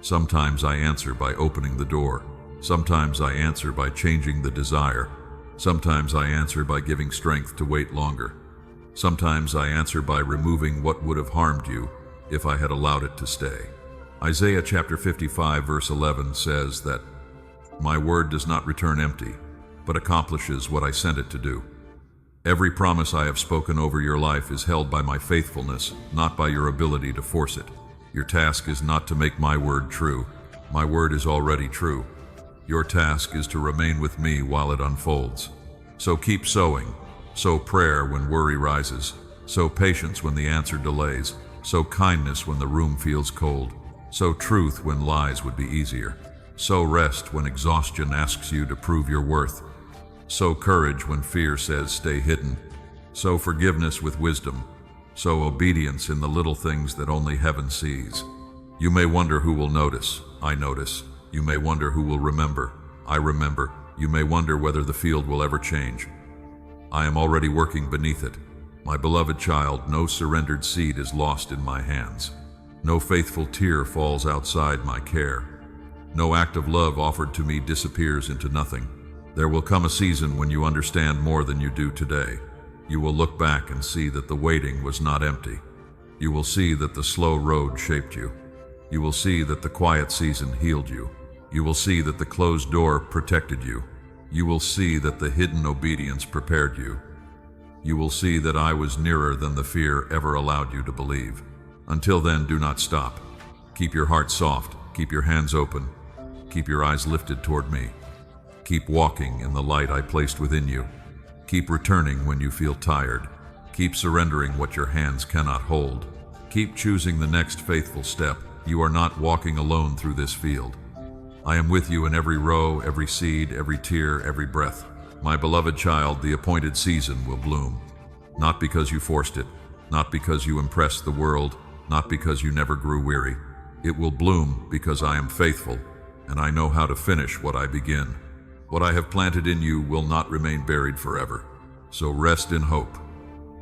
S1: Sometimes I answer by opening the door. Sometimes I answer by changing the desire. Sometimes I answer by giving strength to wait longer. Sometimes I answer by removing what would have harmed you if I had allowed it to stay. Isaiah chapter 55 verse 11 says that my word does not return empty, but accomplishes what I sent it to do. Every promise I have spoken over your life is held by my faithfulness, not by your ability to force it. Your task is not to make my word true. My word is already true. Your task is to remain with me while it unfolds. So keep sowing. Sow prayer when worry rises. Sow patience when the answer delays. Sow kindness when the room feels cold. Sow truth when lies would be easier. Sow rest when exhaustion asks you to prove your worth. Sow courage when fear says stay hidden. Sow forgiveness with wisdom. Sow obedience in the little things that only heaven sees. You may wonder who will notice. I notice. You may wonder who will remember. I remember. You may wonder whether the field will ever change. I am already working beneath it. My beloved child, no surrendered seed is lost in my hands. No faithful tear falls outside my care. No act of love offered to me disappears into nothing. There will come a season when you understand more than you do today. You will look back and see that the waiting was not empty. You will see that the slow road shaped you. You will see that the quiet season healed you. You will see that the closed door protected you. You will see that the hidden obedience prepared you. You will see that I was nearer than the fear ever allowed you to believe. Until then, do not stop. Keep your heart soft. Keep your hands open. Keep your eyes lifted toward me. Keep walking in the light I placed within you. Keep returning when you feel tired. Keep surrendering what your hands cannot hold. Keep choosing the next faithful step. You are not walking alone through this field. I am with you in every row, every seed, every tear, every breath. My beloved child, the appointed season will bloom. Not because you forced it, not because you impressed the world, not because you never grew weary. It will bloom because I am faithful, and I know how to finish what I begin. What I have planted in you will not remain buried forever. So rest in hope.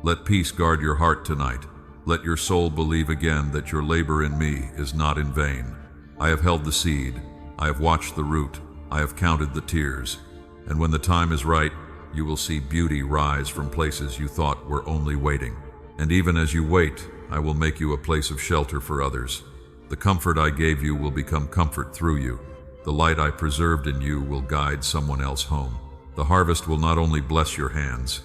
S1: Let peace guard your heart tonight. Let your soul believe again that your labor in me is not in vain. I have held the seed. I have watched the root. I have counted the tears. And when the time is right, you will see beauty rise from places you thought were only waiting. And even as you wait, I will make you a place of shelter for others. The comfort I gave you will become comfort through you. The light I preserved in you will guide someone else home. The harvest will not only bless your hands,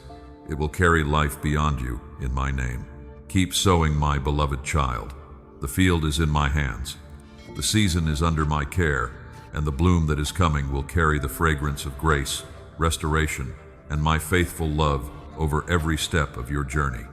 S1: it will carry life beyond you in my name. Keep sowing, my beloved child. The field is in my hands. The season is under my care, and the bloom that is coming will carry the fragrance of grace, restoration, and my faithful love over every step of your journey.